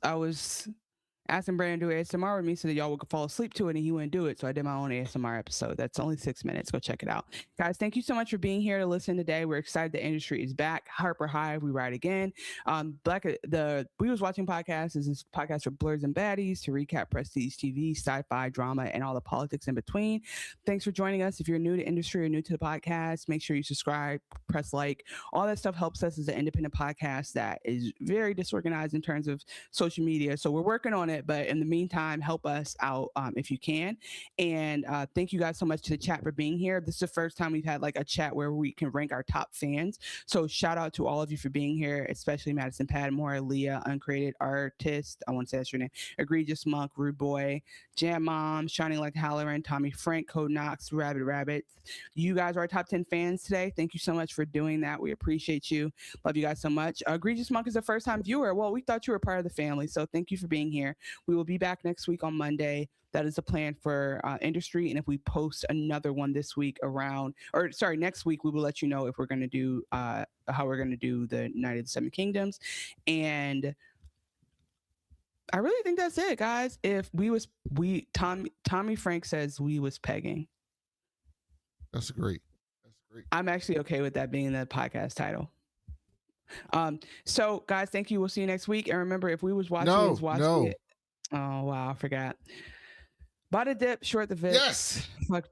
asking Brandon to do ASMR with me so that y'all would fall asleep to it, and he wouldn't do it. So I did my own ASMR episode. That's only 6 minutes. Go check it out. Guys, thank you so much for being here to listen today. We're excited the industry is back. Harper Hive, we ride again. We Was Watching podcast is this podcast for blurs and baddies to recap prestige TV, sci-fi, drama, and all the politics in between. Thanks for joining us. If you're new to industry or new to the podcast, make sure you subscribe, press like. All that stuff helps us as an independent podcast that is very disorganized in terms of social media. So we're working on it. But in the meantime, help us out if you can. And thank you guys so much to the chat for being here. This is the first time we've had like a chat where we can rank our top fans. So shout out to all of you for being here, especially Madison Padmore, Leah, Uncreated Artist, I want to say that's your name, Egregious Monk, Rude Boy, Jam Mom, Shining Like Halloran, Tommy Frank, Code Knox, Rabbit. You guys are our top 10 fans today. Thank you so much for doing that. We appreciate you. Love you guys so much. Egregious Monk is a first time viewer. Well, we thought you were part of the family. So thank you for being here. We will be back next week on Monday. That is the plan for industry. And if we post another one this week next week, we will let you know if we're going to do how we're going to do the Night of the Seven Kingdoms. And I really think that's it, guys. If Tommy Frank says we was pegging. That's great. I'm actually okay with that being the podcast title. So guys, thank you. We'll see you next week. And remember, if we was watching, it. Oh wow, I forgot. Buy the dip, short the Vix. Yes. Fuck